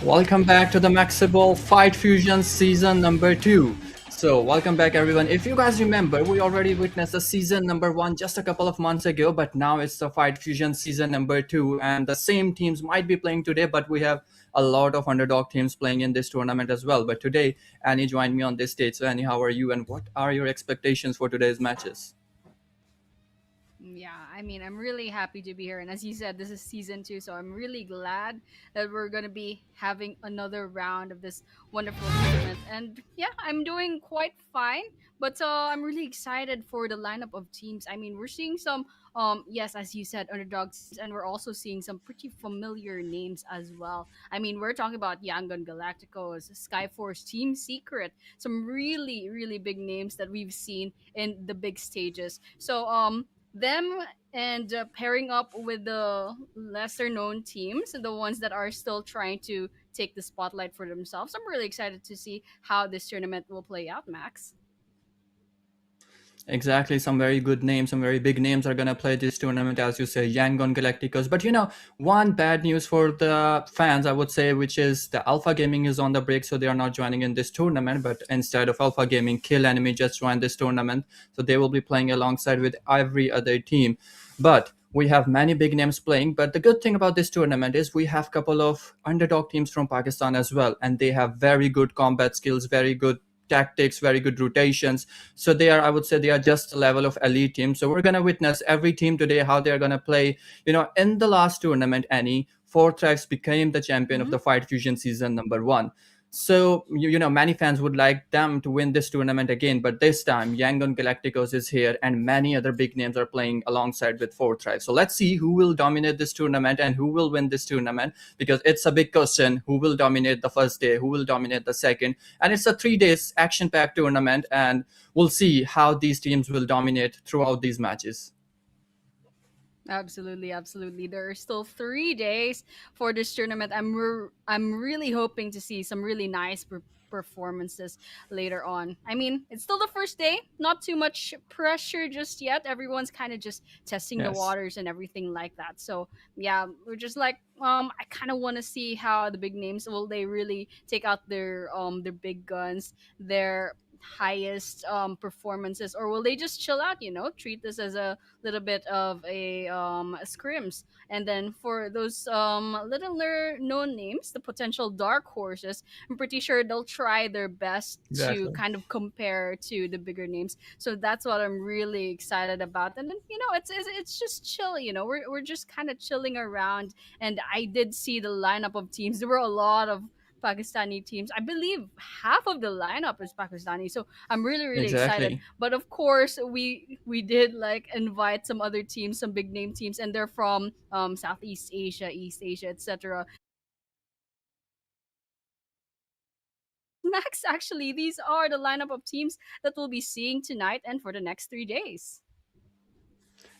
Welcome back to the Maxebels Fight Fusion season number 2. So, welcome back everyone. If you guys remember, we already witnessed the season number 1 just a couple of months ago, but now it's the Fight Fusion season number 2, and the same teams might be playing today, but we have a lot of underdog teams playing in this tournament as well. But today, Annie joined me on this stage. So, Annie, how are you, and what are your expectations for today's matches? Yeah, I'm really happy to be here. And as you said, this is season 2, so I'm really glad that we're going to be having another round of this wonderful tournament. And yeah, I'm doing quite fine, but I'm really excited for the lineup of teams. We're seeing some, yes, as you said, underdogs, and we're also seeing some pretty familiar names as well. We're talking about Yangon Galacticos, Skyforce, Team Secret, some really, really big names that we've seen in the big stages. So, them and pairing up with the lesser known teams, the ones that are still trying to take the spotlight for themselves. I'm really excited to see how this tournament will play out, Max. Exactly, some very good names, some very big names are gonna play this tournament, as you say, Yangon Galacticos. But one bad news for the fans, I would say, which is the Alpha Gaming is on the break, so they are not joining in this tournament. But instead of Alpha Gaming, Kill Enemy just joined this tournament, so they will be playing alongside with every other team. But we have many big names playing. But the good thing about this tournament is we have a couple of underdog teams from Pakistan as well, and they have very good combat skills, very good tactics, very good rotations. So they are, I would say, they are just a level of elite team. So we're gonna witness every team today how they are gonna play. In the last tournament, Annie, Four Tribes became the champion of Hmm. the Fight Fusion season number 1. So many fans would like them to win this tournament again, but this time Yangon Galacticos is here, and many other big names are playing alongside with Four Tribes. So let's see who will dominate this tournament and who will win this tournament, because it's a big question: who will dominate the first day, who will dominate the second, and it's a 3 days action-packed tournament, and we'll see how these teams will dominate throughout these matches. Absolutely, absolutely. There are still 3 days for this tournament. I'm really hoping to see some really nice performances later on. It's still the first day, not too much pressure just yet. Everyone's kind of just testing the Yes. waters and everything like that. So yeah, we're just like I kind of want to see how the big names will they really take out their big guns, their highest performances, or will they just chill out, treat this as a little bit of a scrims. And then for those known names, the potential dark horses, I'm pretty sure they'll try their best to Exactly. kind of compare to the bigger names. So that's what I'm really excited about. And then it's just chill. We're just kind of chilling around. And I did see the lineup of teams. There were a lot of Pakistani teams. I believe half of the lineup is Pakistani. So I'm really really excited. Exactly. But of course, we did like invite some other teams, some big name teams, and they're from Southeast Asia, East Asia, etc. Max, actually, these are the lineup of teams that we'll be seeing tonight and for the next 3 days.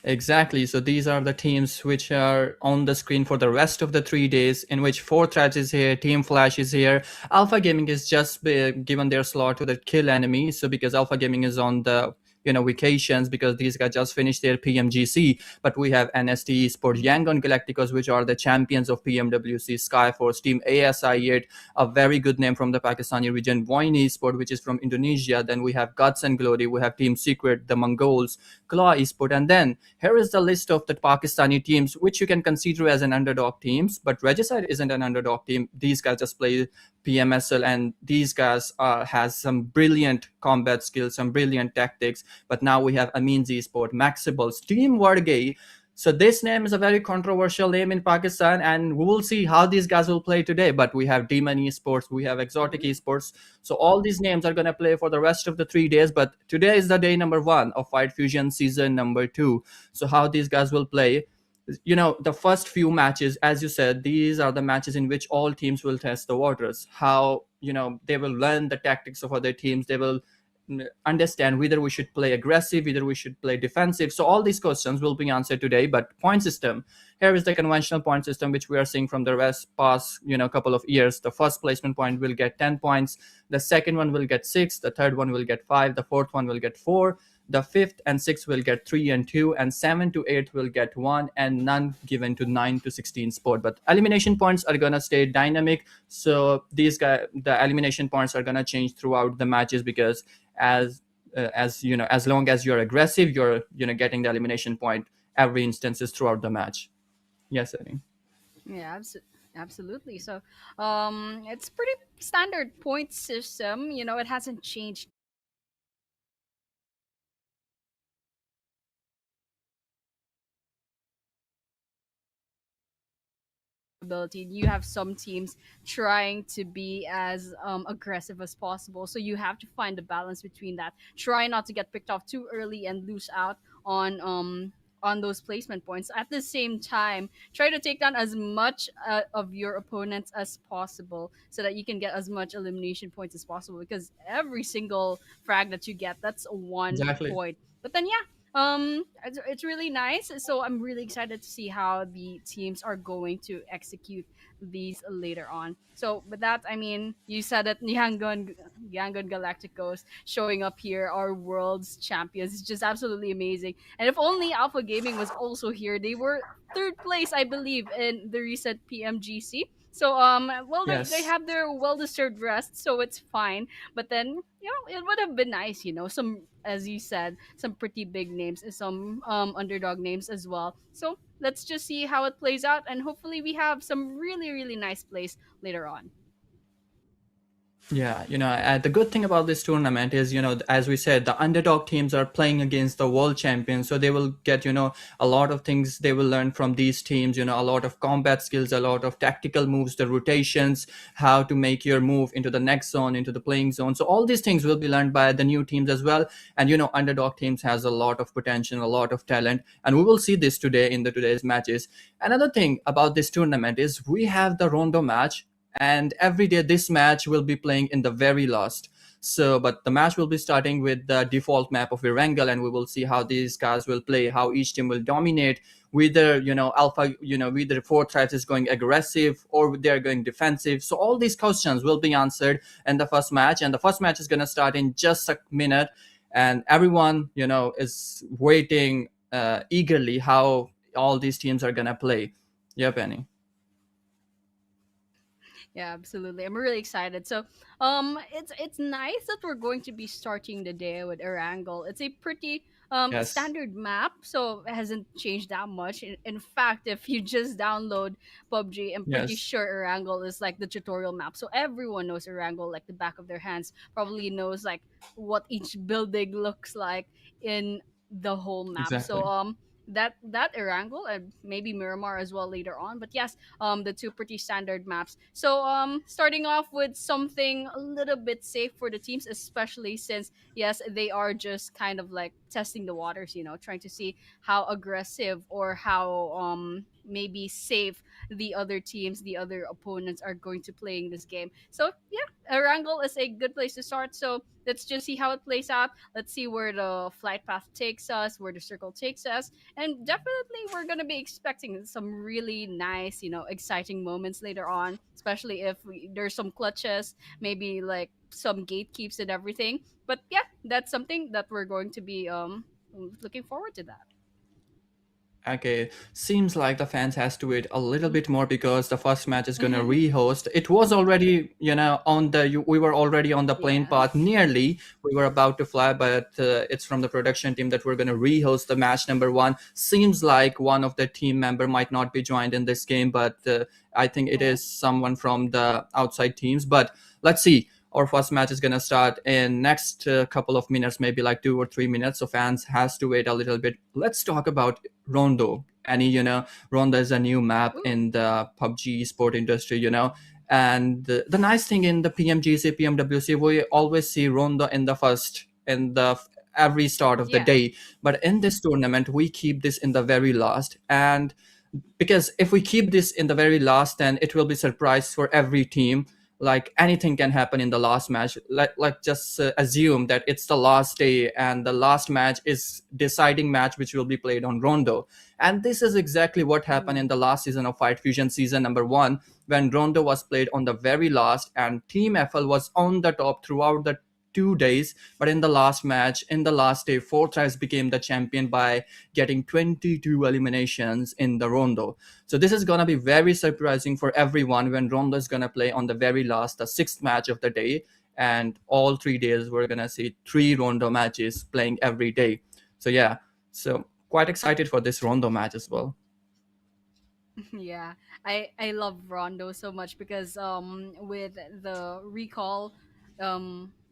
Exactly. So these are the teams which are on the screen for the rest of the 3 days, in which Four Threads is here, Team Flash is here. Alpha Gaming is just given their slot to the Kill Enemy. So because Alpha Gaming is on the vacations, because these guys just finished their PMGC, but we have NST Esports, Yangon Galacticos, which are the champions of PMWC, Skyforce, Team ASI8, a very good name from the Pakistani region, VOIN Esport, which is from Indonesia. Then we have Guts and Glory, we have Team Secret, the Mongols, Claw Esport, and then here is the list of the Pakistani teams which you can consider as an underdog teams, but Regicide isn't an underdog team. These guys just play PMSL, and these guys has some brilliant combat skills, some brilliant tactics. But now we have AMINZ Esport, Maxebels, Team WARRYGYE. So this name is a very controversial name in Pakistan, and we will see how these guys will play today. But we have Demon Esports, we have Exotic Mhm. Esports. So all these names are gonna play for the rest of the 3 days. But today is the day number 1 of Fight Fusion season number 2. So how these guys will play? The first few matches, as you said, these are the matches in which all teams will test the waters. How they will learn the tactics of other teams. They will understand whether we should play aggressive, whether we should play defensive. So all these questions will be answered today. But point system, here is the conventional point system which we are seeing from the rest past couple of years. The first placement point will get 10 points, the second one will get 6, the third one will get 5, the fourth one will get 4, The fifth and sixth will get 3 and 2, and 7 to 8 will get 1, and none given to 9 to 16 sport. But elimination points are gonna stay dynamic. So the elimination points are gonna change throughout the matches, because as you know, as long as you're aggressive, you're getting the elimination point every instances throughout the match. Yes, Erin. Yeah, absolutely. So, it's pretty standard point system. You know, it hasn't changed ability. You have some teams trying to be as aggressive as possible, so you have to find the balance between that. Try not to get picked off too early and lose out on those placement points. At the same time, try to take down as much of your opponents as possible, so that you can get as much elimination points as possible, because every single frag that you get, that's a one Exactly. point. But then yeah, it's really nice, so I'm really excited to see how the teams are going to execute these later on. So with that, I mean, you said that Yangon Galacticos showing up here, our world's champions, is just absolutely amazing. And if only Alpha Gaming was also here. They were third place, I believe, in the recent PMGC. So well, they Yes. have their well deserved rest, so it's fine. But then, it would have been nice, some, as you said, some pretty big names and some underdog names as well. So let's just see how it plays out, and hopefully we have some really, really nice plays later on. Yeah, the good thing about this tournament is, as we said, the underdog teams are playing against the world champions, so they will get, a lot of things they will learn from these teams, a lot of combat skills, a lot of tactical moves, the rotations, how to make your move into the next zone, into the playing zone. So all these things will be learned by the new teams as well. And, underdog teams has a lot of potential, a lot of talent, and we will see this today in the today's matches. Another thing about this tournament is we have the Rondo match, and every day this match will be playing in the very last. So but the match will be starting with the default map of Erangel, and we will see how these guys will play, how each team will dominate, whether alpha, whether four threats is going aggressive or they're going defensive. So all these questions will be answered in the first match, and the first match is going to start in just a minute. And everyone is waiting eagerly how all these teams are going to play. Yeah, Penny. Yeah, absolutely. I'm really excited. So, it's nice that we're going to be starting the day with Erangel. It's a pretty Yes. standard map, so it hasn't changed that much. In fact, if you just download PUBG, I'm pretty Yes. sure Erangel is like the tutorial map. So everyone knows Erangel like the back of their hands. Probably knows like what each building looks like in the whole map. So Exactly. that Erangel and maybe Miramar as well later on. But yes, the two pretty standard maps. So starting off with something a little bit safe for the teams, especially since yes, they are just kind of like testing the waters, trying to see how aggressive or how maybe safe the other teams, the other opponents are going to play in this game. So yeah, Erangel is a good place to start. So let's just see how it plays out. Let's see where the flight path takes us, where the circle takes us, and definitely we're gonna be expecting some really nice, exciting moments later on, especially if there's some clutches, maybe like some gatekeeps and everything. But yeah, that's something that we're going to be looking forward to that. Okay, seems like the fans has to wait a little bit more, because the first match is gonna re-host. It was already, we were already on the plane path. Yes. Nearly, we were about to fly, but it's from the production team that we're gonna re-host the match number one. Seems like one of the team member might not be joined in this game, but I think it Oh. is someone from the outside teams. But let's see. Our first match is gonna start in next couple of minutes, maybe like 2 or 3 minutes. So fans has to wait a little bit. Let's talk about Rondo. Rondo is a new map Ooh. in the PUBG sport industry. And the nice thing in the PMGC, PMWC, we always see Rondo in the first, in the every start of the Yeah. day. But in this tournament, we keep this in the very last. And because if we keep this in the very last, then it will be surprise for every team. Like anything can happen in the last match. Like just assume that it's the last day, and the last match is deciding match which will be played on Rondo. And this is exactly what happened Mm. in the last season of Fight Fusion, season number 1, when Rondo was played on the very last, and Team FL was on the top throughout the 2 days. But in the last match, in the last day, Four Tribes became the champion by getting 22 eliminations in the Rondo. So this is gonna be very surprising for everyone when Rondo is gonna play on the very last, the sixth match of the day, and all 3 days we're gonna see three Rondo matches playing every day. So yeah, so quite excited for this Rondo match as well. Yeah, I love Rondo so much because with the recall,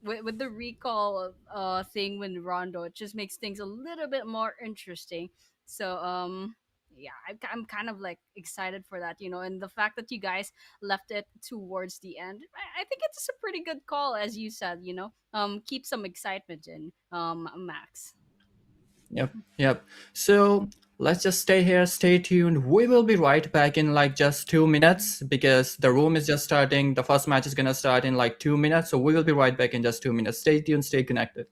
with the recall thing with Rondo, it just makes things a little bit more interesting. So yeah, I'm kind of like excited for that, you know, and the fact that you guys left it towards the end, I think it's a pretty good call, as you said, you know, keep some excitement in, Max. Yep, yep. So let's just stay here, stay tuned. We will be right back in like just 2 minutes because the room is just starting. The first match is gonna start in like 2 minutes. So we will be right back in just 2 minutes. Stay tuned, stay connected.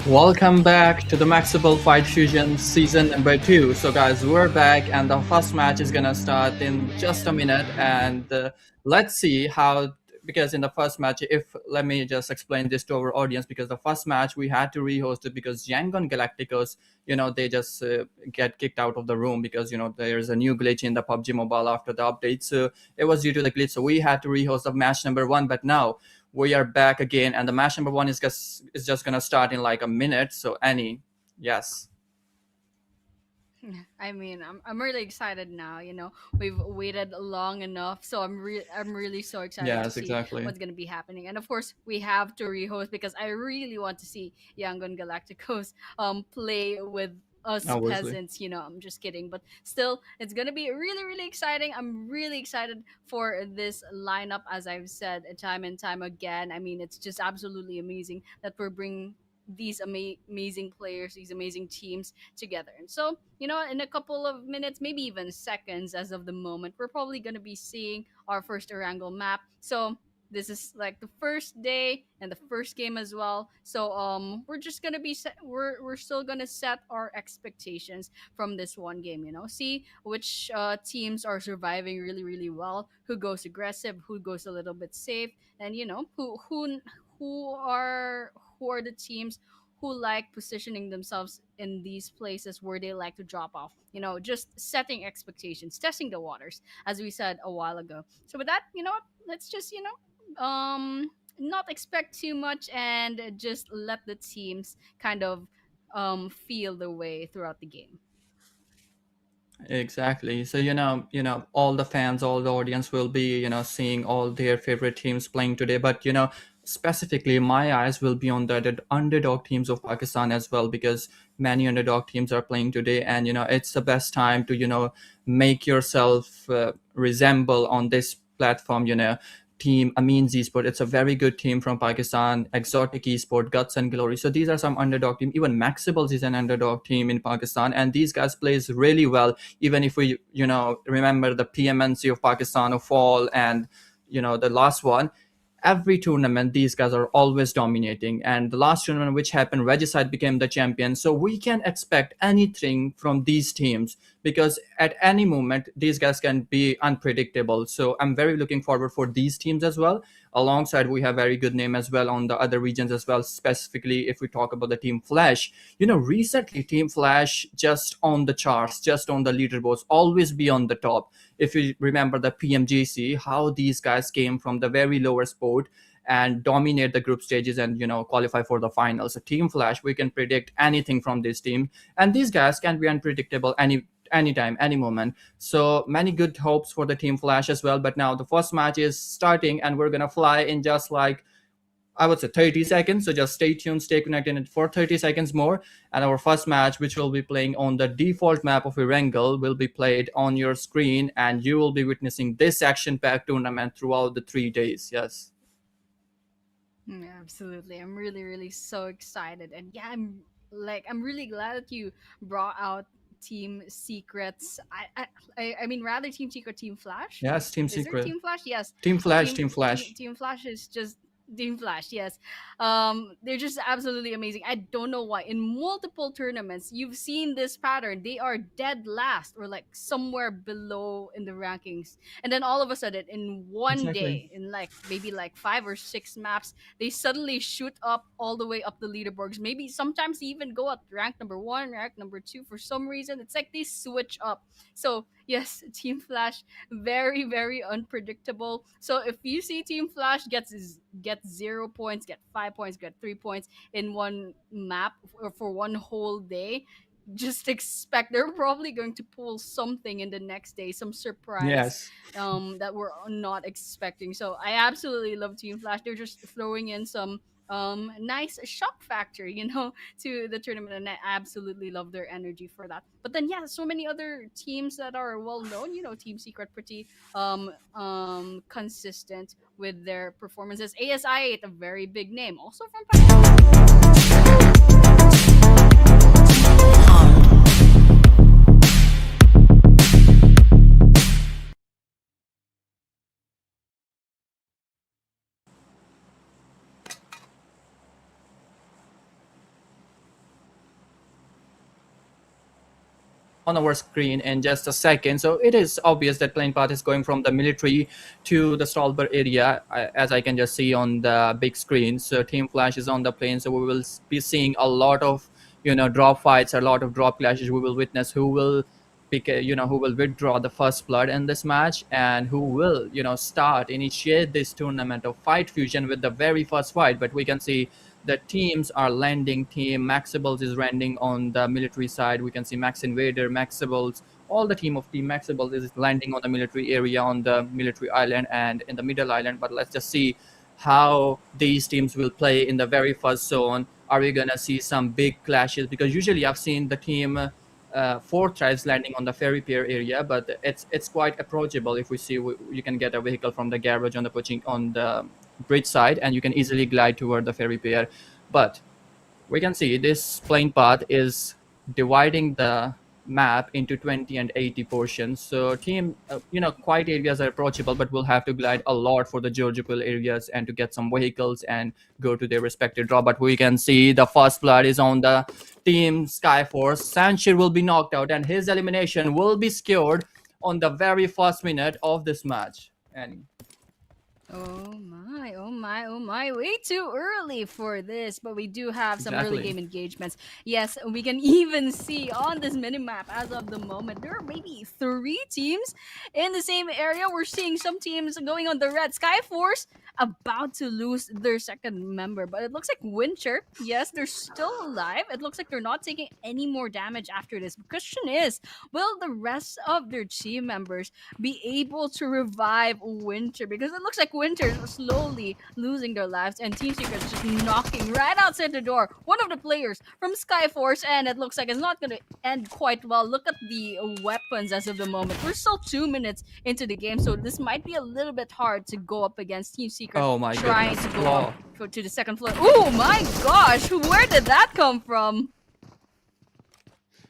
Welcome back to the Maxebel Fight Fusion season number 2. So, guys, we're back, and the first match is gonna start in just a minute. And let's see how, because in the first match, if let me just explain this to our audience, because the first match we had to rehost it because YANGON Galacticos, they just get kicked out of the room because there's a new glitch in the PUBG Mobile after the update. So it was due to the glitch. So we had to rehost the match number 1, but now we are back again, and the match number 1 is just gonna start in like a minute. So Annie, yes, I mean, I'm really excited now. We've waited long enough, so I'm really so excited to yes, see exactly, what's gonna be happening. And of course, we have to rehost because I really want to see Yangon Galacticos play with us obviously. peasants. I'm just kidding, but still, it's gonna be really really exciting. I'm really excited for this lineup, as I've said time and time again. I mean, it's just absolutely amazing that we're bringing these amazing players, these amazing teams together. And so, in a couple of minutes, maybe even seconds as of the moment, we're probably going to be seeing our first Erangel map. So, this is like the first day and the first game as well. So we're just gonna be we're still gonna set our expectations from this one game. See which teams are surviving really really well, who goes aggressive, who goes a little bit safe, and who are who are the teams who like positioning themselves in these places where they like to drop off. Just setting expectations, testing the waters, as we said a while ago. So with that, what? Let's just not expect too much and just let the teams kind of feel the way throughout the game. Exactly. So all the fans, all the audience will be seeing all their favorite teams playing today. But specifically, my eyes will be on the underdog teams of Pakistan as well, because many underdog teams are playing today, and it's the best time to make yourself resemble on this platform. Team AMINZ Esport. It's a very good team from Pakistan. Exotic Esport, Guts and Glory. So these are some underdog team. Even Maxebels is an underdog team in Pakistan, and these guys plays really well. Even if we remember the PMNC of Pakistan of fall, and the last one, every tournament these guys are always dominating, and the last tournament which happened, Regicide became the champion. So we can expect anything from these teams, because at any moment these guys can be unpredictable. So I'm very looking forward for these teams as well. Alongside, we have very good name as well on the other regions as well, specifically if we talk about the Team Flash. Recently Team Flash just on the charts, just on the leaderboards, always be on the top. If you remember the PMGC, how these guys came from the very lower sport and dominate the group stages and qualify for the finals. So Team Flash, we can predict anything from this team, and these guys can be unpredictable anytime, any moment. So many good hopes for the Team Flash as well. But now the first match is starting, and we're gonna fly in just like, I would say, 30 seconds. So just stay tuned, stay connected for 30 seconds more. And our first match, which will be playing on the default map of Erangel, will be played on your screen, and you will be witnessing this action-packed tournament throughout the 3 days. Yes. Absolutely. I'm really, really so excited. And yeah, I'm really glad that you brought out Team Secrets. I mean, rather Team Secret, Team Flash. Yes, Team Is there Secret. Team Flash? Yes. Team Flash, Team Flash. Team Flash is just Team Flash. Yes. They're just absolutely amazing. I don't know why. In multiple tournaments, you've seen this pattern. They are dead last or like somewhere below in the rankings, and then all of a sudden in one Exactly. day, in like maybe like 5 or 6 maps, they suddenly shoot up all the way up the leaderboards. Maybe sometimes they even go at rank number 1, rank number 2 for some reason. It's like they switch up. So yes, Team Flash, very very unpredictable. So if you see Team Flash get 0 points, get 5 points, get 3 points in one map or for one whole day, just expect they're probably going to pull something in the next day, some surprise Yes. that we're not expecting. So I absolutely love Team Flash. They're just throwing in some nice shock factor, to the tournament, and I absolutely love their energy for that. But then yeah, so many other teams that are well known. Team Secret pretty consistent with their performances. ASI, a very big name, also from on our screen in just a second. So it is obvious that plane path is going from the military to the Stalber area, as I can just see on the big screen. So Team Flash is on the plane, so we will be seeing a lot of drop fights, a lot of drop clashes. We will witness who will pick who will withdraw the first blood in this match, and who will initiate this tournament of fight fusion with the very first fight. But we can see the teams are landing. Team Maxebels is landing on the military side. We can see Max Invader, Maxebels, all the team of Team Maxebels is landing on the military area, on the military island and in the middle island. But let's just see how these teams will play in the very first zone. Are we gonna see some big clashes? Because usually I've seen the team four tribes landing on the ferry pier area, but it's quite approachable. If we see, you can get a vehicle from the garage on the bridge side, and you can easily glide toward the ferry pier. But we can see this plane path is dividing the map into 20 and 80 portions. So team, quiet areas are approachable, but we'll have to glide a lot for the geographical areas and to get some vehicles and go to their respective draw. But we can see the first blood is on the team Skyforce. Sanshir will be knocked out, and his elimination will be secured on the very first minute of this match. And Oh my, oh my, oh my. Way too early for this, but we do have some early exactly. game engagements. Yes, we can even see on this minimap as of the moment, there are maybe 3 teams in the same area. We're seeing some teams going on the red. Skyforce about to lose their second member, but it looks like Winter, yes, they're still alive. It looks like they're not taking any more damage after this. The question is, will the rest of their team members be able to revive Winter? Because it looks like Winter is slowly losing their lives, and Team Secret is just knocking right outside the door. One of the players from Skyforce, and it looks like it's not going to end quite well. Look at the weapons as of the moment. We're still 2 minutes into the game, so this might be a little bit hard to go up against Team Secret Oh my trying goodness, to go up Claw. to the second floor. Oh my gosh, where did that come from?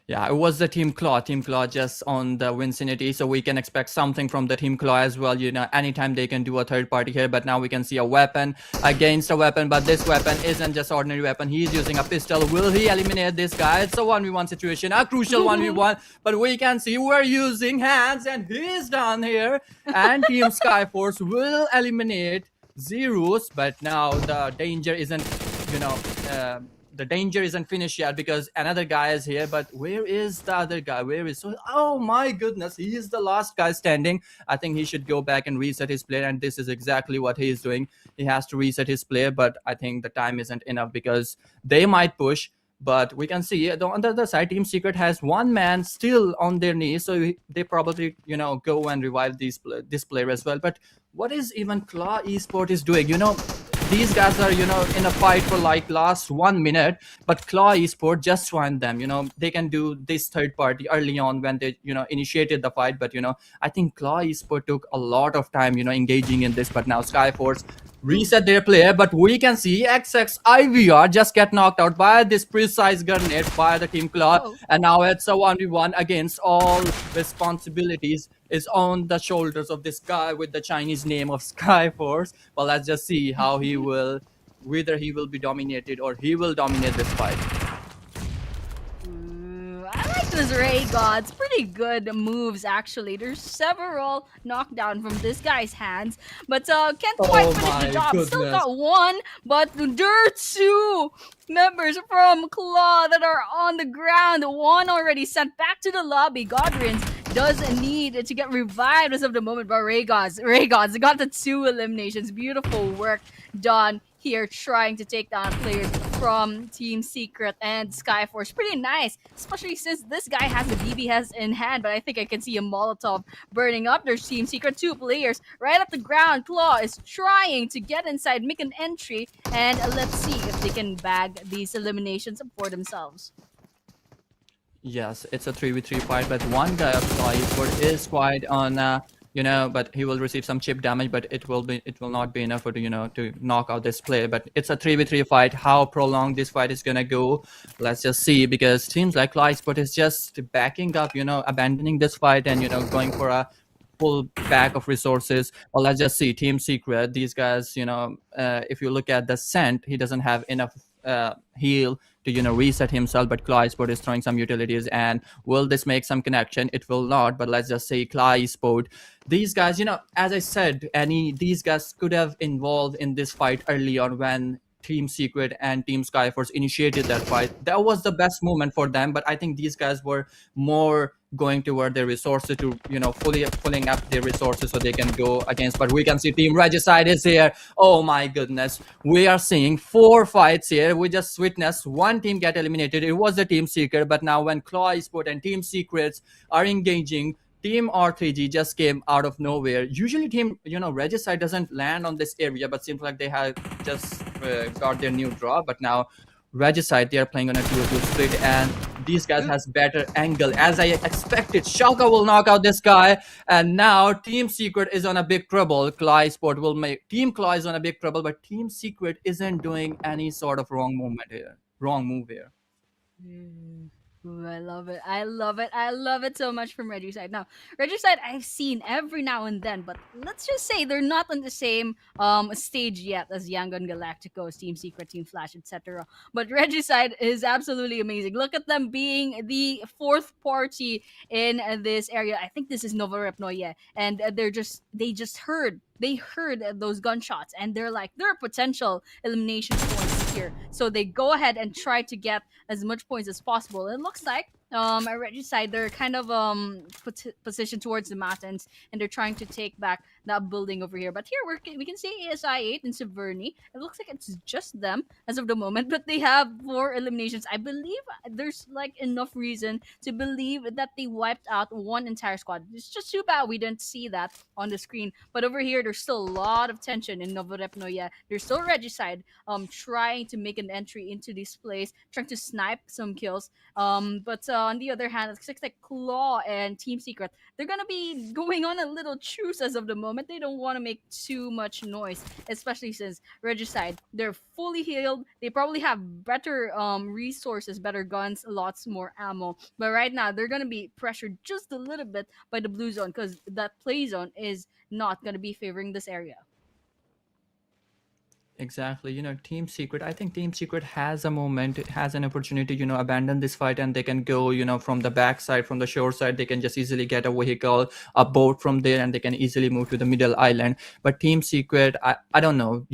Yeah, it was the Team Claw. Team Claw just on the Vicinity, so we can expect something from the Team Claw as well. Anytime they can do a third party here, but now we can see a weapon against a weapon, but this weapon isn't just ordinary weapon. He's using a pistol. Will he eliminate this guy? It's a 1v1 situation, a crucial 1v1, but we can see we're using hands, and he's down here, and Team Skyforce will eliminate Zeros, but now the danger isn't, you know, the danger isn't finished yet, because another guy is here. But where is the other guy? Oh my goodness, he is the last guy standing. I think he should go back and reset his player, and this is exactly what he is doing. He has to reset his player, but I think the time isn't enough because they might push. But we can see on the other side, Team Secret has one man still on their knees, so they probably go and revive this player as well. But what is even Claw Esport is doing? These guys are in a fight for like last 1 minute, but Claw Esport just joined them. They can do this third party early on when they initiated the fight. But I think Claw Esport took a lot of time engaging in this. But now Skyforce reset their player, but we can see XXIVR just get knocked out by this precise grenade by the Team Claw. Oh. And now it's a 1v1 against all responsibilities is on the shoulders of this guy with the Chinese name of Skyforce. But let's just see how whether he will be dominated or he will dominate this fight. I like this Ray God's pretty good moves actually. There's several knockdown from this guy's hands, but can't quite finish the job. Goodness. Still got one, but there are 2 members from Claw that are on the ground. One already sent back to the lobby. Godrins does need to get revived as of the moment, but Ray Gods got the 2 eliminations. Beautiful work done here trying to take down players from Team Secret and Skyforce. Pretty nice, especially since this guy has the BB in hand, but I think I can see a Molotov burning up. There's Team Secret, 2 players right at the ground. Claw is trying to get inside, make an entry, and let's see if they can bag these eliminations for themselves. Yes, it's a 3v3 fight, but one guy of Claw Esport is quite on but he will receive some chip damage, but it will not be enough for to knock out this player. But it's a 3v3 fight. How prolonged this fight is gonna go, let's just see, because teams like Claw Esport is just backing up, abandoning this fight and going for a full back of resources. Well, let's just see Team Secret. These guys, if you look at the scent, he doesn't have enough heal to reset himself, but Sport is throwing some utilities. And will this make some connection? It will not, but let's just say Sport, these guys, as I said, these guys could have involved in this fight early on when Team Secret and Team Skyforce initiated that fight. That was the best moment for them, but I think these guys were more going toward their resources to, fully pulling up their resources so they can go against. But we can see Team Regicide is here. Oh my goodness. We are seeing 4 fights here. We just witnessed one team get eliminated. It was the Team Secret, but now when Claw Sport and Team Secrets are engaging, Team R3G just came out of nowhere. Usually Team, Regicide doesn't land on this area, but seems like they have just got their new draw. But now Regicide, they are playing on a 2-2 split, and these guys has better angle. As I expected, Shaka will knock out this guy, and now Team Secret is on a big trouble. Claw Sport will make Team Claw is on a big trouble, but Team Secret isn't doing any sort of wrong move here. Mm. Ooh, I love it. I love it. I love it so much from Regicide. Now, Regicide I've seen every now and then, but let's just say they're not on the same stage yet as YANGON, Galacticos, Team Secret, Team Flash, etc. But Regicide is absolutely amazing. Look at them being the fourth party in this area. I think this is Nova Repnoye, and they heard those gunshots, and they're like, there are potential elimination points here. So they go ahead and try to get as much points as possible. It looks like at Regicide, they're kind of positioned towards the mountains, and they're trying to take back that building over here. But here we can see ASI 8 and Severny. It looks like it's just them as of the moment, but they have 4 eliminations. I believe there's like enough reason to believe that they wiped out one entire squad. It's just too bad we didn't see that on the screen. But over here, there's still a lot of tension in Novorepnoye. There's still Regicide trying to make an entry into this place, trying to snipe some kills. But on the other hand, it looks like Claw and Team Secret, they're gonna be going on a little truce as of the moment. They don't want to make too much noise, especially since Regicide, they're fully healed. They probably have better resources, better guns, lots more ammo. But right now, they're gonna be pressured just a little bit by the blue zone, because that play zone is not gonna be favoring this area. Exactly. Team Secret, I think Team Secret has a moment, has an opportunity, abandon this fight, and they can go, from the backside, from the shore side. They can just easily get a vehicle, a boat from there, and they can easily move to the middle island. But Team Secret, I don't know,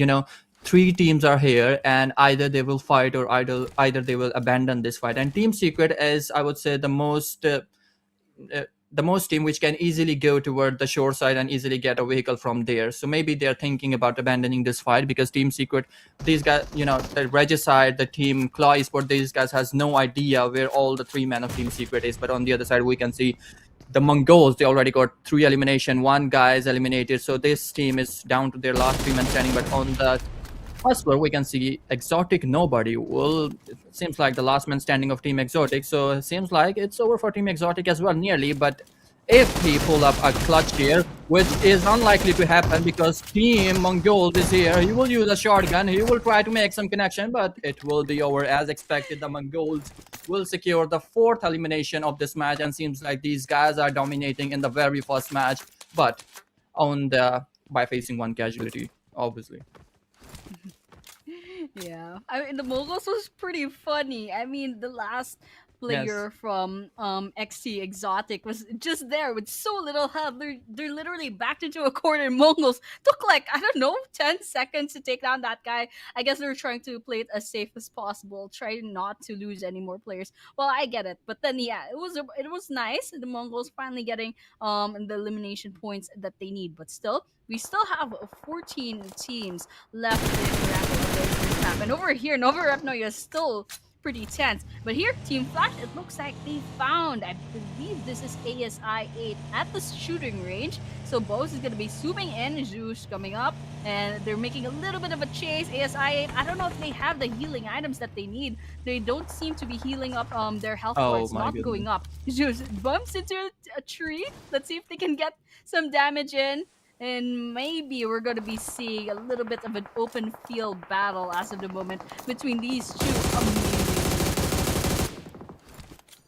3 teams are here, and either they will fight or either they will abandon this fight. And Team Secret is, I would say, the most team which can easily go toward the shore side and easily get a vehicle from there. So maybe they're thinking about abandoning this fight, because Team Secret, these guys, the Regicide, the Team Claw Sport, these guys has no idea where all the 3 men of Team Secret is. But on the other side, we can see the MONGOLZ, they already got 3 elimination, 1 guy is eliminated. So this team is down to their last 3 men standing. But on the first floor, we can see Exotic nobody. Well, it seems like the last man standing of Team Exotic. So it seems like it's over for Team Exotic as well, nearly. But if he pull up a clutch here, which is unlikely to happen because Team MONGOLZ is here, he will use a shotgun. He will try to make some connection, but it will be over. As expected, the MONGOLZ will secure the 4th elimination of this match, and seems like these guys are dominating in the very first match, but by facing 1 casualty, obviously. Yeah, I mean the MONGOLZ was pretty funny. I mean the last player Yes. from XT Exotic was just there with so little health. They're literally backed into a corner. MONGOLZ took like, I don't know, 10 seconds to take down that guy. I guess they're trying to play it as safe as possible, try not to lose any more players. Well, I get it, but then yeah, it was nice. The MONGOLZ finally getting the elimination points that they need, but still. We still have 14 teams left in the map. And over here, Nova Repnoy is still pretty tense. But here, Team Flash, it looks like they found, I believe this is ASI 8 at the shooting range. So Bose is going to be zooming in, Zeus coming up, and they're making a little bit of a chase. ASI 8, I don't know if they have the healing items that they need. They don't seem to be healing up their health bar. Oh It's my not going goodness. up. Zeus bumps into a tree. Let's see if they can get some damage in. And maybe we're going to be seeing a little bit of an open field battle as of the moment between these two amazing.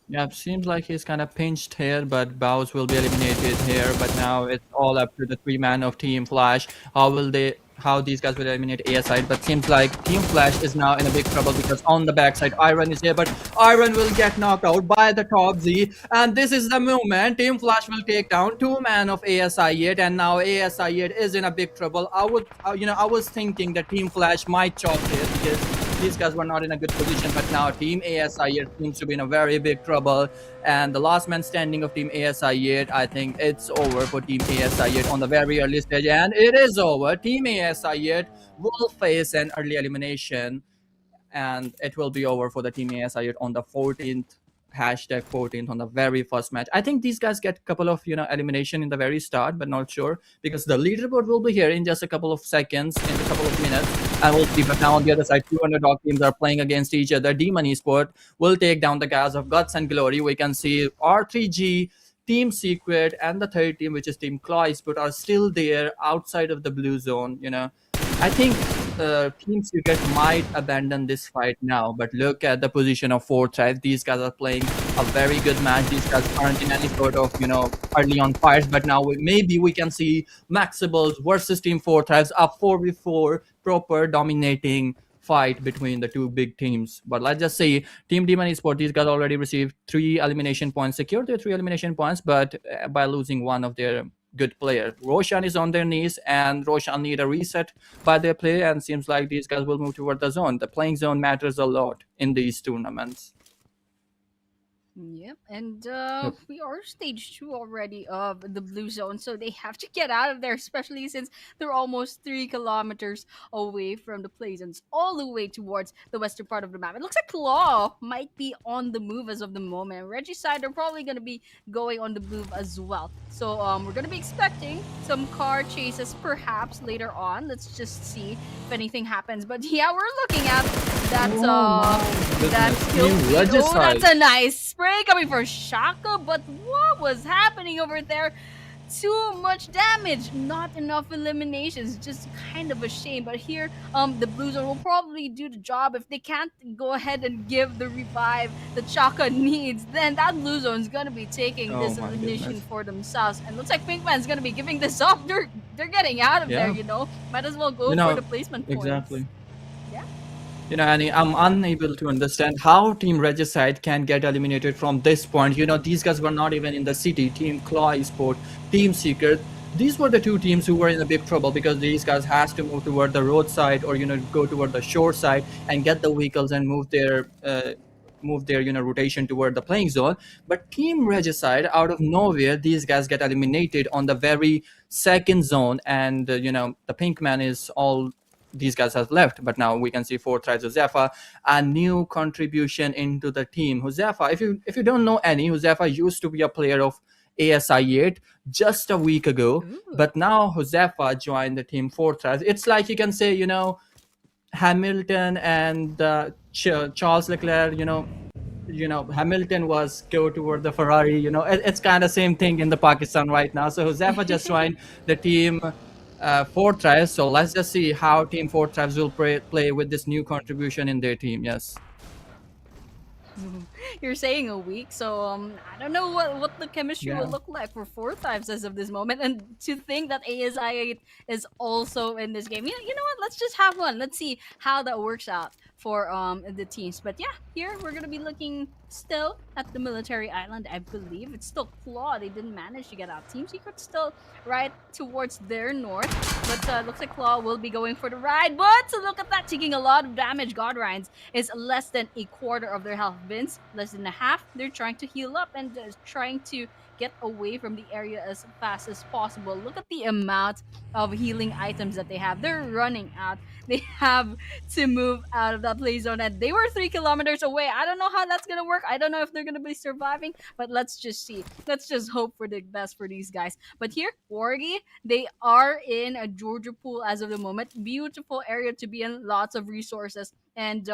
Yeah, seems like he's kind of pinched here, but Bows will be eliminated here. But now it's all up to the 3 man of Team Flash. How will they how these guys will eliminate ASI, but seems like Team Flash is now in a big trouble because on the backside, Iron is here, but Iron will get knocked out by the top Z, and this is the moment Team Flash will take down two man of ASI yet, and now ASI yet is in a big trouble. I was thinking that Team Flash might chop this because these guys were not in a good position, but now Team ASI yet seems to be in a very big trouble. And the last man standing of Team ASI yet, I think it's over for Team ASI yet on the very early stage, and it is over. Team ASI yet will face an early elimination, and it will be over for the Team ASI on the 14th, hashtag 14th, on the very first match. I think these guys get a couple of elimination in the very start, but not sure because the leaderboard will be here in just a couple of seconds, in a couple of minutes, and we'll see. But now on the other side, two underdog teams are playing against each other. Demon Esport will take down the guys of Guts and Glory. We can see R3G, Team Secret, and the third team, which is Team Claw Esport, are still there outside of the blue zone. I think Team Secret might abandon this fight now, but look at the position of four tribes. These guys are playing a very good match. These guys aren't in any sort of early on fights, but now maybe we can see Maxebels versus Team Four Tribes, a 4v4 proper dominating fight between the two big teams. But let's just say Team Demon Esport, these guys already received 3 elimination points, secured their 3 elimination points, but by losing one of their good player. Roshan is on their knees, and Roshan need a reset by their play, and seems like these guys will move toward the zone. The playing zone matters a lot in these tournaments. Yep, and Yep. we are stage 2 already of the blue zone, so they have to get out of there, especially since they're almost 3 kilometers away from the play zones, all the way towards the western part of the map. It looks like Claw might be on the move as of the moment. Regicide are probably going to be going on the move as well. So we're going to be expecting some car chases perhaps later on. Let's just see if anything happens. But yeah, we're looking at that's Oh my that's goodness. kill Team feed. Oh, Regicide. that's a nice spray coming for Shaka, but what was happening over there? Too much damage, not enough eliminations. Just kind of a shame. But here, the Blue Zone will probably do the job. If they can't go ahead and give the revive that Shaka needs, then that Blue Zone is gonna be taking Oh this my elimination goodness. for themselves. And looks like Pinkman's gonna be giving this up. They're getting out of there. Yeah. Might as well go You for the know, placement points. exactly. Yeah. Annie, I'm unable to understand how Team Regicide can get eliminated from this point. These guys were not even in the city. Team Claw Sport, Team Secret. These were the two teams who were in a big trouble because these guys has to move toward the roadside or go toward the shore side and get the vehicles and move their rotation toward the playing zone. But Team Regicide, out of nowhere, these guys get eliminated on the very second zone, and the pink man is all these guys have left. But now we can see four tribes Josefa, a new contribution into the team. Josefa, if you don't know any, Josefa used to be a player of ASI 8 just a week ago, Ooh. but now Josefa joined the team four tribes. It's like you can say, Hamilton and Charles Leclerc. Hamilton was go toward the Ferrari. It's kind of same thing in the Pakistan right now. So Josefa just joined the team Four Tribes. So let's just see how Team Four Tribes will play with this new contribution in their team. Yes. You're saying a week, so I don't know what the chemistry will Yeah. look like for four times as of this moment. And to think that ASI is also in this game, you know what? Let's just have one. Let's see how that works out for the teams. But yeah, here we're gonna be looking still at the military island. I believe it's still Claw. They didn't manage to get out. Team Secret still right towards their north, but looks like Claw will be going for the ride. But look at that, taking a lot of damage. Godrines is less than a quarter of their health. Vince, less than a half. They're trying to heal up and trying to get away from the area as fast as possible. Look at the amount of healing items that they have. They're running out. They have to move out of that play zone, and they were 3 kilometers away. I don't know how that's gonna work. I don't know if they're gonna be surviving, but let's just see. Let's just hope for the best for these guys. But here, WARRYGYE, they are in a Georgia pool as of the moment. Beautiful area to be in, lots of resources, and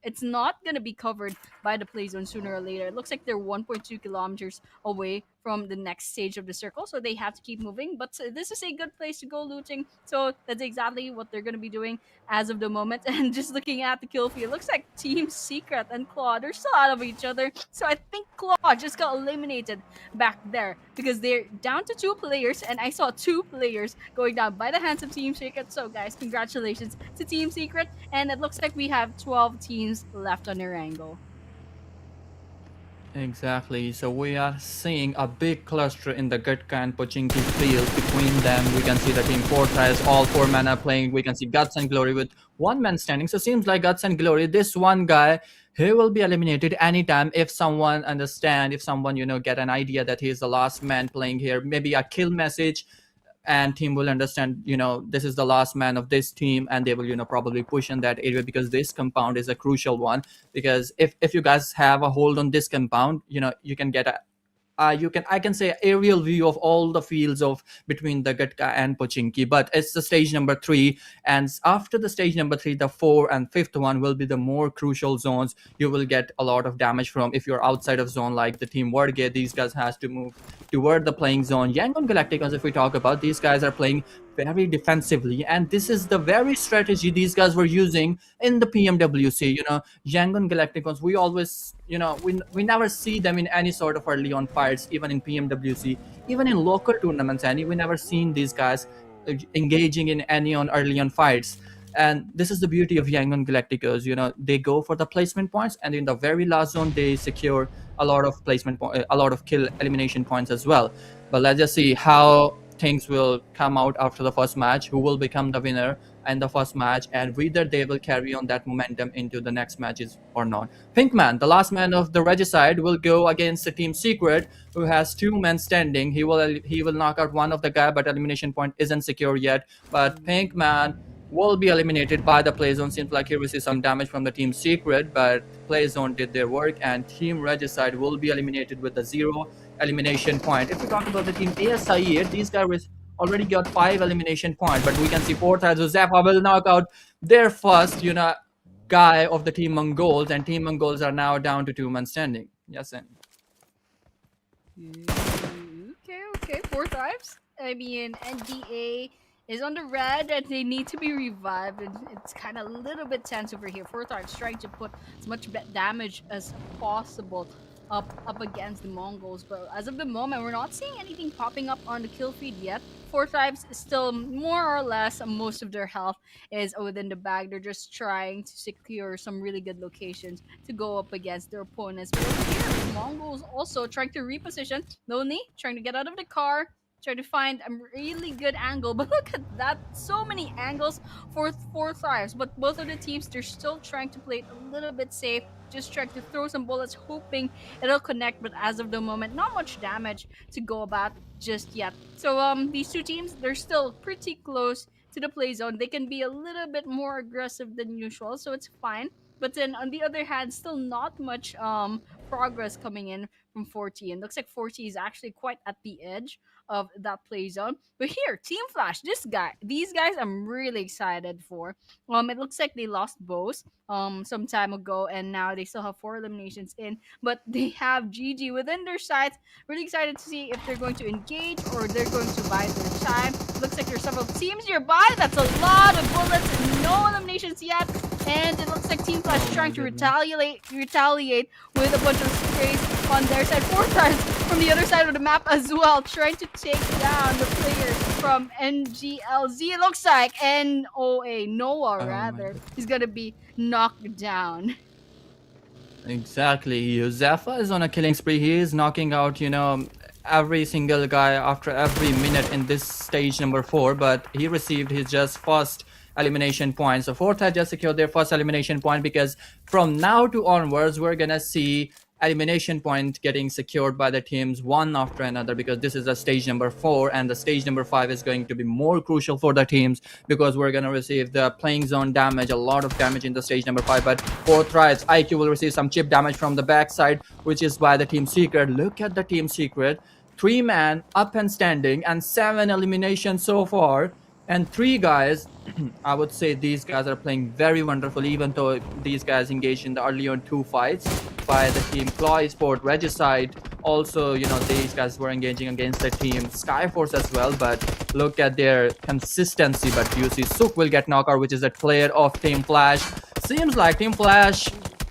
it's not gonna be covered by the play zone sooner or later. It looks like they're 1.2 kilometers away from the next stage of the circle, so they have to keep moving. But this is a good place to go looting, so that's exactly what they're gonna be doing as of the moment. And just looking at the kill feed, it looks like Team Secret and Claw, they're still out of each other. So I think Claw just got eliminated back there because they're down to 2 players, and I saw 2 players going down by the hands of Team Secret. So guys, congratulations to Team Secret, and it looks like we have 12 teams left on Erangel. Exactly. So we are seeing a big cluster in the Gutka and Pochinki field. Between them, we can see the team Fortress, all 4 men are playing. We can see Guts and Glory with 1 man standing. So seems like Guts and Glory, this one guy, he will be eliminated anytime if someone understand, if someone, get an idea that he is the last man playing here. Maybe a kill message, and team will understand, this is the last man of this team, and they will, probably push in that area, because this compound is a crucial one. Because if you guys have a hold on this compound, you can get a I can say aerial view of all the fields of between the Gatka and Pochinki. But it's the stage number 3, and after the stage number 3, the 4 and 5th one will be the more crucial zones. You will get a lot of damage from if you're outside of zone, like the team WARRYGYE. These guys has to move toward the playing zone. YANGON Galacticos, if we talk about, these guys are playing very defensively, and this is the very strategy these guys were using in the PMWC. YANGON Galacticos, we always, we never see them in any sort of early on fights, even in PMWC, even in local tournaments, we never seen these guys engaging in any on early on fights. And this is the beauty of YANGON Galacticos. They go for the placement points, and in the very last zone they secure a lot of a lot of kill elimination points as well. But let's just see how things will come out after the first match, who will become the winner in the first match, and whether they will carry on that momentum into the next matches or not. Pinkman, the last man of the regicide, will go against the Team Secret, who has 2 men standing. He will knock out one of the guy, but elimination point isn't secure yet. But Pinkman will be eliminated by the play zone. Seems like he received some damage from the Team Secret, but play zone did their work, and Team Regicide will be eliminated with the 0 elimination point. If we talk about the team ASIE, these guys already got 5 elimination points, but we can see Fortress Zephyr will knock out their first, guy of the team MONGOLZ, and team MONGOLZ are now down to 2 men standing. Yes, and Okay, 4 times. I mean, NDA is on the red, and they need to be revived, and it's kind of a little bit tense over here. 4 times trying to put as much damage as possible up against the MONGOLZ, but as of the moment, we're not seeing anything popping up on the kill feed yet. 4 times still more or less most of their health is within the bag. They're just trying to secure some really good locations to go up against their opponents. But over here, MONGOLZ also trying to reposition. Lonely trying to get out of the car, trying to find a really good angle. But look at that, so many angles for 4 times. But both of the teams, they're still trying to play it a little bit safe, just trying to throw some bullets, hoping it'll connect. But as of the moment, not much damage to go about just yet. So these 2 teams, they're still pretty close to the play zone. They can be a little bit more aggressive than usual, so it's fine. But then on the other hand, still not much progress coming in from 40. And looks like 40 is actually quite at the edge of that play zone. But here, Team Flash, these guys I'm really excited for. It looks like they lost both some time ago, and now they still have 4 eliminations in, but they have GG within their sights. Really excited to see if they're going to engage or they're going to buy their time. Looks like there's several teams nearby. That's a lot of bullets and no eliminations yet. And it looks like Team Flash trying to retaliate with a bunch of sprays on their side. 4 times from the other side of the map as well, trying to take down the players from NGLZ. It looks like Noah rather is gonna be knocked down. exactly. Zephyr is on a killing spree. He is knocking out, every single guy after every minute in this stage number 4, but he received his just first elimination point. So 4th had just secured their first elimination point, because from now to onwards, we're gonna see elimination point getting secured by the teams one after another, because this is a stage number 4, and the stage number 5 is going to be more crucial for the teams, because we're going to receive the playing zone damage, a lot of damage in the stage number 5. But 4th IQ will receive some chip damage from the backside, which is by the Team Secret. Look at the Team Secret, 3 man up and standing, and 7 eliminations so far, and 3 guys. I would say these guys are playing very wonderful, even though these guys engaged in the early on 2 fights by the team Claw Esport, Regicide, also, these guys were engaging against the team Skyforce as well, but look at their consistency. But you see Suk will get knocked out, which is a player of Team Flash. Seems like Team Flash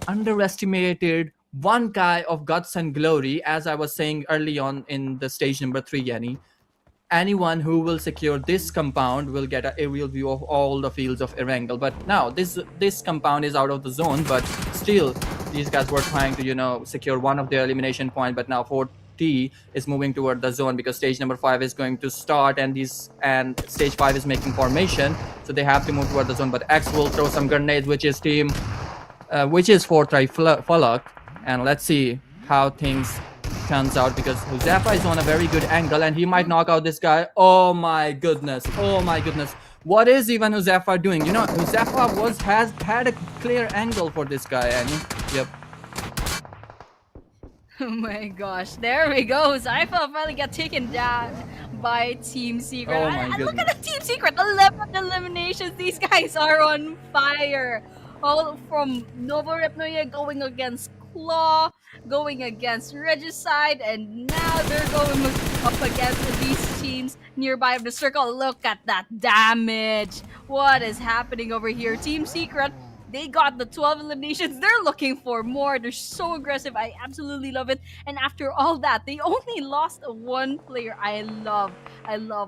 underestimated one guy of Guts and Glory, as I was saying early on in the stage number 3, Yanni. Anyone who will secure this compound will get an aerial view of all the fields of Erangel. But now this compound is out of the zone, but still these guys were trying to secure one of their elimination point. But now 4T is moving toward the zone because stage number 5 is going to start, and stage 5 is making formation, so they have to move toward the zone. But X will throw some grenades, which is 4th Falak, and let's see how things turns out, because Huzafa is on a very good angle and he might knock out this guy. Oh my goodness. What is even Huzafa doing? Huzafa has had a clear angle for this guy, and yep. Oh my gosh, there we go. Zypha finally got taken down by Team Secret. Oh my and look goodness. at the Team Secret, 11 eliminations. These guys are on fire. All from Novo Repnoye going against Claw, going against Regicide, and now they're going up against these teams nearby of the circle. Look at that damage. What is happening over here? Team Secret, they got the 12 eliminations. They're looking for more. They're so aggressive. I absolutely love it. And after all that, they only lost one player. I love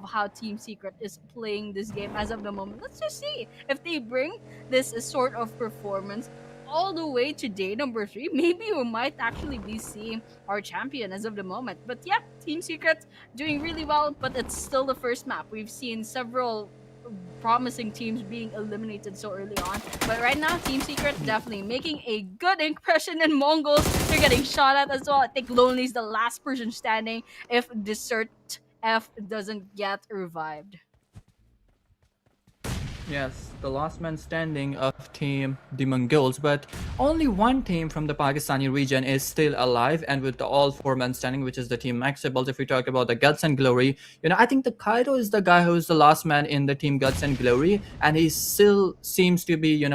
how Team Secret is playing this game as of the moment. Let's just see if they bring this sort of performance all the way to day number 3. Maybe we might actually be seeing our champion as of the moment. But yeah, Team Secret doing really well, but it's still the first map. We've seen several promising teams being eliminated so early on, but right now Team Secret definitely making a good impression in MONGOLZ. They're getting shot at as well. I think Lonely is the last person standing if Desert F doesn't get revived. Yes, the last man standing of team the MONGOLZ, but only one team from the Pakistani region is still alive, and with the all 4 men standing, which is the team Maxebels. If we talk about the Guts and Glory, I think the Kaido is the guy who's the last man in the team Guts and Glory, and he still seems to be,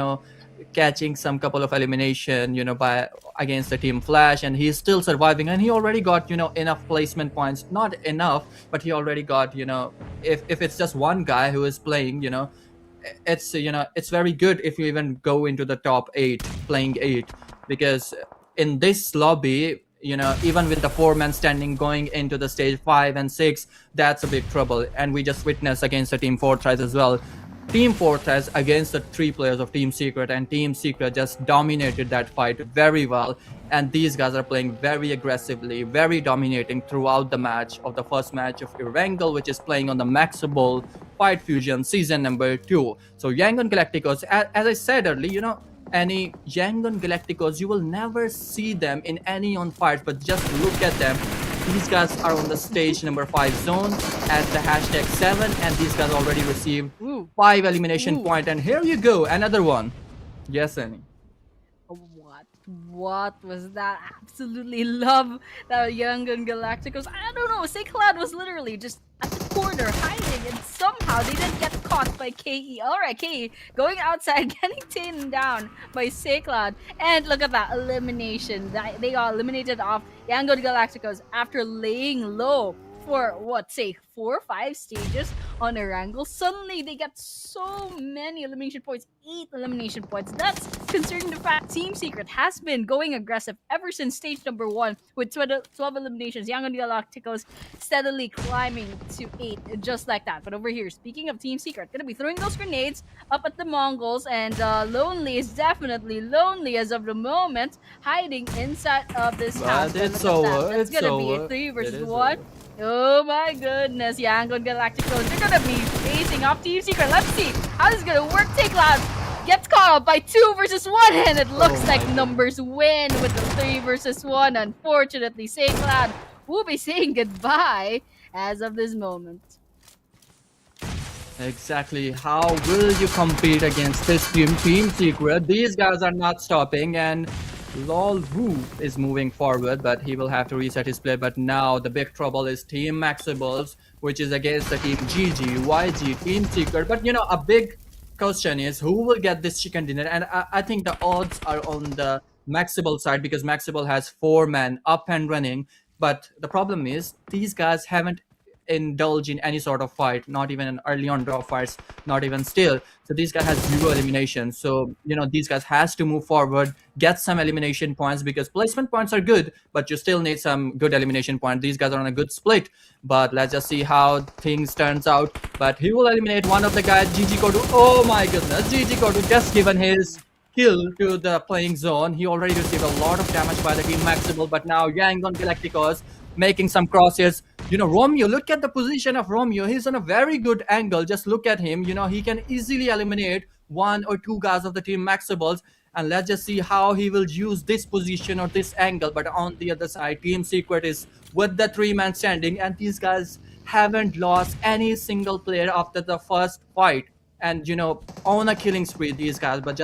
catching some couple of elimination, by against the team Flash, and he's still surviving, and he already got, enough placement points. Not enough, but he already got, if it's just one guy who is playing, it's very good if you even go into the top 8 playing 8, because in this lobby, even with the 4 men standing going into the stage 5 and 6, that's a big trouble. And we just witnessed against the team Fortress as well. Team Fortress against the 3 players of Team Secret, and Team Secret just dominated that fight very well. And these guys are playing very aggressively, very dominating throughout the match of the first match of Erangel, which is playing on the Maxebels Fight Fusion season number 2. So YANGON Galacticos, as I said earlier, any YANGON Galacticos, you will never see them in any on fights, but just look at them. These guys are on the stage number 5 zone at the hashtag 7, and these guys already received 5 elimination point. And here you go, another one. Yes, Annie. What was that? Absolutely love that YANGON Galacticos. I don't know. Cloud was literally just at the corner hiding, and somehow they didn't get caught by KE. Alright, KE going outside, getting taken down by Cloud. And look at that elimination. They got eliminated off YANGON Galacticos after laying low for 4 or 5 stages on Erangel. Suddenly they get so many elimination points, 8 elimination points. That's considering the fact Team Secret has been going aggressive ever since stage number 1 with 12 eliminations. YANGON Galacticos steadily climbing to 8 just like that. But over here, speaking of Team Secret, gonna be throwing those grenades up at the MONGOLZ, and Lonely is definitely lonely as of the moment, hiding inside of this house. It's over. It's gonna be a 3 versus 1. Oh my goodness, YANGON Galacticos, they're gonna be facing off Team Secret. Let's see how this is gonna work. Cloud gets caught up by 2 versus 1, and it looks like numbers win with the 3 versus 1. Unfortunately, Cloud will be saying goodbye as of this moment. Exactly. How will you compete against this Team Secret? These guys are not stopping, and Lol Wu is moving forward, but he will have to reset his play. But now the big trouble is Team Maxebels, which is against the Team GG, YG, Team Secret. But a big question is who will get this chicken dinner, and I think the odds are on the Maxebels side, because Maxebels has 4 men up and running. But the problem is these guys haven't indulged in any sort of fight, not even an early on draw fights, not even still. So these guys has zero elimination. So these guys has to move forward, get some elimination points, because placement points are good, but you still need some good elimination point. These guys are on a good split, but let's just see how things turns out. But he will eliminate one of the guys, GG Kodu. Oh my goodness, GG Kodu just given his kill to the playing zone. He already received a lot of damage by the team Maxable, but now Yangon Galacticos making some crosses. Romeo, look at the position of Romeo. He's on a very good angle. Just look at him. He can easily eliminate one or two guys of the team Maxables. And let's just see how he will use this position or this angle. But on the other side, Team Secret is with the three-man standing, and these guys haven't lost any single player after the first fight. And on a killing spree, these guys. But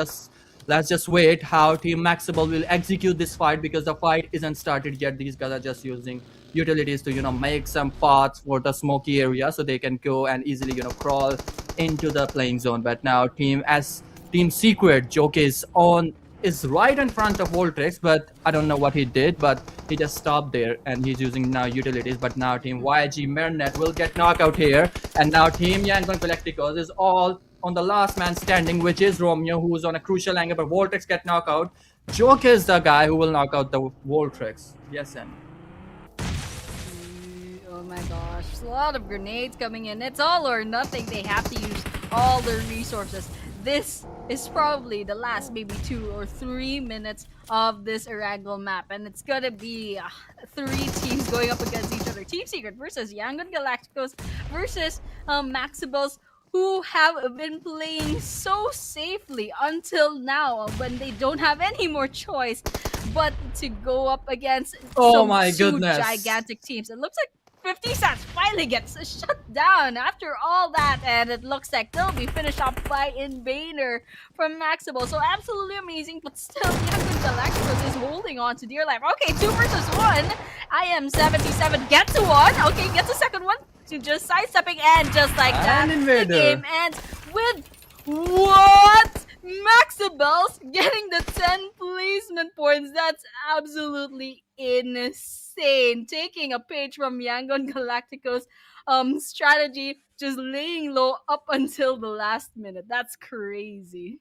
let's just wait how Team Maxable will execute this fight, because the fight isn't started yet. These guys are just using utilities to make some paths for the smoky area, so they can go and easily crawl into the playing zone. But now Team Secret Joke is right in front of Voltrex, but I don't know what he did, but he just stopped there and he's using now utilities. But now Team YG Mernet will get knocked out here, and now Team Yangon Galacticos is all on the last man standing, which is Romeo, who's on a crucial angle, but Voltrex get knocked out. Joke is the guy who will knock out the Voltrex. Yes, and Oh my gosh, there's a lot of grenades coming in. It's all or nothing. They have to use all their resources. This is probably the last maybe 2 or 3 minutes of this Erangel map, and it's gonna be 3 teams going up against each other. Team Secret versus Yangon Galacticos versus Maxebels, who have been playing so safely until now, when they don't have any more choice but to go up against oh some my two goodness. gigantic teams. It looks like 50 Cents finally gets shut down after all that, and it looks like they'll be finished off by Invader from Maxable. So absolutely amazing, but still, Yangon Galacticos is holding on to dear life. Okay, 2 versus 1. I am 77 gets one. Okay, gets a second one. To just sidestepping, and just like that, the game ends with what? Maxebels getting the 10 placement points. That's absolutely insane. Taking a page from Yangon Galacticos strategy, just laying low up until the last minute. That's crazy.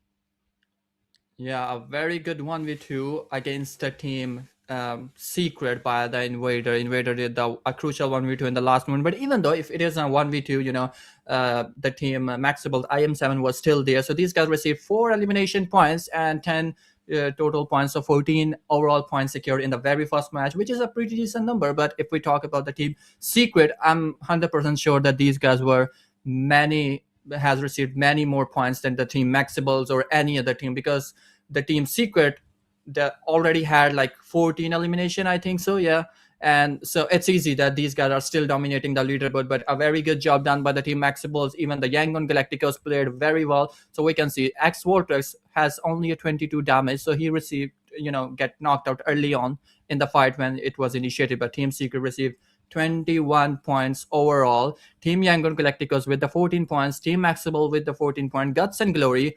Yeah, a very good 1v2 against a team Secret by the Invader. Invader did a crucial 1v2 in the last moment. But even though if it is a 1v2, the team Maxable IM7 was still there. So these guys received 4 elimination points and 10 total points. So 14 overall points secured in the very first match, which is a pretty decent number. But if we talk about the team Secret, I'm 100% sure that these guys has received many more points than the team Maxibels or any other team, because the team Secret that already had like 14 elimination, I think so, yeah. And so it's easy that these guys are still dominating the leaderboard, but a very good job done by the team Maxibels. Even the Yangon Galacticos played very well. So we can see X Vortex has only a 22 damage, so he received get knocked out early on in the fight when it was initiated, but Team Secret received 21 points overall. Team Yangon Galacticos with the 14 points. Team Maxable with the 14 point. Guts and Glory.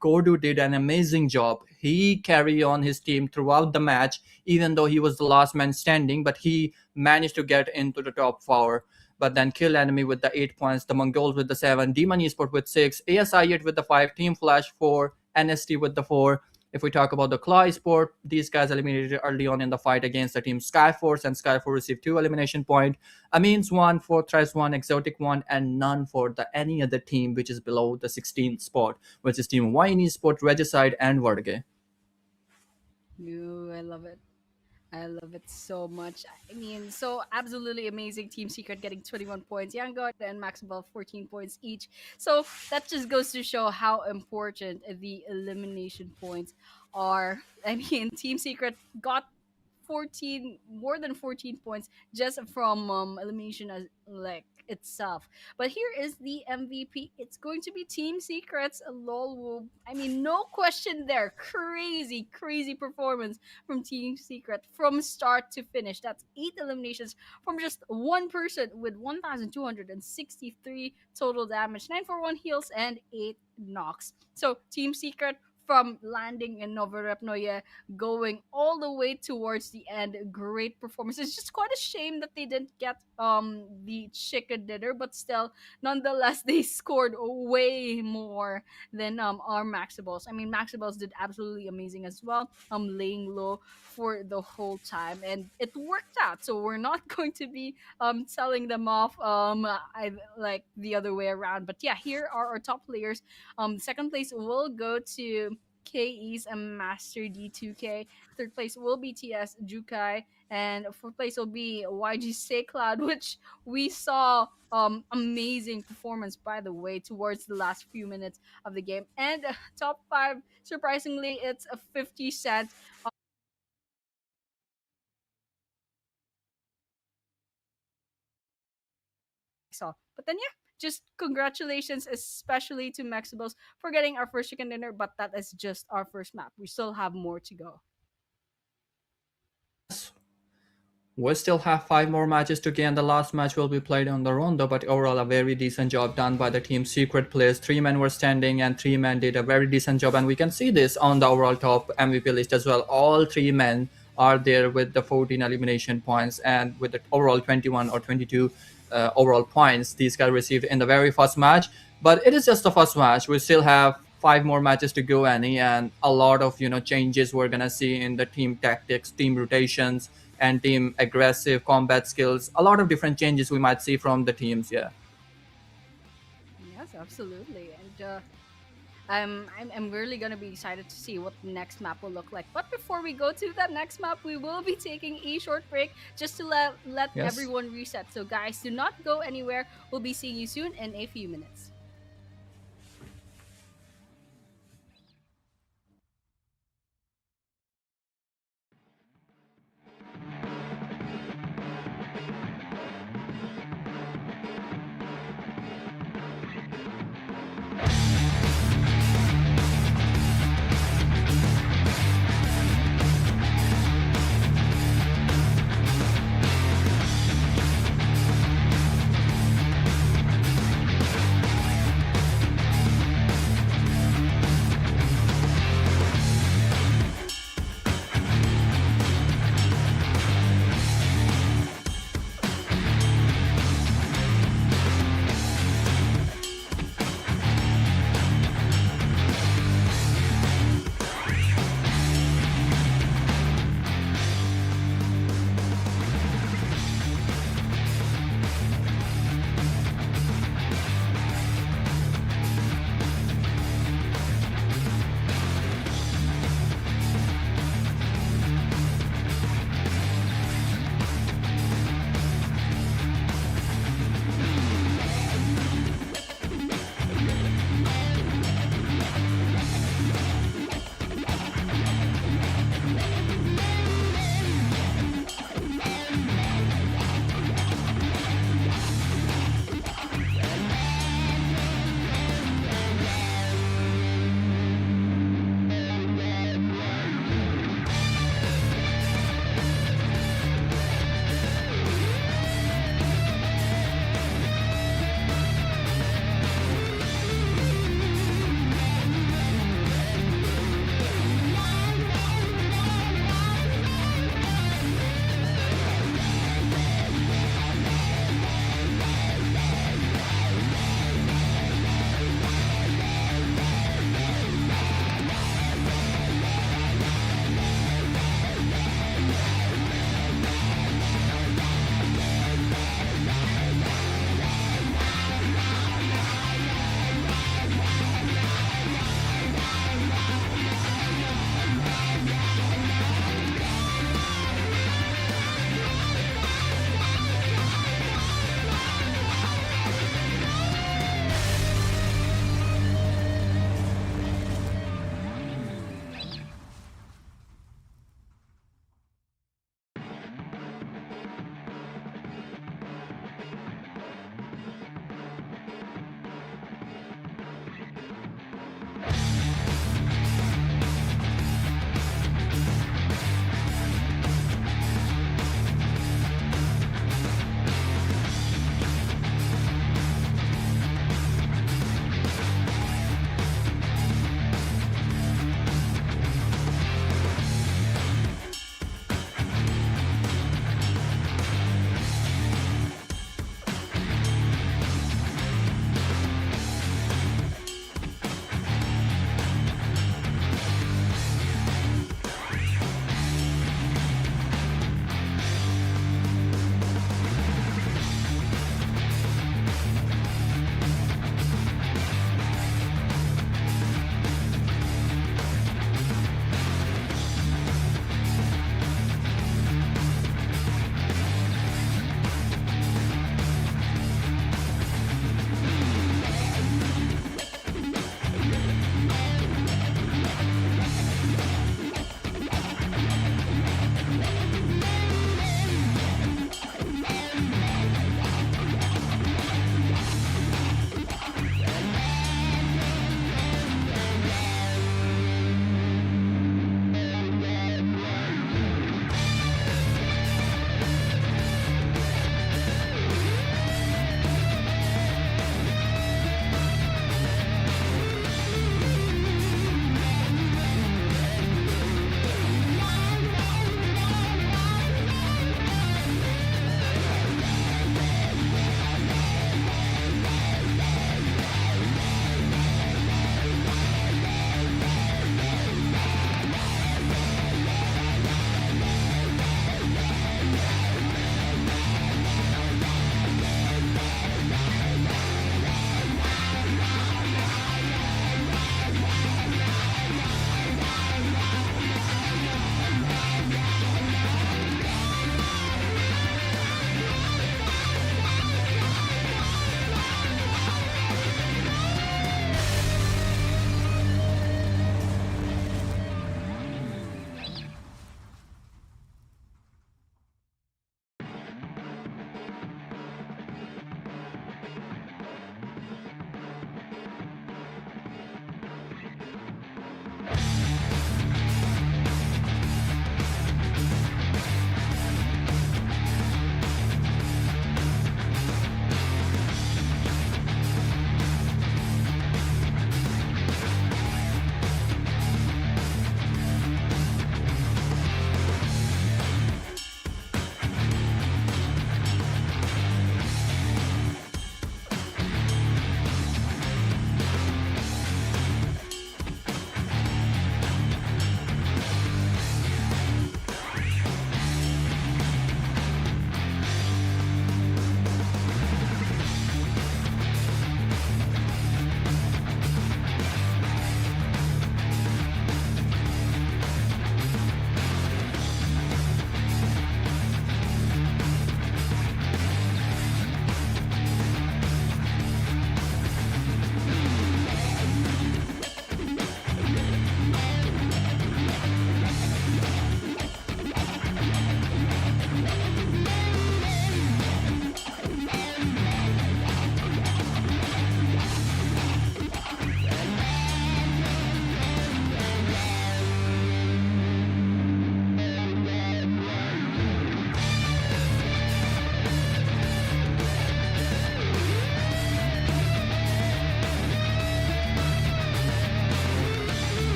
Kodu did an amazing job. He carried on his team throughout the match, even though he was the last man standing, but he managed to get into the top 4. But then Kill Enemy with the 8 points, the MONGOLZ with the 7, Demon Esport with 6, ASI 8 with the 5, Team Flash 4, NST with the 4. If we talk about the Claw Sport, these guys eliminated early on in the fight against the team Skyforce, and Skyforce received 2 elimination points. AMINZ 1, Fortress 1, Exotic 1, and none for any other team which is below the 16th spot, which is team VOIN Sport, Regicide, and WARRYGYE. Ooh, I love it. I love it so much. I mean, so absolutely amazing. Team Secret getting 21 points. Yangon and Maxwell 14 points each. So that just goes to show how important the elimination points are. I mean, Team Secret got 14, more than 14 points just from elimination as like itself. But here is the MVP. It's going to be Team Secrets. Lol. I mean, no question there. Crazy, crazy performance from Team Secret from start to finish. That's 8 eliminations from just one person with 1,263 total damage, 941 heals, and 8 knocks. So Team Secret from landing in Novorepnoye, going all the way towards the end. Great performance. It's just quite a shame that they didn't get the chicken dinner, but still, nonetheless, they scored way more than our Maxebels. I mean, Maxebels did absolutely amazing as well. Laying low for the whole time, and it worked out. So we're not going to be selling them off I like the other way around. But yeah, here are our top players. Second place will go to KE's and Master D2K. Third place will be TS Jukai. And fourth place will be YG Cloud, which we saw amazing performance, by the way, towards the last few minutes of the game. And top five, surprisingly, it's a 50 Cent. So, but then yeah, just congratulations, especially to Maxibels for getting our first chicken dinner. But that is just our first map. We still have more to go. We still have 5 more matches to gain. The last match will be played on the Rondo, but overall a very decent job done by the team Secret players. 3 men were standing and 3 men did a very decent job, and we can see this on the overall top MVP list as well. All 3 men are there with the 14 elimination points and with the overall 21 or 22 overall points these guys received in the very first match. But it is just the first match. We still have 5 more matches to go, Annie, and a lot of changes we're gonna see in the team tactics, team rotations, and team aggressive combat skills. A lot of different changes we might see from the teams. Yeah. Yes, absolutely. And I'm really gonna be excited to see what the next map will look like. But before we go to that next map, we will be taking a short break just to let Yes. everyone reset. So guys, do not go anywhere. We'll be seeing you soon in a few minutes.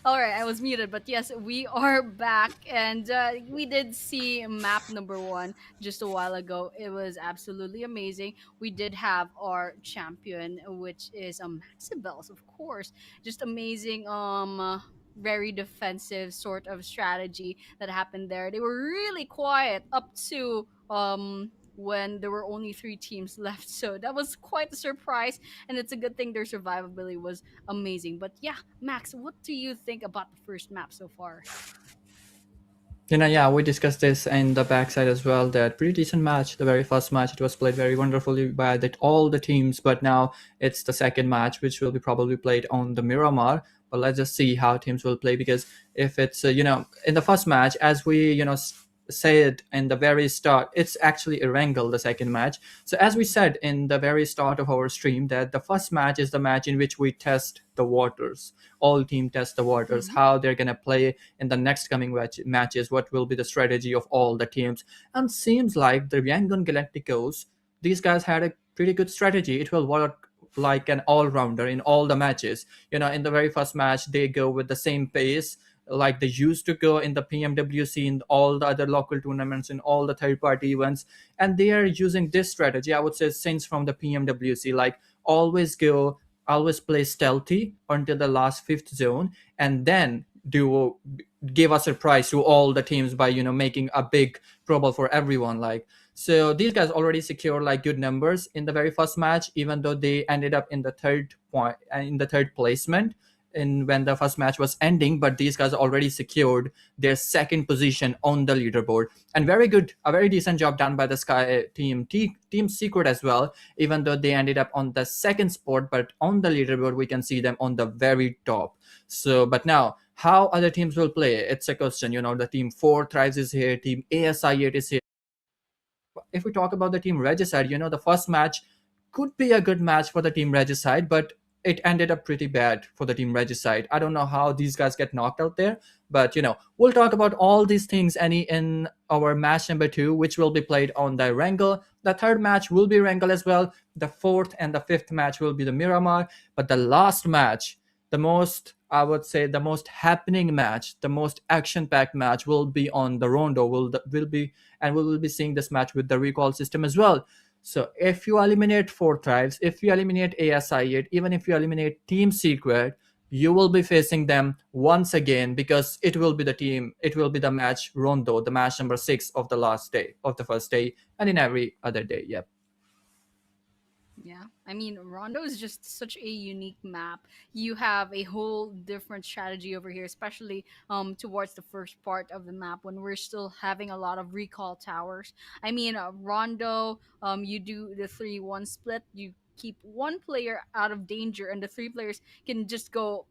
All right, I was muted, but yes, we are back, and we did see map number one just a while ago. It was absolutely amazing. We did have our champion, which is Maxebels, of course. Just amazing. Very defensive sort of strategy that happened there. They were really quiet up to when there were only three teams left, so that was quite a surprise, and it's a good thing their survivability was amazing. But yeah, Max, what do you think about the first map so far? Yeah, we discussed this in the backside as well. That pretty decent match. The very first match, it was played very wonderfully by all the teams. But now it's the second match, which will be probably played on the Miramar. But let's just see how teams will play, because if it's in the first match, as we said in the very start, it's actually Erangel, the second match. So as we said in the very start of our stream, that the first match is the match in which we test the waters. All team test the waters, Hmm. how they're gonna play in the next coming matches, what will be the strategy of all the teams. And seems like the Yangon Galacticos, these guys had a pretty good strategy. It will work like an all-rounder in all the matches. In the very first match, they go with the same pace like they used to go in the PMWC, in all the other local tournaments, in all the third-party events. And they are using this strategy, I would say, since from the PMWC, like always play stealthy until the last fifth zone, and then do give a surprise to all the teams by making a big trouble for everyone. Like, so these guys already secured like good numbers in the very first match, even though they ended up in the third point, in the third placement in when the first match was ending. But these guys already secured their second position on the leaderboard, and very good, a very decent job done by the Sky team Secret as well. Even though they ended up on the second spot, but on the leaderboard we can see them on the very top. So, but now how other teams will play, it's a question. The team 4 Thrives is here, team ASI8 is here. If we talk about the team Regicide, the first match could be a good match for the team Regicide, but it ended up pretty bad for the team Regicide. I don't know how these guys get knocked out there, but we'll talk about all these things any in our match number 2, which will be played on the Erangel. The third match will be Erangel as well. The fourth and the fifth match will be the Miramar, but the last match, the most, I would say, the most happening match, the most action-packed match will be on the Rondo. Will be, and we will be seeing this match with the recall system as well. So if you eliminate 4 Thrives, if you eliminate ASI8, even if you eliminate Team Secret, you will be facing them once again, because it will be the match Rondo, the match number 6 of the last day, of the first day, and in every other day. Yep. Yeah, I mean, Rondo is just such a unique map. You have a whole different strategy over here, especially towards the first part of the map when we're still having a lot of recall towers. I mean, Rondo, you do the 3-1 split. You keep one player out of danger, and the three players can just go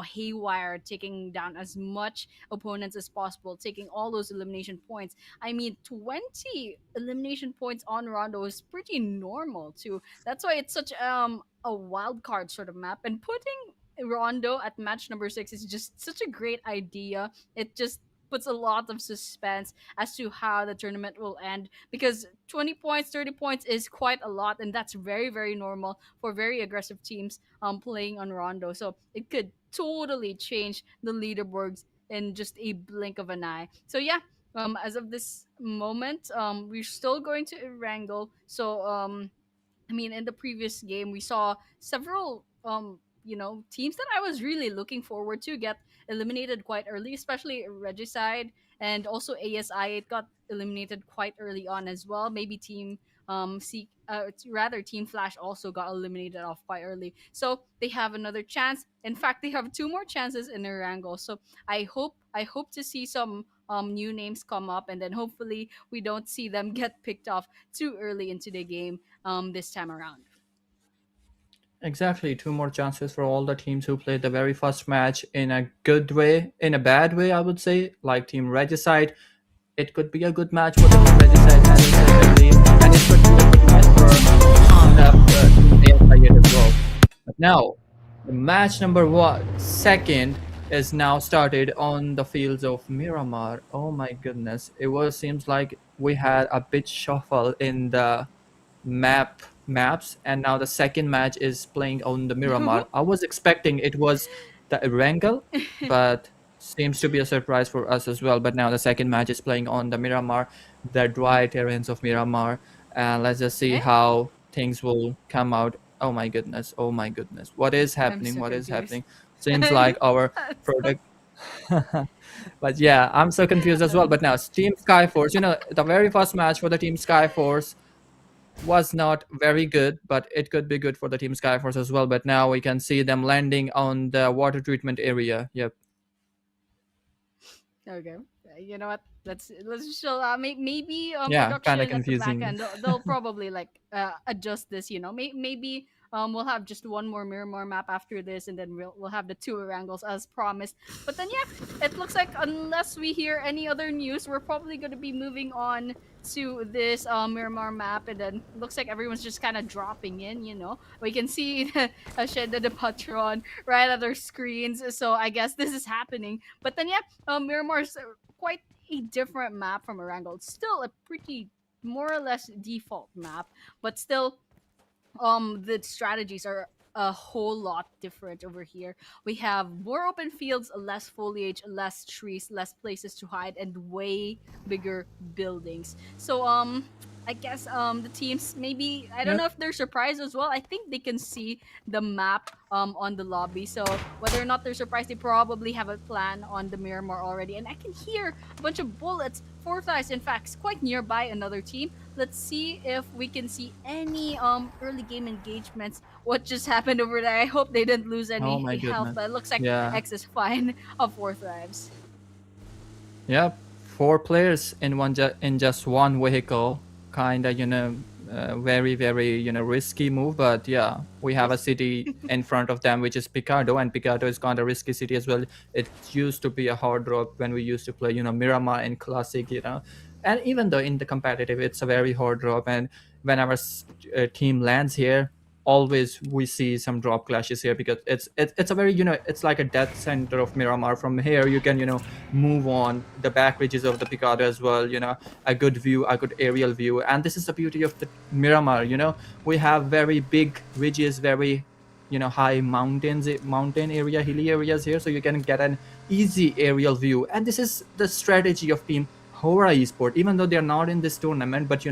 haywire, taking down as much opponents as possible, taking all those elimination points. I mean, 20 elimination points on Rondo is pretty normal too. That's why it's such a wild card sort of map. And putting Rondo at match number 6 is just such a great idea. It just puts a lot of suspense as to how the tournament will end, because 20 points, 30 points is quite a lot, and that's very, very normal for very aggressive teams playing on Rondo. So it could totally change the leaderboards in just a blink of an eye. So yeah, as of this moment, we're still going to wrangle. So I mean, in the previous game, we saw several teams that I was really looking forward to get eliminated quite early, especially Regicide and also ASI. It got eliminated quite early on as well. Maybe Team Flash also got eliminated off quite early. So they have another chance. In fact, they have two more chances in Erangel. So I hope to see some new names come up, and then hopefully we don't see them get picked off too early into the game this time around. Exactly, two more chances for all the teams who played the very first match in a good way, in a bad way, I would say, like Team Regicide. It could be a good match for the Team Regicide, as I said earlier, and it could be a good match for the ASI as well. But now, the match number second is now started on the fields of Miramar. Oh my goodness, seems like we had a bit shuffle in the maps, and now the second match is playing on the Miramar. I was expecting it was. the Erangel, but seems to be a surprise for us as well. But now the second match is playing on the Miramar, the dry terrains of Miramar, and let's just see Eh? how things will come out. Oh my goodness! Oh my goodness! What is I'm happening? so What is confused. happening? Seems like our product. But yeah, I'm so confused as well. But now Team Skyforce, the very first match for the Team Skyforce was not very good, but it could be good for the Team Skyforce as well. But now we can see them landing on the water treatment area. Yep. Okay. You know what? Let's just chill. Maybe Yeah, kind of production at the back confusing. end they'll probably like adjust this. Maybe we'll have just one more Miramar map after this, and then we'll have the two Erangels as promised. But then yeah, it looks like unless we hear any other news, we're probably gonna be moving on to this Miramar map, and then looks like everyone's just kind of dropping in. We can see the Patron right at their screens, so I guess this is happening. But then yeah, Miramar's quite a different map from Erangel. It's still a pretty more or less default map, but still the strategies are a whole lot different over here. We have more open fields, less foliage, less trees, less places to hide, and way bigger buildings. So I guess the teams, maybe I don't know Yep. if they're surprised as well. I think they can see the map on the lobby. So whether or not they're surprised, they probably have a plan on the Miramar already. And I can hear a bunch of bullets. Fourth eyes, in fact, is quite nearby another team. Let's see if we can see any early game engagements. What just happened over there? I hope they didn't lose Oh any my health, goodness. but it looks like Yeah. X is fine of fourth lives. Yep, four players in in just one vehicle. Kind of, very, very, risky move. But yeah, we have a Yes. city in front of them, which is Picardo, and Picardo is kind of risky city as well. It used to be a hard drop when we used to play, Miramar in Classic, and even though in the competitive, it's a very hard drop. And when our team lands here, always we see some drop clashes here because it's a very it's like a death center of Miramar. From here you can move on the back ridges of the Picado as well, a good view, a good aerial view. And this is the beauty of the Miramar, we have very big ridges, very high mountain area, hilly areas here, so you can get an easy aerial view. And this is the strategy of team Hora Esport, even though they're not in this tournament. But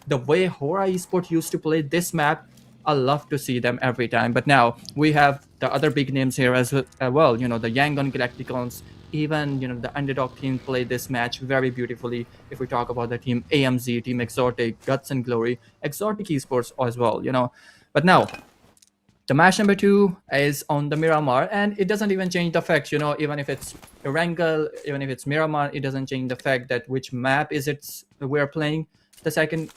the way Hora Esport used to play this map, I love to see them every time. But now we have the other big names here as well. The Yangon Galacticons, even the underdog team played this match very beautifully. If we talk about the team AMZ, team Exotic, Guts and Glory, Exotic Esports as well. But now the match number two is on the Miramar, and it doesn't even change the fact, even if it's Erangel, even if it's Miramar, it doesn't change the fact that which map is it we're playing the second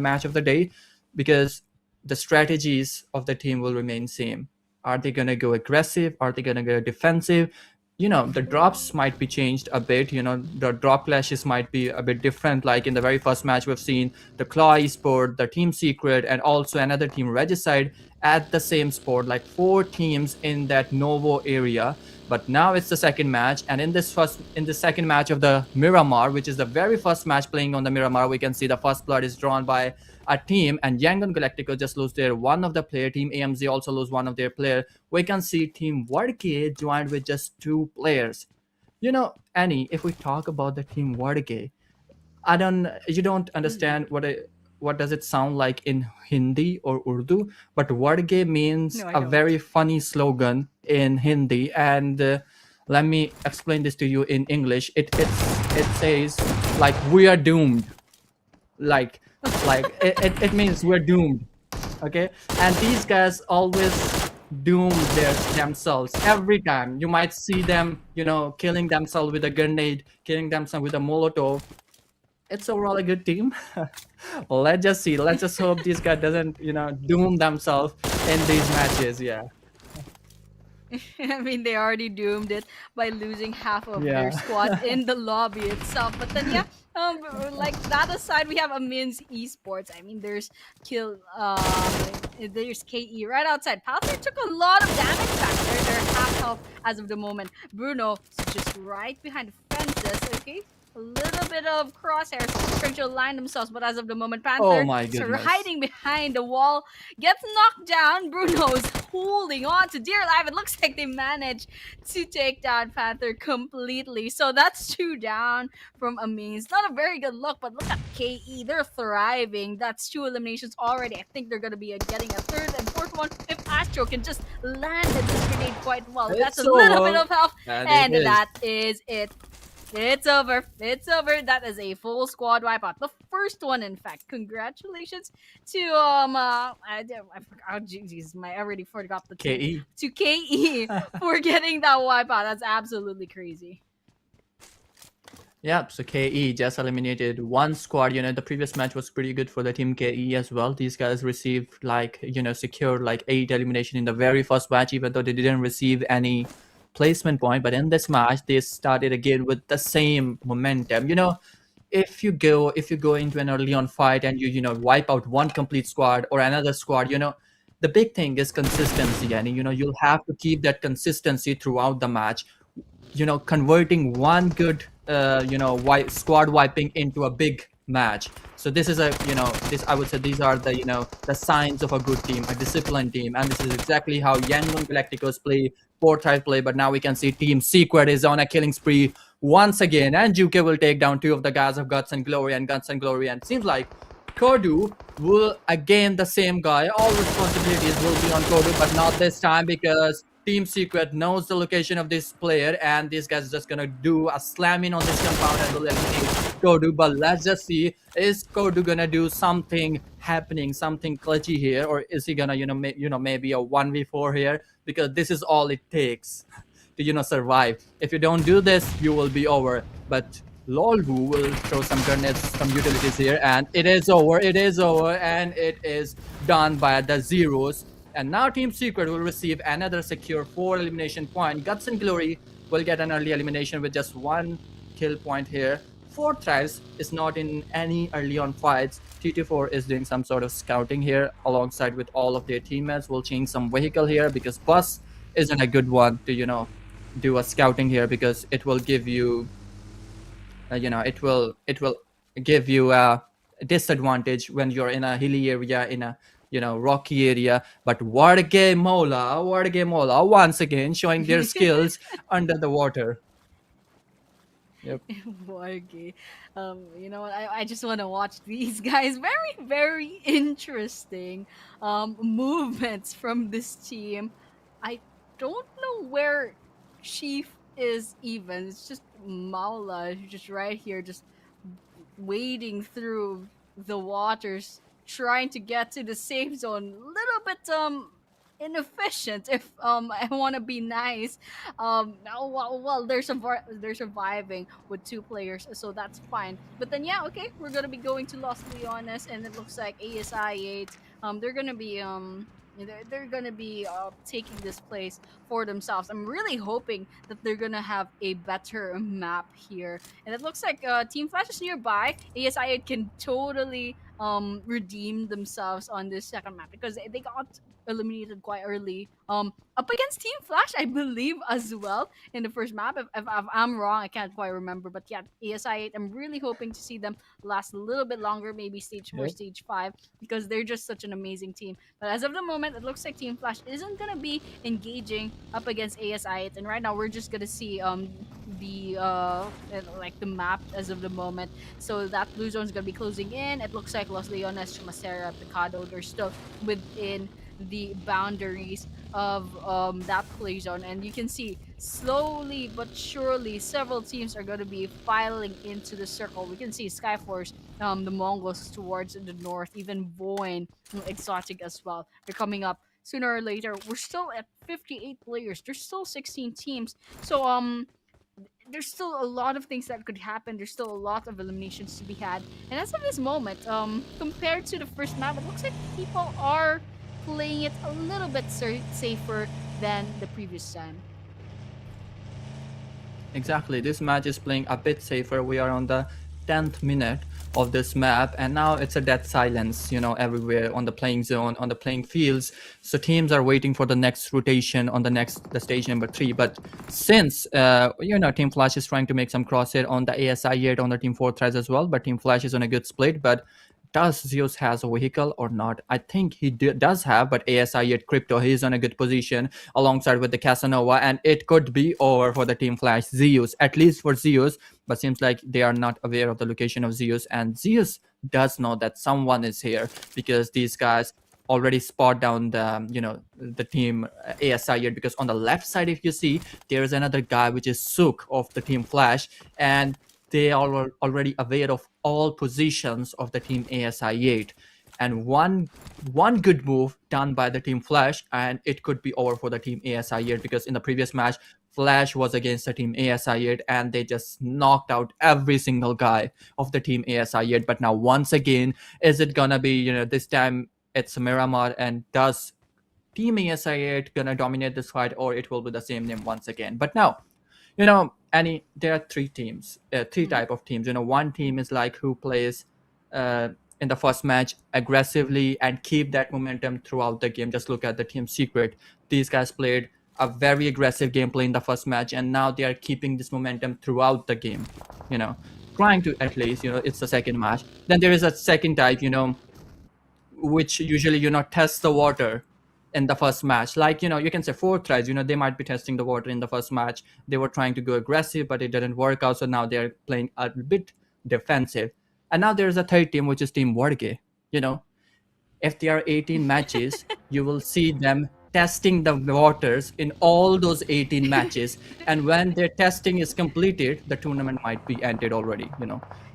match of the day, because the strategies of the team will remain same. Are they gonna go aggressive? Are they gonna go defensive? The drops might be changed a bit. The drop clashes might be a bit different. Like in the very first match, we've seen the Claw Esport, the Team Secret, and also another team, Regicide, at the same sport, like four teams in that Novo area. But now it's the second match, and in the second match of the Miramar, which is the very first match playing on the Miramar, we can see the first blood is drawn by a team, and Yangon Galactico just lose their one of the player. Team AMZ also lose one of their player. We can see Team WARRYGYE joined with just two players. Annie, if we talk about the Team WARRYGYE, you don't Mm-hmm. understand what does it sound like in Hindi or Urdu, but WARRYGYE means No, I a don't. very funny slogan in Hindi. And let me explain this to you in English. It says like we are doomed, like it means we're doomed. Okay, and these guys always doom themselves every time. You might see them killing themselves with a grenade, killing themselves with a molotov. It's overall a good team. Let's just see, let's just hope this guy doesn't doom themselves in these matches. Yeah. I mean, they already doomed it by losing half of their Yeah. squad in the lobby itself. But then, yeah, like that aside, we have AMINZ Esports. I mean, there's KE right outside. Panther took a lot of damage back there. They're half health as of the moment. Bruno is just right behind the fences. Okay, a little bit of crosshairs trying to align themselves, but as of the moment, Oh Panther my is goodness. hiding behind the wall, gets knocked down. Bruno's holding on to dear life. It looks like they managed to take down Panther completely. So that's 2 down from AMINZ. Not a very good look, but look at KE. They're thriving. That's 2 eliminations already. I think they're going to be getting a third and fourth one if Astro can just land this grenade quite well. That's a It's little bit over. of health, And it and is. that is it. It's over. It's over. That is a full squad wipeout. The first one, in fact. Congratulations to I forgot. Oh, jeez, I already forgot the team. KE. To KE for getting that wipeout. That's absolutely crazy. Yep, so KE just eliminated one squad. The previous match was pretty good for the team KE as well. These guys received secured like 8 elimination in the very first match, even though they didn't receive any placement point. But in this match, they started again with the same momentum. If you go into an early on fight and you wipe out one complete squad or another squad, the big thing is consistency, and you'll have to keep that consistency throughout the match. Converting one good squad wiping into a big match. So this is this, I would say, these are the signs of a good team, a disciplined team, and this is exactly how YANGON Galacticos play, Fortnite play. But now we can see Team Secret is on a killing spree once again, and Juke will take down 2 of the guys of Guts and Glory, and it seems like Kodu will again the same guy. All responsibilities will be on Kodu, but not this time, because Team Secret knows the location of this player, and this guy's just gonna do a slamming on this compound and will eliminate Kodu. But let's just see, is Kodu gonna do something happening, something clutchy here, or is he gonna maybe a 1v4 here? Because this is all it takes to survive. If you don't do this, you will be over. But Lolbu will throw some grenades, some utilities here, and it is over. It is over, and it is done by the zeros. And now Team Secret will receive another secure 4 elimination point. Guts and Glory will get an early elimination with just 1 kill point here. Fortress is not in any early on fights. TT4 is doing some sort of scouting here alongside with all of their teammates. Will change some vehicle here because Bus isn't a good one to do a scouting here, because it will give you it will give you a disadvantage when you're in a hilly area, in a rocky area. But WARRYGYE Mola once again showing their skills under the water. Yep. Okay. You know what? I just want to watch these guys. Very, very interesting movements from this team. I don't know where Chief is even. It's just Maula, just right here, just wading through the waters, trying to get to the safe zone. Little bit inefficient, if I want to be nice. Well, they're surviving with 2 players, so that's fine. But then yeah, okay, we're gonna be going to Los Leones, and it looks like ASI 8. They're gonna be they're gonna be taking this place for themselves. I'm really hoping that they're gonna have a better map here, and it looks like Team Flash is nearby. ASI can totally redeem themselves on this second map because they got eliminated quite early. Up against Team Flash, I believe, as well in the first map. If I'm wrong, I can't quite remember. But yeah, ASI 8. I'm really hoping to see them last a little bit longer, maybe stage 4, Yep. stage 5, because they're just such an amazing team. But as of the moment, it looks like Team Flash isn't gonna be engaging up against ASI 8, and right now we're just gonna see the like the map as of the moment. So that blue zone is gonna be closing in. It looks like Los Leones, Chumacera, Picado, they're still within the boundaries of that play zone, and you can see slowly but surely several teams are going to be filing into the circle. We can see Skyforce, the Mongols towards the north, even VOIN, Exotic as well. They're coming up sooner or later. We're still at 58 players. There's still 16 teams, so there's still a lot of things that could happen. There's still a lot of eliminations to be had. And as of this moment, compared to the first map, it looks like people are playing it a little bit safer than the previous time. Exactly. This match is playing a bit safer. We are on the 10th minute of this map, and now it's a dead silence, everywhere on the playing zone, on the playing fields. So teams are waiting for the next rotation on the stage number 3. But since Team Flash is trying to make some crosshair on the ASI yet on the Team 4 threads as well, but Team Flash is on a good split. But does Zeus has a vehicle or not? I think he does have, but ASI yet Crypto, he's on a good position alongside with the Casanova, and it could be over for the Team Flash. Zeus, at least for Zeus, but seems like they are not aware of the location of Zeus, and Zeus does know that someone is here because these guys already spot down the team ASI yet, because on the left side, if you see, there is another guy which is Sook of the Team Flash, and they are already aware of all positions of the Team ASI 8. And one good move done by the Team Flash, and it could be over for the Team ASI 8, because in the previous match, Flash was against the Team ASI 8, and they just knocked out every single guy of the Team ASI 8. But now, once again, is it gonna be, this time it's Miramar, and does Team ASI 8 gonna dominate this fight, or it will be the same name once again? But now, Annie, there are three teams, three type of teams. One team is like who plays in the first match aggressively and keep that momentum throughout the game. Just look at the Team Secret. These guys played a very aggressive gameplay in the first match, and now they are keeping this momentum throughout the game. Trying to, at least, it's the second match. Then there is a second type, which usually, tests the water in the first match. Like, you can say 4 tries, they might be testing the water in the first match. They were trying to go aggressive, but it didn't work out. So now they're playing a bit defensive. And now there's a third team, which is Team WARRYGYE. If there are 18 matches, you will see them testing the waters in all those 18 matches. And when their testing is completed, the tournament might be ended already,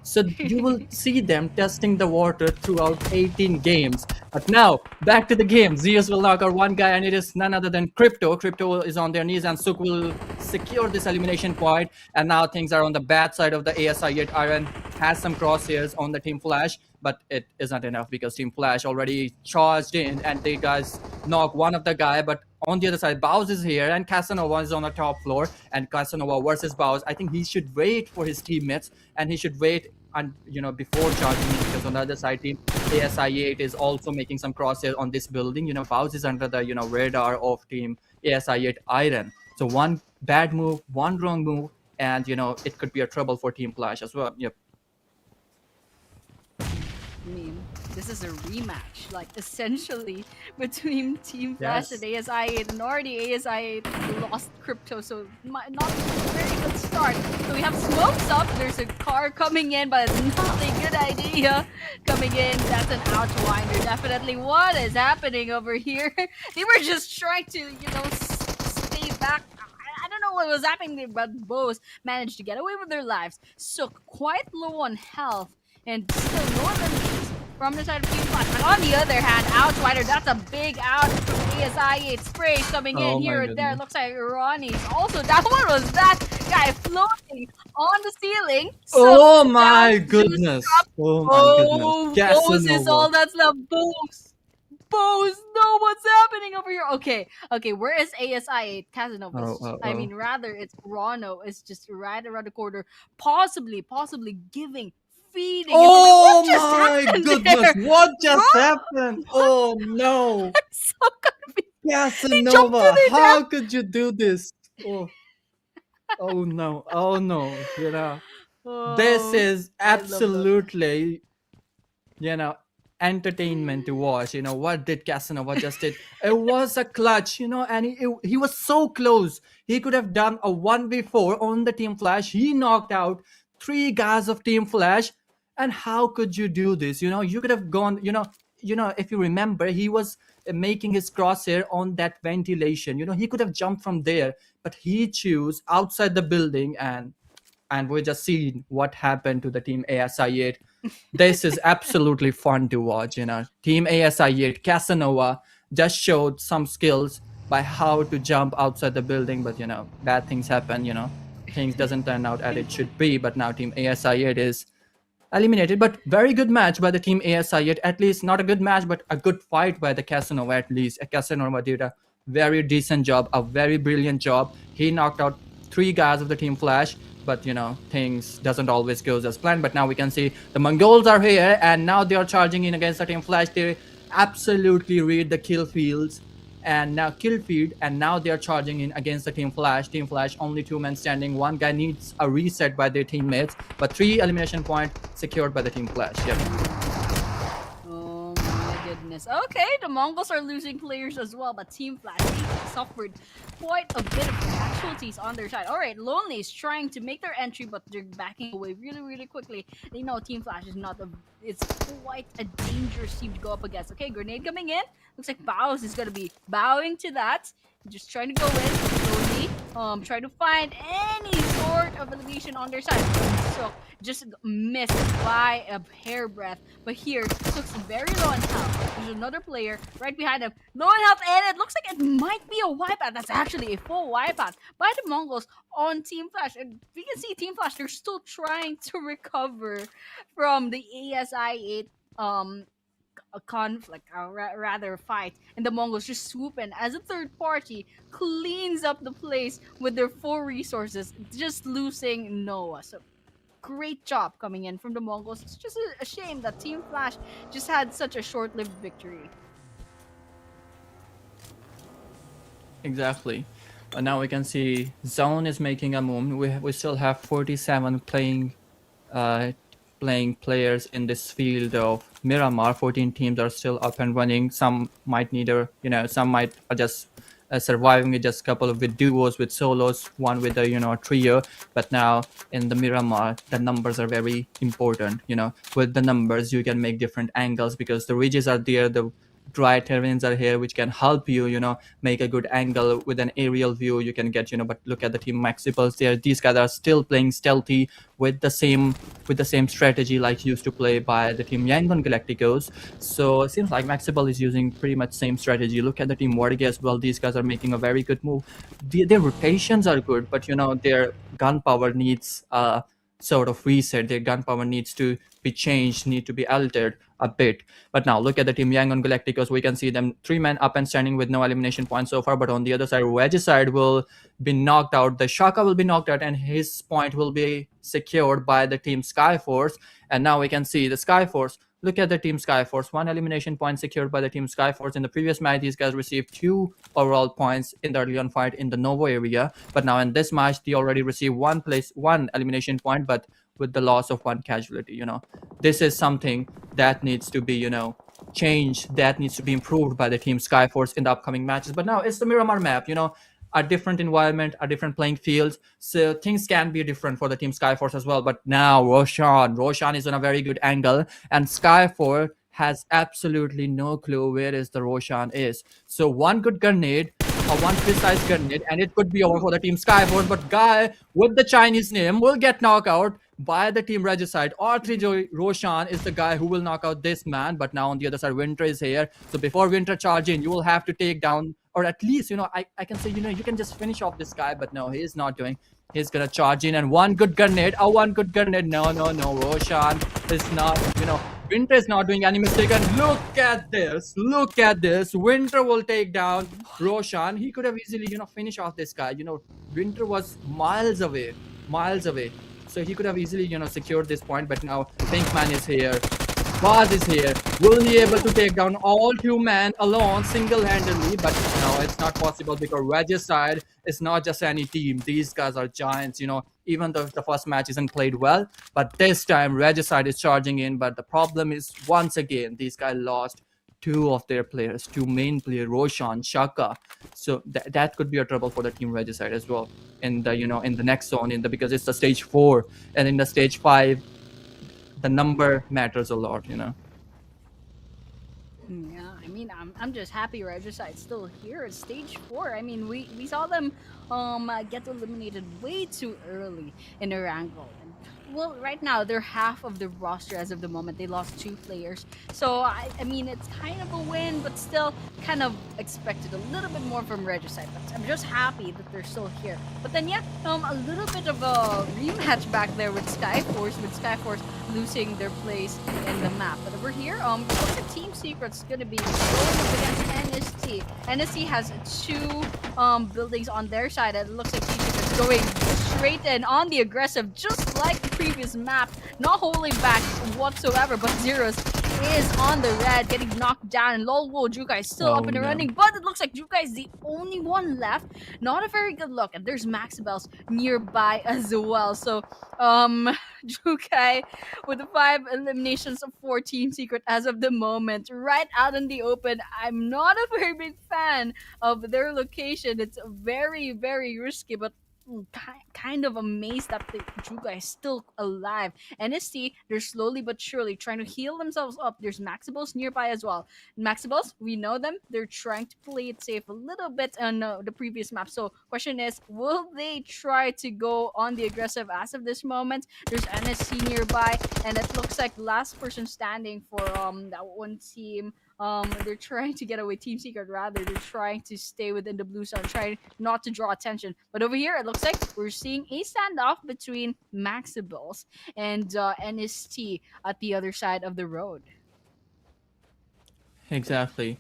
So you will see them testing the water throughout 18 games. But now, back to the game. Zeus will knock out one guy, and it is none other than Crypto. Crypto is on their knees, and Sook will secure this elimination point. And now things are on the bad side of the ASI, yet Iron has some crosshairs on the Team Flash, but it isn't enough because Team Flash already charged in, and they guys knock one of the guy. But on the other side, Bows is here, and Casanova is on the top floor, and Casanova versus Bows. I think he should wait for his teammates, and he should wait and before charging in, because on the other side, Team ASI 8 is also making some crosshairs on this building. Bows is under the radar of Team ASI 8 Iron. So one bad move, one wrong move, and it could be a trouble for Team Flash as well. Yep. I mean, this is a rematch, like, essentially, between Team Flash and ASI 8, and already ASI 8 lost Crypto, so not a very good start. So we have smokes up, there's a car coming in, but it's not a good idea coming in. That's an outwinder, definitely. What is happening over here? They were just trying to, stay back. I don't know what was happening, but both managed to get away with their lives. Sook quite low on health, and still no enemies from the side of Team Flash. But on the other hand, Outrider, that's a big out from ASI 8. Sprays coming in here or there. Looks like Ronnie's also down. What was that guy floating on the ceiling? Oh my goodness. Oh my goodness. Bose is all that's left. Bose, no, what's happening over here? Okay, where is ASI 8? Casanova. I mean, rather, it's Rondo. It's just right around the corner. Possibly feeding. Oh my goodness! There? What just happened? Oh no! I'm so confused. Casanova, how could you do this? Oh no! Oh no! This is absolutely, entertainment to watch. What did Casanova just did? It was a clutch, and he was so close. He could have done a 1v4 on the Team Flash. He knocked out 3 guys of Team Flash. And how could you do this? You could have gone, if you remember, he was making his crosshair on that ventilation. He could have jumped from there, but he chose outside the building, and we just seen what happened to the Team ASI 8. This is absolutely fun to watch. Team ASI 8, Casanova just showed some skills by how to jump outside the building, but bad things happen. Things doesn't turn out as it should be. But now Team ASI 8 is eliminated, but very good match by the Team ASI 8. At least not a good match, but a good fight by the Casanova. At least Casanova did a very decent job, a very brilliant job. He knocked out 3 guys of the Team Flash. but things doesn't always goes as planned. But now we can see the Mongols are here, and now they are charging in against the Team Flash. They absolutely read the kill fields and now kill feed, and now they are charging in against the Team Flash. Team Flash only 2 men standing. One guy needs a reset by their teammates, but 3 elimination point secured by the Team Flash. Yep. Oh my goodness. Okay, the Mongols are losing players as well, but Team Flash suffered quite a bit of casualties on their side. Alright, Lonely is trying to make their entry, but they're backing away really quickly. They know Team Flash is not a... It's quite a dangerous team to go up against. Okay, grenade coming in. Looks like Bows is gonna be bowing to that. Just trying to go in slowly. Try to find any sort of elimination on their side. So just missed by a hairbreadth. But here, looks very low on health. There's another player right behind him. Low on health, and it looks like it might be a wipeout. That's actually a full wipeout by the Mongols on Team Flash. And we can see Team Flash, they're still trying to recover from the ASI 8 a conflict, or rather fight, and the Mongols just swoop in as a third party, cleans up the place with their 4 resources, just losing Noah. So great job coming in from the Mongols. It's just a shame that Team Flash just had such a short-lived victory. Exactly. Now we can see Zone is making a move. We still have 47 playing players in this field of Miramar. 14 teams are still up and running. Some might need some might are just surviving with just a couple of with duos, with solos, one with a trio. But now in the Miramar, the numbers are very important. With the numbers you can make different angles because the ridges are there, the dry terrains are here, which can help you make a good angle with an aerial view. You can get but look at the team Maxebels there. These guys are still playing stealthy with the same strategy like used to play by the team YANGON GLACTICOS. So it seems like Maxebel is using pretty much same strategy. Look at the team WARRYGYE as well. These guys are making a very good move. Their rotations are good, but their gunpowder needs sort of reset. Their gunpowder needs to be changed, need to be altered a bit. But now look at the team YANGON GLACTICOS. We can see them 3 men up and standing with no elimination points so far. But on the other side, Regicide will be knocked out. The Shaka will be knocked out, and his point will be secured by the team Skyforce. And now we can see the Skyforce. Look at the team Skyforce. 1 elimination point secured by the team Skyforce. In the previous match, these guys received 2 overall points in the early on fight in the Novo area. But now in this match, they already received 1 elimination point, but with the loss of 1 casualty. This is something that needs to be changed, that needs to be improved by the team Skyforce in the upcoming matches. But now it's the Miramar map, a different environment, a different playing fields, so things can be different for the team Skyforce as well. But now Roshan is on a very good angle, and Skyforce has absolutely no clue where is the Roshan is. So one good grenade, one precise grenade, and it could be over for the team Skyforce. But guy with the Chinese name will get knocked out by the team Regicide. R3 Roshan is the guy who will knock out this man. But now on the other side, Winter is here. So before Winter charge in, you will have to take down, or at least I can say you can just finish off this guy. But no, he is not doing. He's gonna charge in, and one good grenade. No, Roshan is not, Winter is not doing any mistake. And look at this. Winter will take down Roshan. He could have easily, finished off this guy. Winter was miles away. So he could have easily, secured this point. But now Pinkman is here. Baz is here. Will he able to take down all 2 men alone, single-handedly? But no, it's not possible because Regicide is not just any team. These guys are giants, even though the first match isn't played well. But this time, Regicide is charging in. But the problem is, once again, these guys lost 2 of their players, 2 main players, Roshan, Shaka. So that could be a trouble for the team Regicide as well in the in the next zone, because it's the stage 4, and in the stage 5, the number matters a lot. Yeah, I mean, I'm just happy Regicide's still here at stage 4. I mean, we saw them get eliminated way too early in Erangel. Well, right now they're half of the roster as of the moment. They lost 2 players, so I mean it's kind of a win, but still kind of expected a little bit more from Regicide. But I'm just happy that they're still here. But then yeah, a little bit of a rematch back there with Skyforce losing their place in the map. But over here, looks like Team Secret's gonna be going up against NST. NST has 2 buildings on their side, and it looks like Team Secret's going straight in on the aggressive, just like the previous map, not holding back whatsoever, but Zeros is on the red, getting knocked down, and Lolwo Jukai is still Oh up and no. running, but it looks like Jukai is the only one left. Not a very good look, and there's Maxebels nearby as well. So, Jukai with the 5 eliminations for Team Secret as of the moment, right out in the open. I'm not a very big fan of their location. It's very, very risky, but kind of amazed that the Juga is still alive. NST, they're slowly but surely trying to heal themselves up. There's Maxibels nearby as well. Maxibels, we know them. They're trying to play it safe a little bit on the previous map. So, question is, will they try to go on the aggressive as of this moment? There's NSC nearby, and it looks like last person standing for that one team. They're trying to get away. Team Secret, rather, they're trying to stay within the blue zone, trying not to draw attention. But over here, it looks like we're seeing a standoff between Maxibels and NST at the other side of the road. Exactly.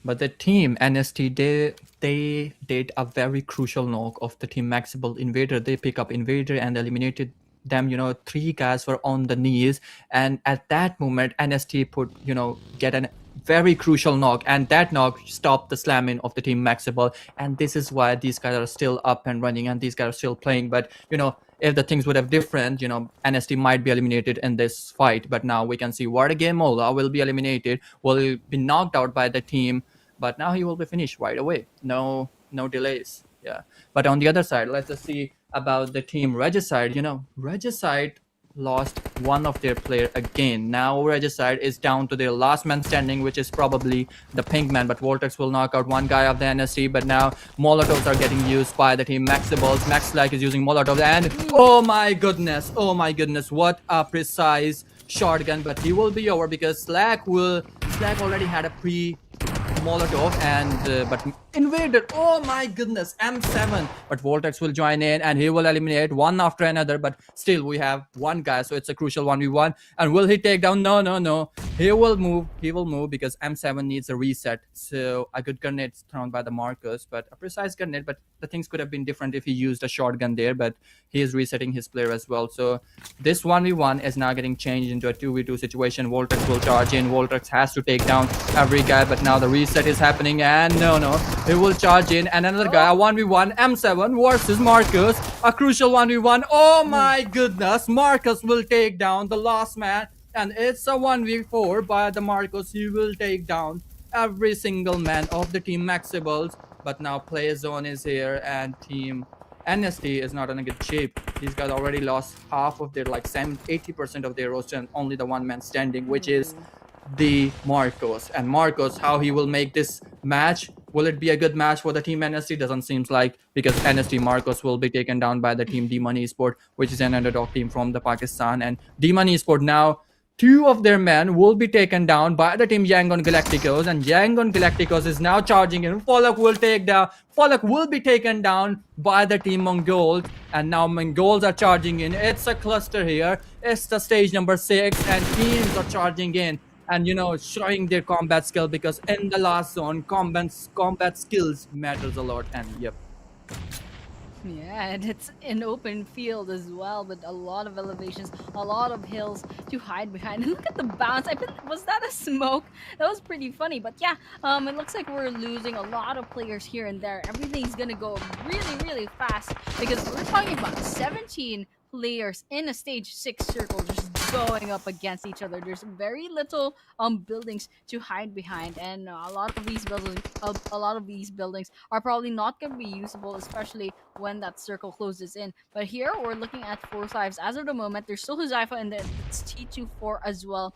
But the team NST, they did a very crucial knock of the team Maxable Invader. They pick up Invader and eliminated them. 3 guys were on the knees, and at that moment NST put get a very crucial knock, and that knock stopped the slamming of the team Maxable. And this is why these guys are still up and running, and these guys are still playing. But if the things would have different, NST might be eliminated in this fight. But now we can see WARRYGYE Mola will be eliminated, will be knocked out by the team, but now he will be finished right away. No delays. Yeah. But on the other side, let's just see about the team Regicide. Regicide lost one of their player again. Now Regicide is down to their last man standing, which is probably the pink man, but Vortex will knock out one guy of the NSC. But now Molotovs are getting used by the team Maxebels. Max Slack is using Molotov, and oh my goodness, what a precise shotgun. But he will be over because Slack already had a pre Molotov, and but Invader, oh my goodness, M7. But Vortex will join in and he will eliminate one after another, but still we have one guy, so it's a crucial 1v1. And will he take down? No. He will move because M7 needs a reset. So a good grenade thrown by the Marcus, but a precise grenade, but the things could have been different if he used a shotgun there, but he is resetting his player as well. So this 1v1 is now getting changed into a 2v2 situation. Vortex will charge in. Vortex has to take down every guy, but now the reset is happening, and no, he will charge in, and another guy, a 1v1, M7 versus Marcus, a crucial 1v1. Oh my goodness, Marcus will take down the last man, and it's a 1v4 by the Marcus. He will take down every single man of the team Maxibels. But now play zone is here, and team NST is not in a good shape. These guys already lost half of their 80% of their roster, and only the one man standing, which is the Marcos. And Marcos, how he will make this match, will it be a good match for the team NST? Doesn't seem like, because NST Marcos will be taken down by the team D-Money Esport, which is an underdog team from the Pakistan. And D-Money Esport now, 2 of their men will be taken down by the team YANGON GLACTICOS, and YANGON GLACTICOS is now charging in. Falak will be taken down by the team MONGOLZ, and now MONGOLZ are charging in. It's a cluster here. It's the stage number 6, and teams are charging in and showing their combat skill, because in the last zone combat skills matters a lot. And yep. Yeah, and it's an open field as well, with a lot of elevations, a lot of hills to hide behind. And look at the bounce. Was that a smoke? That was pretty funny. But yeah, it looks like we're losing a lot of players here and there. Everything's gonna go really, really fast, because we're talking about 17 players in a stage 6 circle just going up against each other. There's very little buildings to hide behind, and a lot of these buildings are probably not going to be usable, especially when that circle closes in. But here we're looking at 4 lives as of the moment. There's still Huzaifa, and then it's T24 as well.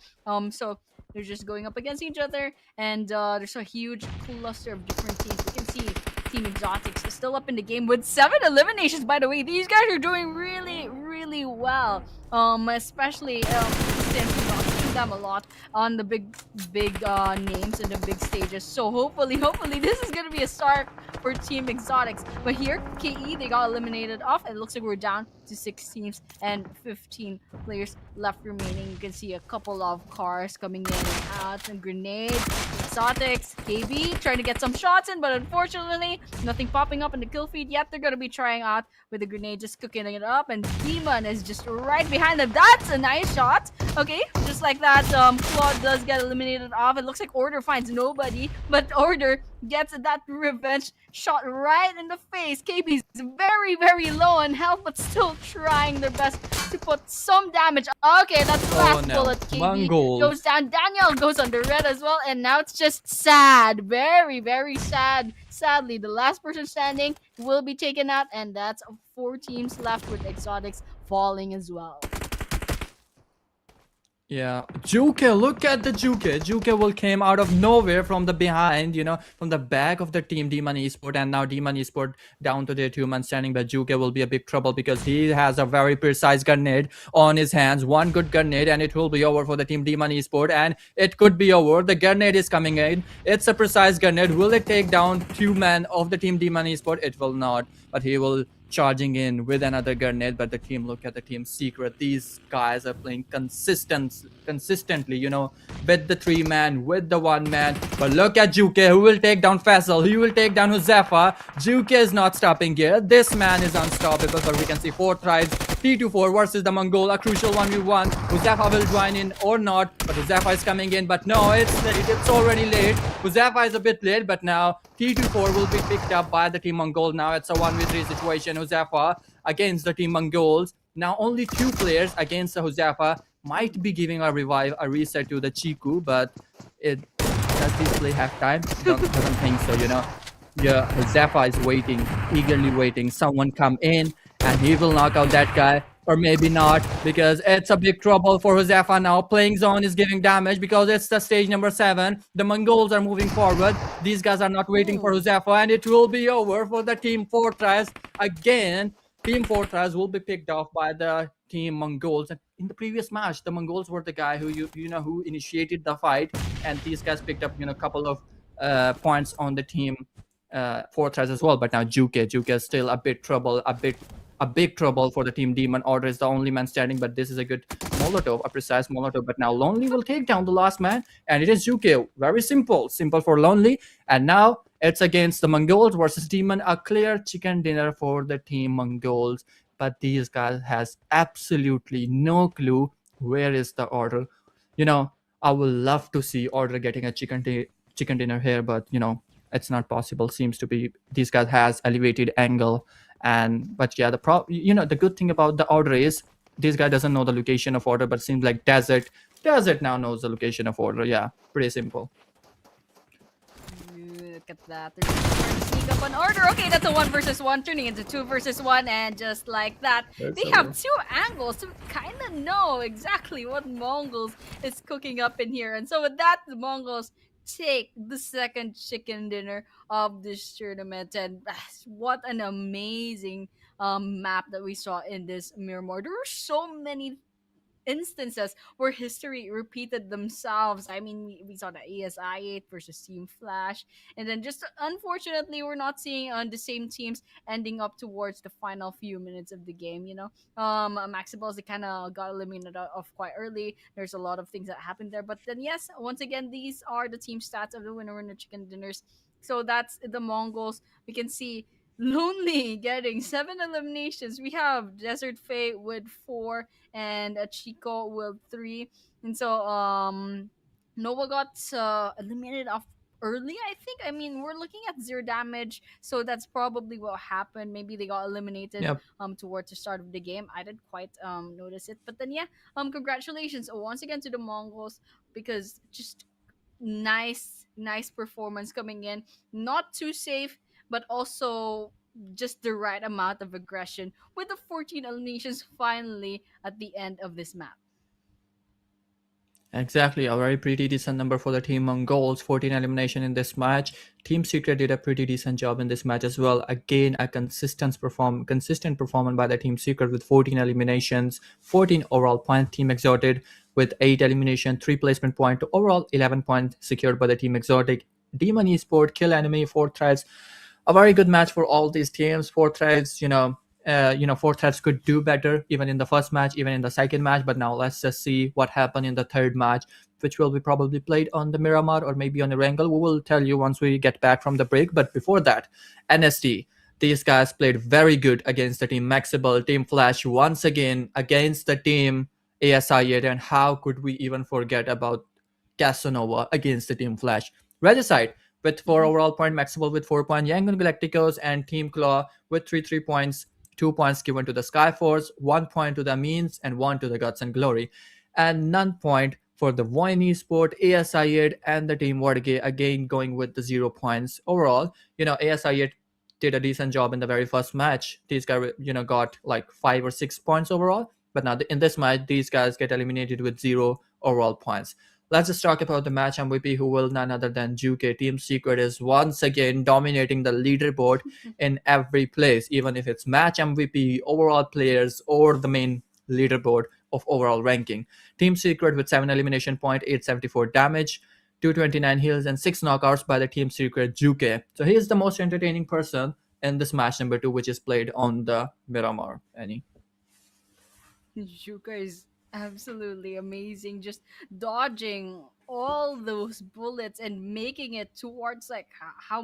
So they're just going up against each other, and there's a huge cluster of different teams. We can see Team XOTICS is still up in the game with 7 eliminations. By the way, these guys are doing really, really well. Especially since we're not seeing them a lot on the big names and the big stages. So hopefully this is gonna be a start for Team XOTICS. But here, KE, they got eliminated off. It looks like we're down to 6 teams and 15 players left remaining. You can see a couple of cars coming in and out, and grenades. Let's XOTICS, KB trying to get some shots in, but unfortunately, nothing popping up in the kill feed yet. They're gonna be trying out with the grenade, just cooking it up, and Demon is just right behind them. That's a nice shot. Okay, just like that, Claude does get eliminated off. It looks like Order finds nobody, but Order gets that revenge shot right in the face. KB's very, very low on health, but still trying their best to put some damage. Okay, that's the last bullet. KB goes down. Daniel goes on the red as well, and now it's just sad. Very, very sad. Sadly, the last person standing will be taken out, and that's 4 teams left with XOTICS falling as well. Yeah, Juke, look at the Juke. Juke will came out of nowhere from the behind, from the back of the team Demon Esport, and now Demon Esport down to their 2-man standing, but Juke will be a big trouble because he has a very precise grenade on his hands. One good grenade and it will be over for the team Demon Esport, and it could be over. The grenade is coming in. It's a precise grenade. Will it take down 2-man of the team Demon Esport? It will not, but he will charging in with another grenade. But the team, look at the team Secret. These guys are playing consistently, with the 3-man, with the 1-man. But look at Juke, who will take down Faisal. He will take down Huzafa. Juke is not stopping here. This man is unstoppable, but we can see 4 tries. T24 versus the Mongol, a crucial 1v1. Huzafa will join in or not, but Huzafa is coming in, but no, it's late. It's already late. Huzafa is a bit late, but now T24 will be picked up by the team Mongol. Now it's a 1v3 situation. Huzafa against the team Mongols. Now only 2 players against the Huzafa. Might be giving a revive, a reset to the Chiku, but does this play have time? Doesn't think so, Yeah, Huzafa is waiting, eagerly waiting. Someone come in and he will knock out that guy. Or maybe not, because it's a big trouble for Huzafa now. Playing zone is giving damage because it's the stage number 7. The Mongols are moving forward. These guys are not waiting for Huzafa, and it will be over for the team Fortress. Again, team Fortress will be picked off by the team Mongols. And in the previous match, the Mongols were the guy who who initiated the fight, and these guys picked up a couple of points on the team Fortress as well. But now Juke is still a big trouble, a big trouble for the team Demon. Order is the only man standing, but this is a good Molotov, a precise Molotov. But now Lonely will take down the last man, and it is Juke. Very simple for Lonely. And now it's against the Mongols versus Demon, a clear chicken dinner for the team Mongols. But these guys has absolutely no clue where is the Order. I would love to see Order getting a chicken dinner here, but it's not possible. Seems to be these guys has elevated angle. But yeah, the good thing about the Order is this guy doesn't know the location of Order, but seems like Desert now knows the location of Order. Yeah, pretty simple. Look at that. They're just trying to sneak up on Order. Okay, that's a 1 versus 1 turning into 2 versus 1, and just like that, they have 2 angles to kind of know exactly what Mongols is cooking up in here. And so with that, the Mongols take the second chicken dinner of this tournament. And what an amazing map that we saw in this Miramar. There were so many instances where history repeated themselves. I mean, we saw the ASI 8 versus Team Flash, and then just unfortunately, we're not seeing the same teams ending up towards the final few minutes of the game. Maxebels, they kind of got eliminated off quite early. There's a lot of things that happened there, but then yes, once again, these are the team stats of the winner chicken dinners. So that's the Mongols. We can see Lonely getting 7 eliminations. We have Desert Fae with 4 and Chico with 3. And so Noah got eliminated off early, I think. I mean, we're looking at 0 damage, so that's probably what happened. Maybe they got eliminated towards the start of the game. I didn't quite notice it. But then yeah, congratulations once again to the Mongols, because just nice performance coming in. Not too safe, but also just the right amount of aggression with the 14 eliminations finally at the end of this map. Exactly, a very pretty decent number for the team Mongols. 14 elimination in this match. Team Secret did a pretty decent job in this match as well. Again, a consistent performance by the Team Secret with 14 eliminations, 14 overall points. Team Exotic with 8 elimination, 3 placement point, overall 11 points secured by the Team Exotic. Demon Esport, Kill Enemy, 4 threads. A very good match for all these teams. 4 threads, 4 threads could do better even in the first match, even in the second match. But now let's just see what happened in the third match which will be probably played on the Miramar or maybe on Erangel. We will tell you once we get back from the break. But before that, NST. These guys played very good against the team Maxebel, Team Flash once again against the team ASI8. And how could we even forget about Casanova against the team Flash? Regicide with 4 Mhm. overall point, Maxwell with 4 points, Yangon Galacticos and Team Claw with 3 points, 2 points given to the Skyforce, 1 point to the AMINZ, and 1 to the Guts and Glory. And none point for the VOIN Esport, ASI8, and the Team WARRYGYE, again going with the 0 points. Overall, ASI8 did a decent job in the very first match. These guys, got like 5 or 6 points overall. But now in this match, these guys get eliminated with 0 overall points. Let's just talk about the match MVP, who will none other than Juke. Team Secret is once again dominating the leaderboard in every place, even if it's match MVP, overall players, or the main leaderboard of overall ranking. Team Secret with 7 elimination point, 874 damage, 229 heals, and 6 knockouts by the Team Secret Juke. So he is the most entertaining person in this match number 2, which is played on the Miramar. Any? Shuka is absolutely amazing, just dodging all those bullets and making it towards like how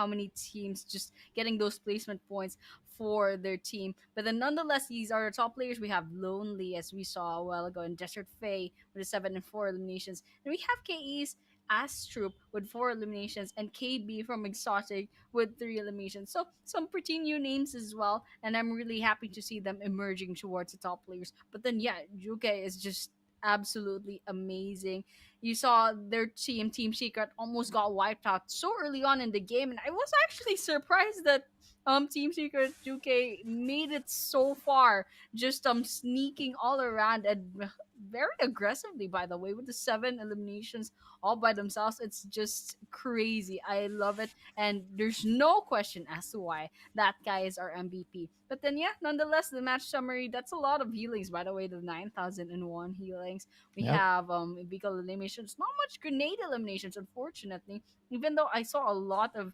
many teams just getting those placement points for their team. But then nonetheless, these are the top players. We have Lonely, as we saw a while ago, and Desert Fae with the 7 and 4 eliminations, and we have KE's Astrup with 4 eliminations, and KB from Exotic with 3 eliminations. So some pretty new names as well, and I'm really happy to see them emerging towards the top players. But then yeah, Juke is just absolutely amazing. You saw their Team Secret, almost got wiped out so early on in the game, and I was actually surprised that Team Secret Juke made it so far, just sneaking all around and very aggressively, by the way, with the 7 eliminations all by themselves. It's just crazy. I love it, and there's no question as to why that guy is our MVP. But then, yeah, nonetheless, the match summary, that's a lot of healings, by the way, the 9,001 healings. We Yep. have vehicle eliminations, not much grenade eliminations, unfortunately, even though I saw a lot of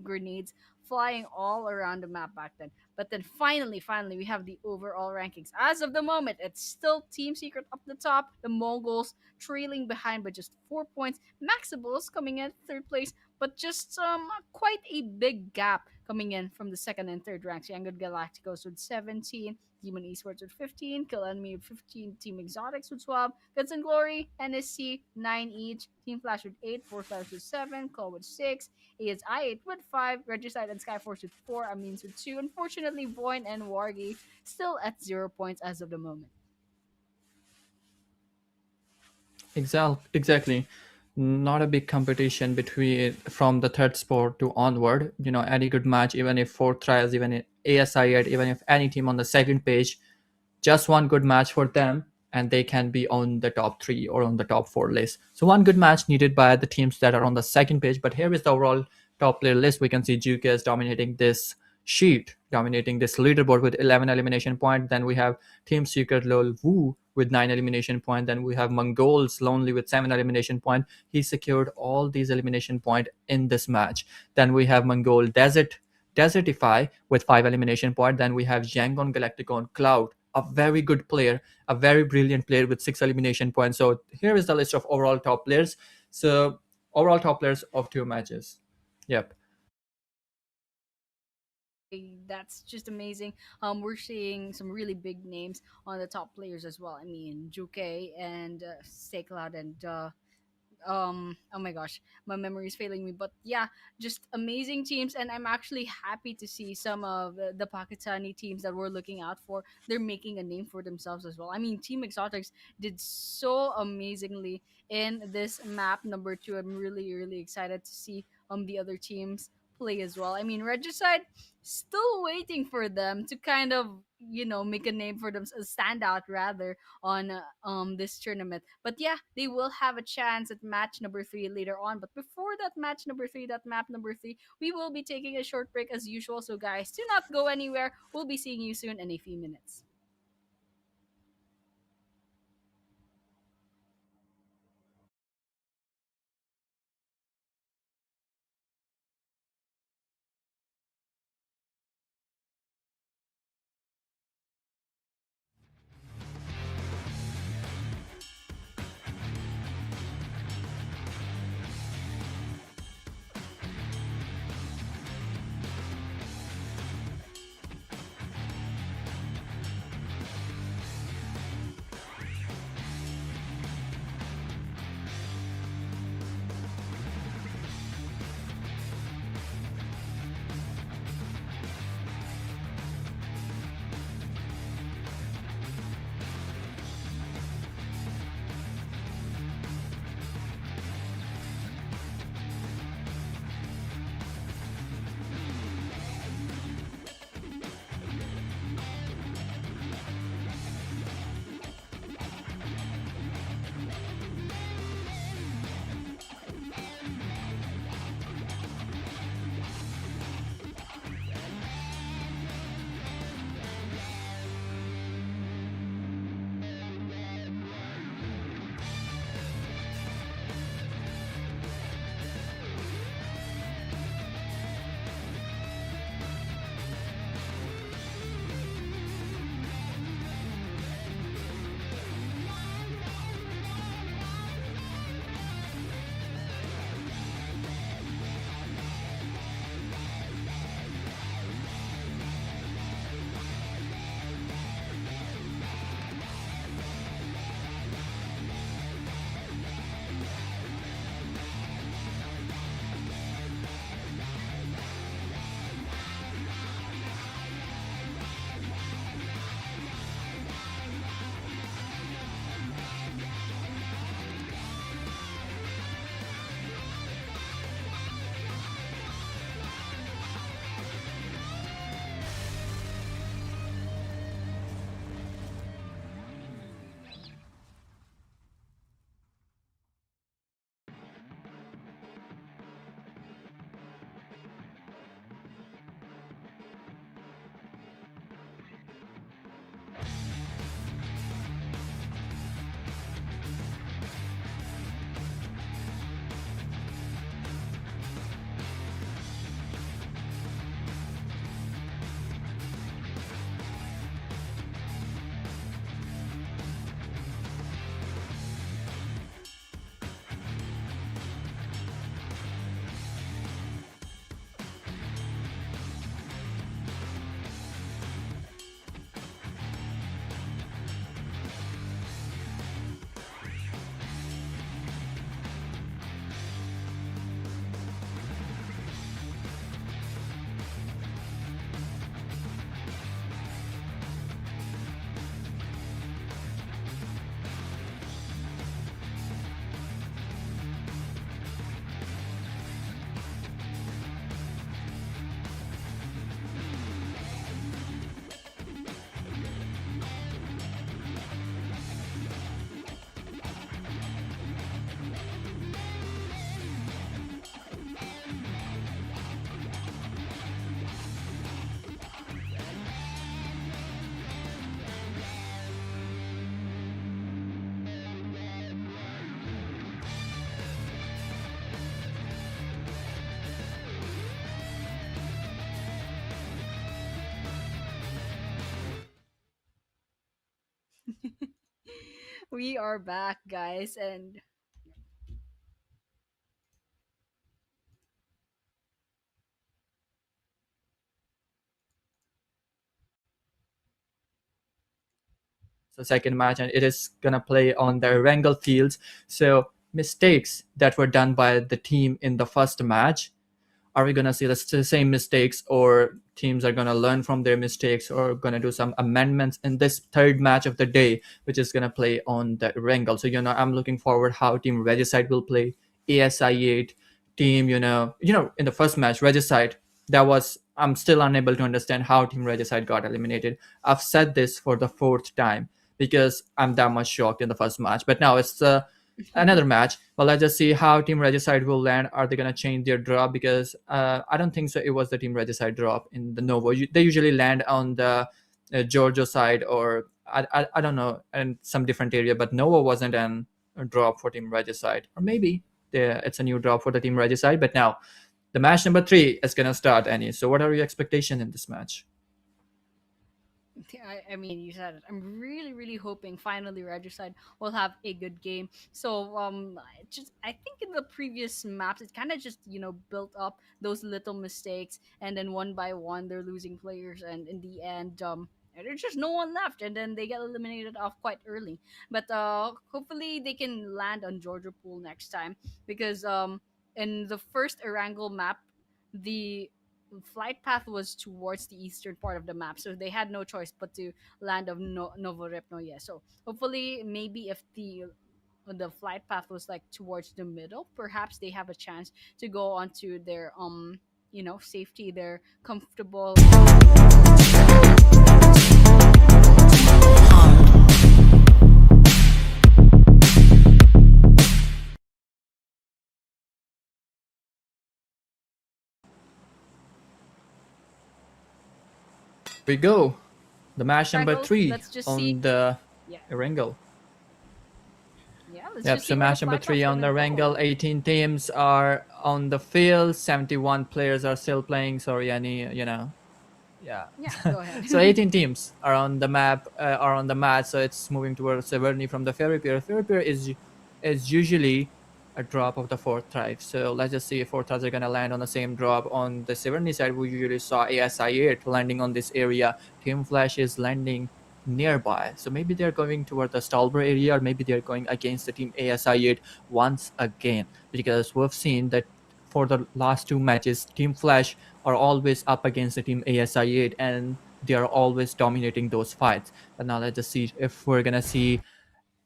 grenades flying all around the map back then. But then finally, we have the overall rankings. As of the moment, it's still Team Secret up the top, the Mongols trailing behind by just 4 points. Maxebels coming in third place, but just quite a big gap coming in from the second and third ranks. YANGON Galacticos with 17, Demon Esports with 15, Kill Enemy with 15, Team Exotics with 12, Guts and Glory, NSC 9 each, Team Flash with 8, 4 Flash with 7, Call with 6, ASI8 with 5, Regicide and Skyforce with 4, AMINZ with 2. Unfortunately, VOIN and WARRYGYE still at 0 points as of the moment. Exactly. Not a big competition between from the third sport to onward. Any good match, even if fourth tries, even if ASI, even if any team on the second page, just one good match for them, and they can be on the top 3 or on the top 4 list. So one good match needed by the teams that are on the second page. But here is the overall top player list. We can see Juke is dominating this sheet, dominating this leaderboard with 11 elimination point. Then we have Team Secret Lol Wu with 9 elimination point. Then we have MONGOLZ Lonely with 7 elimination point. He secured all these elimination point in this match. Then we have Mongol Desertify with 5 elimination point. Then we have Yangon Galacticon Cloud, a very good player, a very brilliant player with 6 elimination points. So here is the list of overall top players. So overall top players of 2 matches. Yep. That's just amazing. We're seeing some really big names on the top players as well. I mean, Juke and Stay Cloud and oh my gosh, my memory is failing me, but yeah, just amazing teams, and I'm actually happy to see some of the Pakistani teams that we're looking out for, they're making a name for themselves as well. I mean, Team Exotics did so amazingly in this map number 2. I'm really excited to see the other teams play as well. I mean, Regicide, still waiting for them to kind of make a name for them, stand out rather on this tournament. But yeah, they will have a chance at match number 3 later on. But before that match number 3, that map number 3, we will be taking a short break as usual. So guys, do not go anywhere. We'll be seeing you soon in a few minutes. We are back, guys, and So second match, and it is gonna play on the Erangel fields. So mistakes that were done by the team in the first match, are we gonna see the same mistakes, or teams are gonna learn from their mistakes, or gonna do some amendments in this third match of the day, which is gonna play on the Erangel? So I'm looking forward how Team Regicide will play. ASI8 team, in the first match, Regicide. That was I'm still unable to understand how Team Regicide got eliminated. I've said this for the fourth time because I'm that much shocked in the first match. But now it's another match. Well, let's just see how Team Regicide will land. Are they gonna change their drop? Because I don't think so. It was the Team Regicide drop in the Novo. They usually land on the Giorgio side, or I don't know, in some different area. But Novo wasn't a drop for Team Regicide, or maybe it's a new drop for the Team Regicide. But now the match number 3 is gonna start, Annie. So what are your expectations in this match? I mean, you said it. I'm really, really hoping finally Regicide will have a good game. So, I think in the previous maps, it kind of just built up those little mistakes, and then one by one they're losing players, and in the end, there's just no one left, and then they get eliminated off quite early. But hopefully they can land on Georgia Pool next time, because in the first Erangel map, the flight path was towards the eastern part of the map, so they had no choice but to land of Novorepnoye. So hopefully, maybe if the flight path was like towards the middle, perhaps they have a chance to go onto their safety, their comfortable. We go. The match number Erangel. 3 Let's just see. on the Yeah, Erangel. yeah. Let's Yep, just so see where the match number flight path's 3 on gonna the go. Erangel. 18 teams are on the field. 71 players are still playing. Sorry, any, yeah. Yeah, go ahead. So 18 teams are on the map, are on the match. So it's moving towards Severny from the Ferry Pier. Ferry Pier is usually a drop of the fourth tribe. So let's just see if fourth tribes are gonna land on the same drop. On the Severny side, we usually saw ASI8 landing on this area. Team Flash is landing nearby. So maybe they're going toward the Stalber area, or maybe they're going against the team ASI8 once again. Because we've seen that for the last 2 matches, Team Flash are always up against the team ASI8, and they are always dominating those fights. But now let's just see if we're gonna see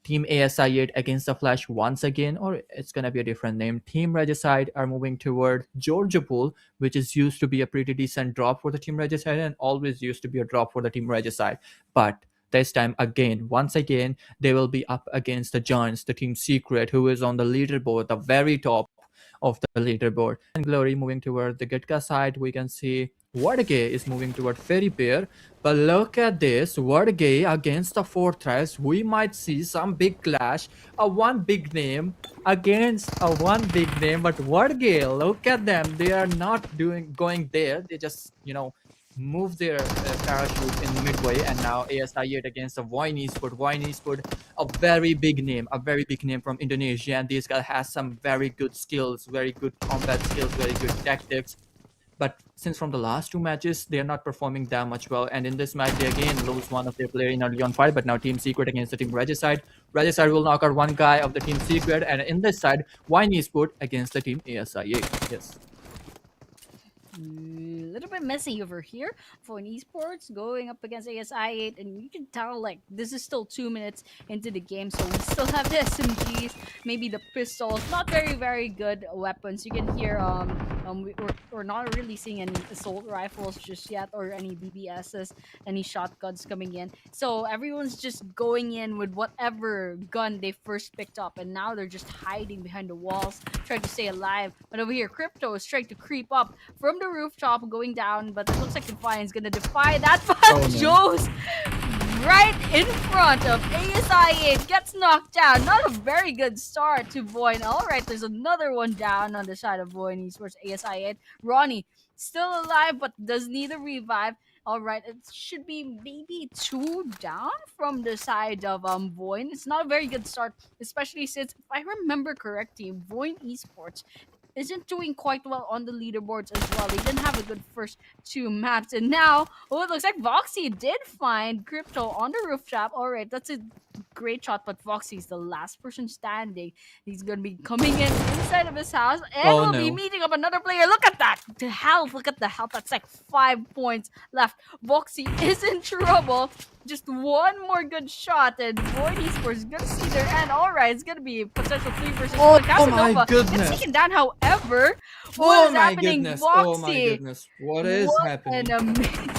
Team ASI8 against the Flash once again, or it's gonna be a different name. Team Regicide are moving toward Georgia Pool, which is used to be a pretty decent drop for the Team Regicide, and always used to be a drop for the Team Regicide. But this time again, once again, they will be up against the Giants, the Team Secret, who is on the leaderboard, the very top of the leaderboard. And Glory moving toward the Gitka side, we can see WARRYGYE is moving toward Ferry Pier. But look at this, WARRYGYE against the Fortress. We might see some big clash. A one big name against a one big name. But WARRYGYE, look at them. They are not going there. They just, move their parachute in midway. And now ASI8 against the VOIN Esport. VOIN Esport, a very big name from Indonesia. And this guy has some very good skills, very good combat skills, very good tactics. But since from the last 2 matches, they are not performing that much well. And in this match, they again lose one of their player in early on fight. But now Team Secret against the Team Regicide. Regicide will knock out one guy of the Team Secret. And in this side, YANGON Esport against the Team ASI8. Yes. A little bit messy over here for an esports going up against ASI8, and you can tell like this is still 2 minutes into the game, so we still have the SMGs, maybe the pistols, not very good weapons. You can hear we're not really seeing any assault rifles just yet, or any BBSs, any shotguns coming in. So everyone's just going in with whatever gun they first picked up, and now they're just hiding behind the walls, trying to stay alive. But over here, Crypto is trying to creep up from the rooftop, going down, but it looks like Defiant's gonna defy that. Oh But no. Joe's right in front of ASI8, gets knocked down. Not a very good start to VOIN. All right, there's another one down on the side of VOIN Esports ASI8. Ronnie still alive, but does need a revive. All right, it should be maybe two down from the side of VOIN. It's not a very good start, especially since, if I remember correctly, VOIN Esports isn't doing quite well on the leaderboards as well. They didn't have a good first two maps, and now, oh, it looks like Voxy did find Crypto on the rooftop. All right, that's a great shot, but Voxy is the last person standing. He's gonna be coming in inside of his house, and Oh we'll be no. meeting up another player. Look at that, the health. Look at the health. That's like 5 points left. Voxy is in trouble. Just one more good shot, and VOIN Esports is gonna see their end. All right, it's gonna be potential 3 versus 1. Oh my Casanova gets goodness. taken down. However, what Oh is my happening, goodness. Oh my Voxy? goodness. What is What an happening? amazing.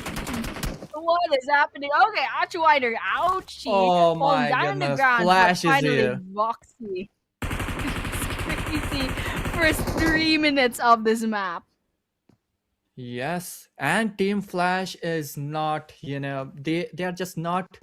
What is happening? Okay, Actuator, ouchie, Oh falling my down on the goodness. ground, but Flash is finally, here. Voxy. It's crazy. First 3 minutes of this map. Yes, and Team Flash is not, they are just not,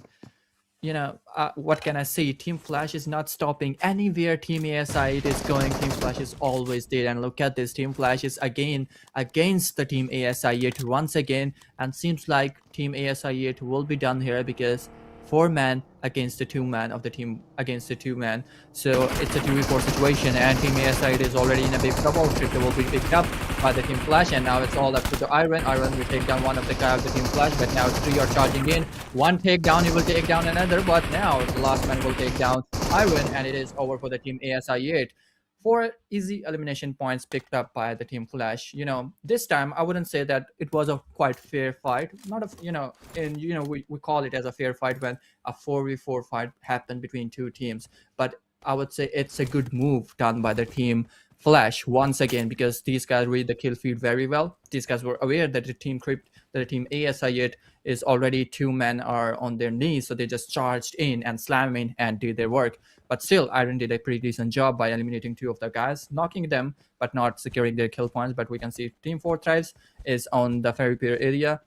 what can I say? Team Flash is not stopping anywhere. Team ASI it is going. Team Flash is always there. And look at this, Team Flash is again against the Team ASI yet once again, and seems like Team ASI yet will be done here because 4 man against the 2 man of the team against the 2 man. So it's a 2v4 situation, and Team ASI is already in a big trouble. Crypto will be picked up by the Team Flash, and now it's all up to the Iron. Iron will take down one of the guy of the Team Flash, but now 3 are charging in. One takedown, he will take down another, but now the last man will take down Iron, and it is over for the Team ASI 8. 4 easy elimination points picked up by the Team Flash. This time I wouldn't say that it was a quite fair fight. Not a, and we call it as a fair fight when a 4v4 fight happened between two teams. But I would say it's a good move done by the Team Flash once again, because these guys read the kill feed very well. These guys were aware that the Team ASI is already 2 men are on their knees, so they just charged in and slammed in and did their work. But still, Iron did a pretty decent job by eliminating 2 of the guys, knocking them, but not securing their kill points. But we can see Team 4 Thrives is on the ferry pier area,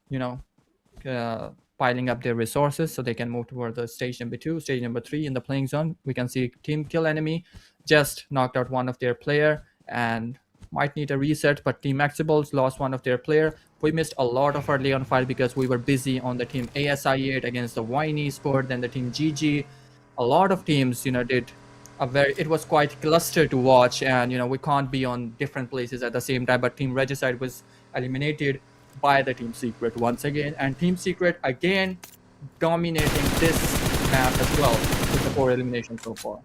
you know, piling up their resources so they can move toward the stage number 2. Stage number 3 in the playing zone, we can see Team Kill Enemy just knocked out one of their player and might need a reset, but Team Maxebels lost one of their player. We missed a lot of our Leon fight because we were busy on the Team ASI 8 against the YANGON Esport, then the Team GG. A lot of teams, did it was quite clustered to watch, and we can't be on different places at the same time. But Team Regicide was eliminated by the Team Secret once again, and Team Secret again dominating this map as well with the 4 eliminations so far.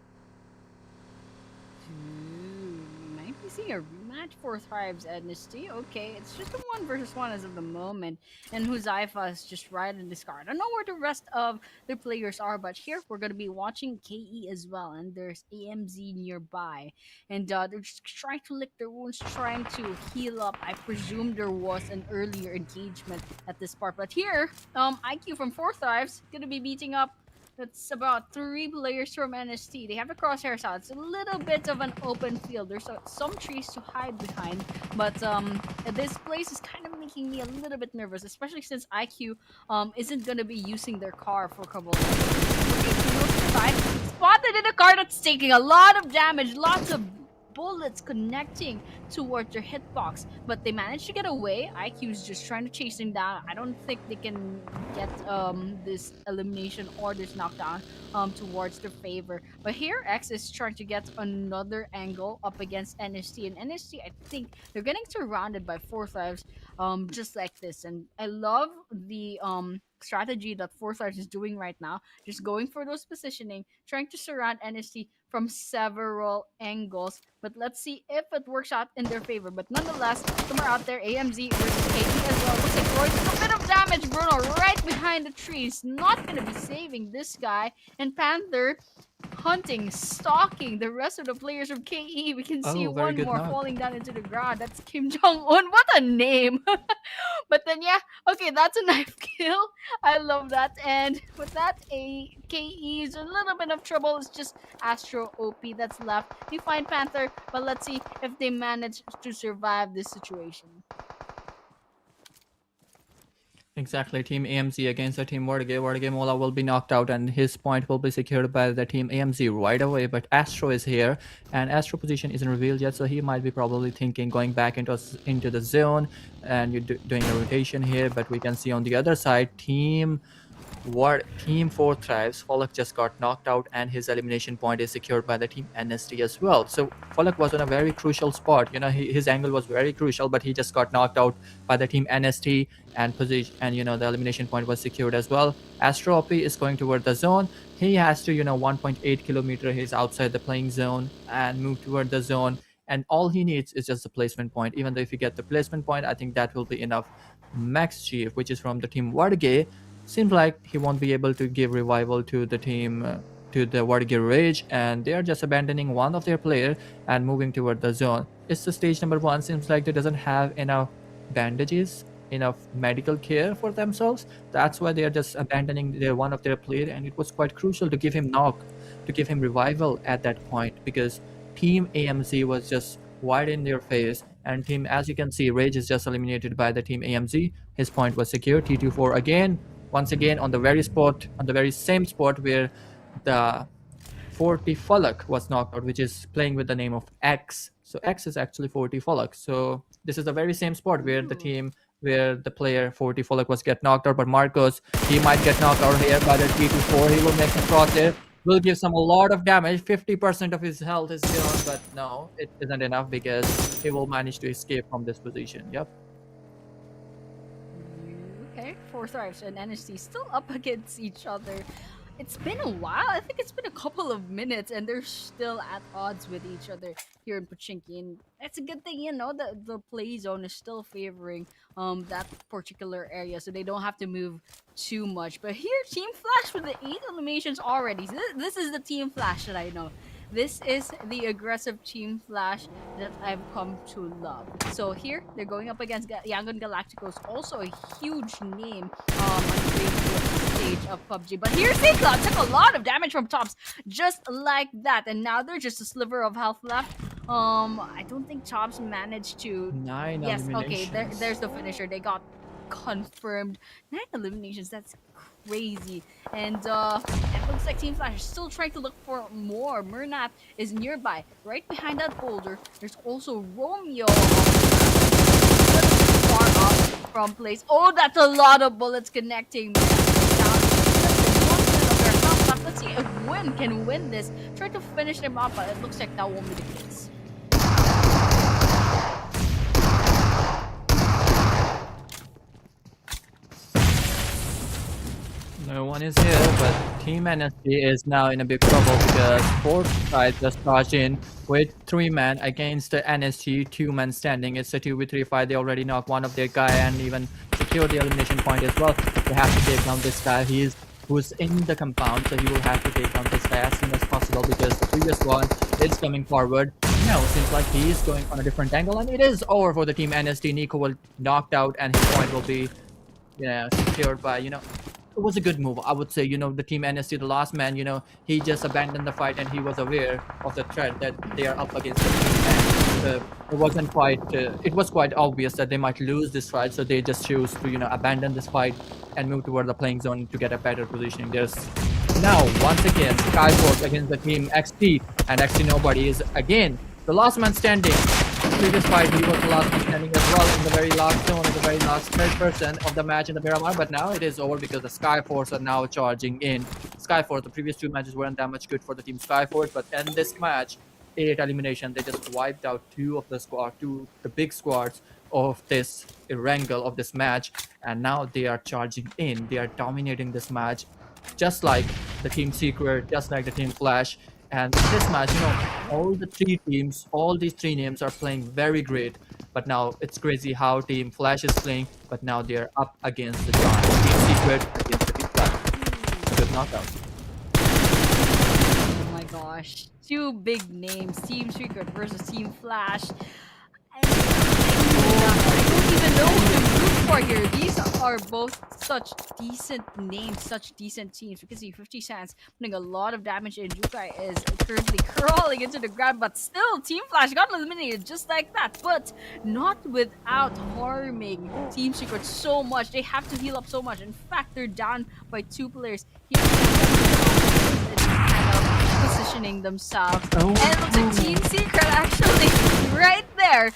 Might be seeing a rematch for Thrives Amnesty. Okay, it's just a 1 versus 1 as of the moment, and Huzaifa is just right in this card. I don't know where the rest of the players are, but here we're gonna be watching KE as well, and there's AMZ nearby, and they're just trying to lick their wounds, trying to heal up. I presume there was an earlier engagement at this part, but here, IQ from 4 Thrives gonna be beating up. That's about 3 players from NST. They have the crosshairs out. It's a little bit of an open field. There's some trees to hide behind, but this place is kind of making me a little bit nervous, especially since IQ isn't gonna be using their car for a couple of minutes. Spotted in a car that's taking a lot of damage, lots of bullets connecting towards their hitbox, but they managed to get away. IQ is just trying to chase him down. I don't think they can get this elimination or this knockdown towards their favor. But here X is trying to get another angle up against NST, and NST, I think they're getting surrounded by 4 Thrives just like this. And I love the strategy that 4 Thrives is doing right now, just going for those positioning, trying to surround NST from several angles. But let's see if it works out in their favor. But nonetheless, somewhere out there, AMZ versus KE as well. Looks like Roy took a bit of damage. Bruno right behind the trees, not gonna be saving this guy. And Panther hunting, stalking the rest of the players from KE. We can see Oh, very one good more knock. falling down into the ground. That's Kim Jong-un. What a name! But then yeah, okay, that's a knife kill. I love that. And with that, a KE is a little bit of trouble. It's just Astro OP that's left. We find Panther, but let's see if they manage to survive this situation. Exactly, Team AMZ against the Team WARRYGYE. WARRYGYE Mola will be knocked out and his point will be secured by the Team AMZ right away. But Astro is here and Astro position isn't revealed yet, so he might be probably thinking going back into the zone and you're doing a rotation here. But we can see on the other side, Team 4 thrives. Falak just got knocked out and his elimination point is secured by the Team NST as well. So Falak was on a very crucial spot. His angle was very crucial, but he just got knocked out by the Team NST and position, and the elimination point was secured as well. Astro OP is going toward the zone. He has to 1.8 kilometer. He's outside the playing zone and move toward the zone. And all he needs is just the placement point. Even though if you get the placement point, I think that will be enough. Max Chief, which is from the Team WARRYGYE, seems like he won't be able to give revival to the team, to the WARRYGYE Rage, and they are just abandoning one of their player and moving toward the zone. It's the stage number 1. Seems like they doesn't have enough bandages, enough medical care for themselves. That's why they are just abandoning one of their player, and it was quite crucial to give him knock, to give him revival at that point, because Team AMZ was just wide in their face, and team, as you can see, Rage is just eliminated by the Team AMZ. His point was secure. T24 again, once again on the very same spot where the 40 Falak was knocked out, which is playing with the name of X. So X is actually 40 Falak. So this is the very same spot where Ooh. where the player 40 Falak was get knocked out. But Marcos, he might get knocked out here by the T24. He will make some cross there. Will give some a lot of damage. 50% of his health is gone, but no, it isn't enough because he will manage to escape from this position. Yep. Okay, Four Thrives and NST still up against each other. It's been a while. I think it's been a couple of minutes, and they're still at odds with each other here in Pochinki. And that's a good thing, that the play zone is still favoring that particular area, so they don't have to move too much. But here, Team Flash with the 8 eliminations already. So this is the Team Flash that I know. This is the aggressive Team Flash that I've come to love. So here, they're going up against YANGON Galacticos, also a huge name on the big stage of PUBG. But here's Cloud took a lot of damage from Tops, just like that. And now they're just a sliver of health left. I don't think Tops managed to... 9 Yes, okay, eliminations. there's the finisher. They got confirmed. 9 eliminations, that's crazy. And it looks like Team Flash is still trying to look for more. Murnat is nearby, right behind that boulder. There's also Romeo, far off from place. Oh, that's a lot of bullets connecting. Man. Let's see if WIN can win this. Try to finish them off, but it looks like that won't be the case. No one is here, but Team NST is now in a big trouble because 4 guys just charged in with 3 men against the NST 2 men standing. It's a 2v3 fight. They already knocked one of their guy and even secured the elimination point as well. They have to take down this guy. Who's in the compound, so he will have to take down this guy as soon as possible because the previous one is coming forward. No, seems like he is going on a different angle, and it is over for the Team NST. Nico will knocked out, and his point will be, secured by, it was a good move, I would say. The Team NST, the last man, he just abandoned the fight and he was aware of the threat that they are up against the team. And it was quite obvious that they might lose this fight, so they just choose to, abandon this fight and move toward the playing zone to get a better positioning. There's now, once again, Skyforce against the Team XT, and XT nobody is again the last man standing. Previous fight, he was the last man standing as well in the very last zone, in the very last 3rd% of the match in the Miramar, but now it is over because the Skyforce are now charging in. Skyforce, the previous 2 matches weren't that much good for the Team Skyforce, but in this match, 8 elimination, they just wiped out 2 of the big squads of this Erangel of this match, and now they are charging in. They are dominating this match, just like the Team Secret, just like the Team Flash. And in this match, all these 3 names are playing very great. But now it's crazy how Team Flash is playing, but now they're up against the Giant. Team Secret against the Team Flash. Good knockout. Oh my gosh. 2 big names, Team Secret versus Team Flash. I don't even know who to root far here, these are both such decent names, such decent teams. We can see 50 Cents putting a lot of damage in. Jukai is currently crawling into the ground, but still, Team Flash got eliminated just like that. But not without harming Team Secret so much. They have to heal up so much. In fact, they're down by 2 players. Here, positioning themselves. And it looks like Team Secret actually right there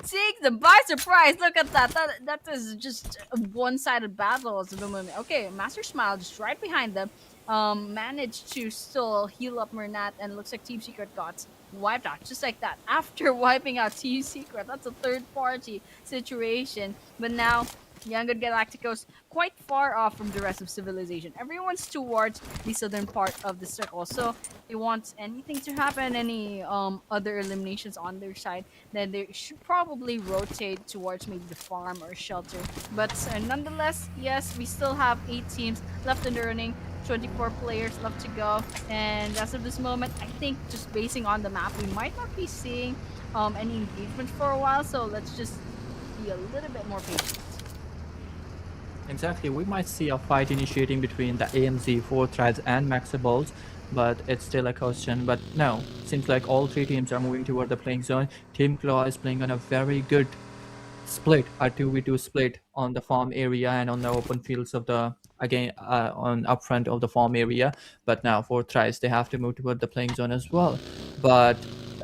take them by surprise. Look at that. That is just a one-sided battle at the moment. Okay, Master Smile just right behind them. Managed to still heal up Mernat, and it looks like Team Secret got wiped out just like that. After wiping out Team Secret, that's a third-party situation. But now YANGON Galacticos quite far off from the rest of civilization. Everyone's towards the southern part of the circle. So they want anything to happen, any other eliminations on their side, then they should probably rotate towards maybe the farm or shelter. But nonetheless, yes, we still have 8 teams left in the running. 24 players left to go, and as of this moment, I think just basing on the map, we might not be seeing any engagement for a while. So let's just be a little bit more patient. Exactly, we might see a fight initiating between the AMZ, 4 Threads, and Maxebels, but it's still a question. But no, seems like all 3 teams are moving toward the playing zone. Team Claw is playing on a very good split, a 2v2 split on the farm area and on the open fields of the on upfront of the farm area. But now for Thrice, they have to move toward the playing zone as well. But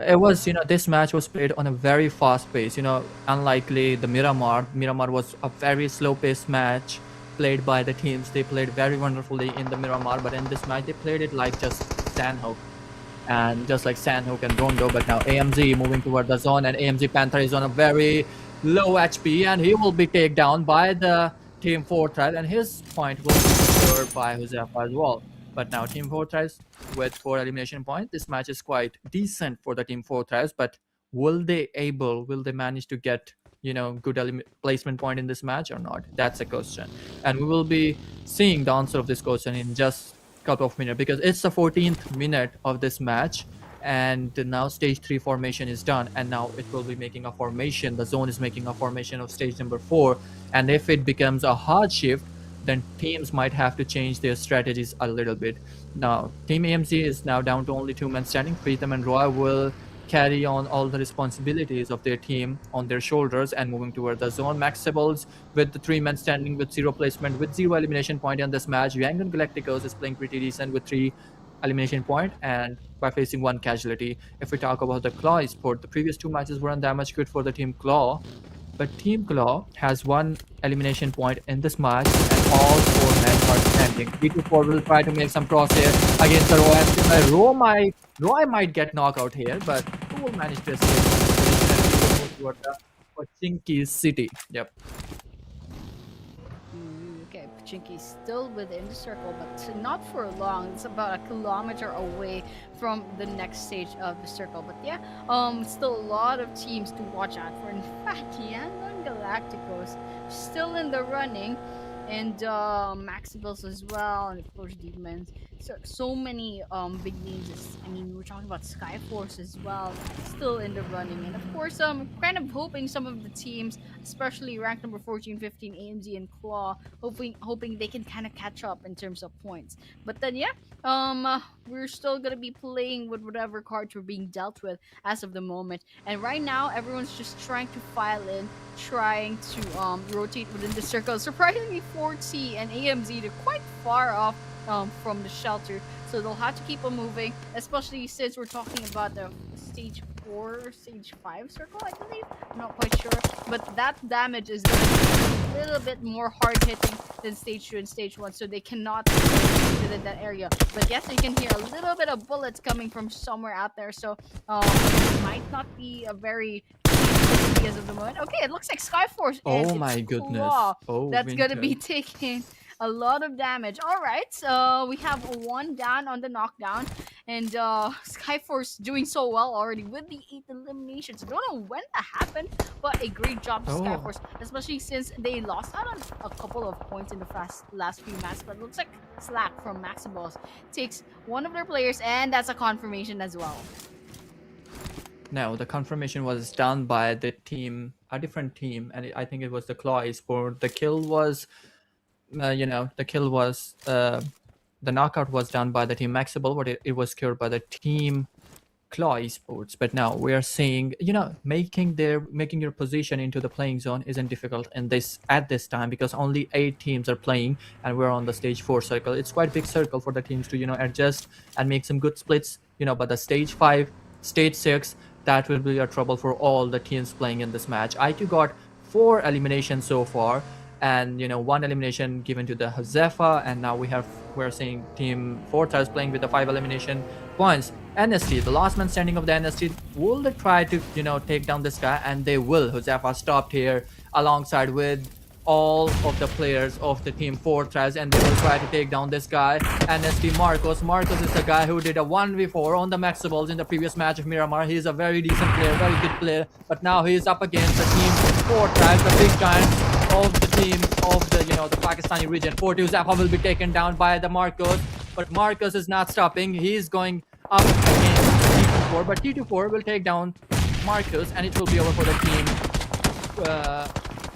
it was, this match was played on a very fast pace. Unlikely the Miramar was a very slow paced match played by the teams. They played very wonderfully in the Miramar, but in this match they played it like just Sandhook. And just like Sandhook and Rondo. But now AMZ moving toward the zone, and AMZ Panther is on a very low HP, and he will be taken down by the Team 4 Thread, and his point will be secured by Josefa as well. But now Team 4 Threads with 4 elimination points. This match is quite decent for the Team 4 Threads, but will they manage to get good placement point in this match or not? That's a question, and we will be seeing the answer of this question in just a couple of minutes, because it's the 14th minute of this match, and now stage 3 formation is done, and now it will be making a formation. The zone is making a formation of stage number 4, and if it becomes a hard shift, then teams might have to change their strategies a little bit. Now Team AMZ is now down to only 2 men standing. Preetham and Roy will carry on all the responsibilities of their team on their shoulders and moving toward the zone. Maxebels with the 3 men standing with 0 placement, with 0 elimination point in this match. YANGON Galacticos is playing pretty decent with 3 elimination point and by facing 1 casualty. If we talk about the Claw Esport, the previous 2 matches weren't that much good for the Team Claw, but Team Claw has 1 elimination point in this match, and all 4 men are standing. B24 will try to make some crosshair against the Roy. Roy might get knocked out here, but who will manage to escape the position and toward the Pachinki city? Yep. Okay, Pachinki's still within the circle, but not for long. It's about a kilometer away from the next stage of the circle. But yeah, still a lot of teams to watch out for. In fact, YANGON Galacticos still in the running, and Maxebels as well, and of course Demons. So many big names. I mean, we're talking about Skyforce as well, still in the running, and of course kind of hoping some of the teams, especially ranked number 14, 15, AMZ and Claw, hoping they can kind of catch up in terms of points. But then yeah, we're still gonna be playing with whatever cards we're being dealt with as of the moment, and right now everyone's just trying to file in, trying to rotate within the circle. Surprisingly, 4T and AMZ, they're quite far off from the shelter, so they'll have to keep on moving, especially since we're talking about the stage 4, stage 5 circle, I believe. I'm not quite sure, but that damage is a little bit more hard hitting than stage 2 and stage 1, so they cannot within that area. But yes, you can hear a little bit of bullets coming from somewhere out there, so it might not be a very as of the moment. Okay, it looks like Skyforce. Oh my goodness. Claw Oh, that's gonna be Winter. taking a lot of damage. All right, so we have 1 down on the knockdown, and Skyforce doing so well already with the 8 eliminations. I don't know when that happened, but a great job to Skyforce, especially since they lost out on a couple of points in the last few matches. But it looks like Slack from Maxebels takes one of their players, and that's a confirmation as well. No, the confirmation was done by the team a different team, and I think it was the Claw Esport. The kill was, the kill was the knockout was done by the team Maxebel, but it was secured by the team Claw Esports. But now we are seeing, making your position into the playing zone isn't difficult in this at this time, because only 8 teams are playing and we're on the stage 4 circle. It's quite a big circle for the teams to adjust and make some good splits. But the stage 5, stage 6, that will be a trouble for all the teams playing in this match. IQ got 4 eliminations so far, and 1 elimination given to the Josefa, and now we're seeing team Fortress playing with the 5 elimination points. NST, the last man standing of the NST, will they try to take down this guy? And they will. Josefa stopped here alongside with all of the players of the team Fortress, and they will try to take down this guy. NST Marcos is the guy who did a 1v4 on the Maxebels in the previous match of Miramar. He's a very decent player, very good player, but now he's up against the team Fortress, the big giant of the team of the the Pakistani region. 4-2 Zappa will be taken down by the Marcos, but Marcos is not stopping. He's going up against T24, but T24 will take down Marcos, and it will be over for the team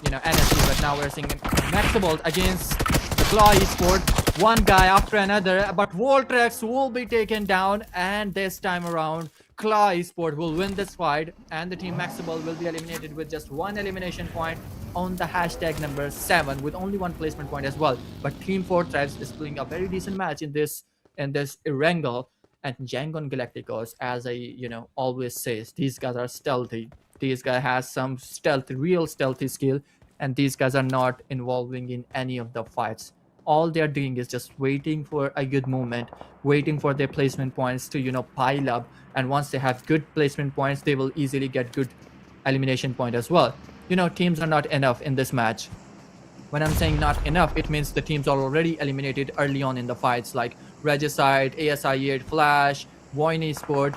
NSC. But now we're seeing Maxebels against the Claw Esport, one guy after another, but Voltrex will be taken down, and this time around Claw Esport will win this fight, and the team Maxebel will be eliminated with just 1 elimination point on the hashtag number 7, with only 1 placement point as well. But Team Fortress is playing a very decent match in this Erangel. And YANGON Galacticos, as I always says, these guys are stealthy. These guys has some real stealthy skill, and these guys are not involving in any of the fights. All they're doing is just waiting for a good moment, waiting for their placement points to pile up, and once they have good placement points, they will easily get good elimination point as well. Teams are not enough in this match. When I'm saying not enough, it means the teams are already eliminated early on in the fights, like Regicide, ASI8, Flash, VOIN Esport.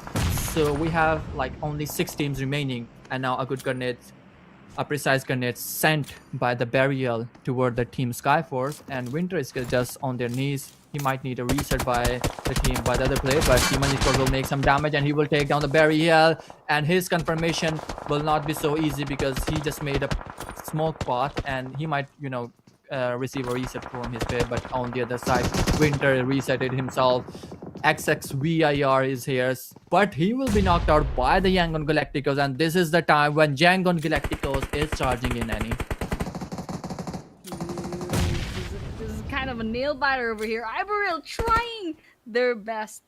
So we have like only 6 teams remaining, and now a precise grenade sent by the Burial toward the team Skyforce, and Winter is just on their knees. He might need a reset by the other player, but Team Esport will make some damage, and he will take down the Burial, and his confirmation will not be so easy because he just made a smoke path, and he might receive a reset from his player. But on the other side, Winter resetted himself. XXVIR is here, but he will be knocked out by the YANGON Galacticos, and this is the time when YANGON Galacticos is charging in any. This is kind of a nail biter over here. Iberil trying their best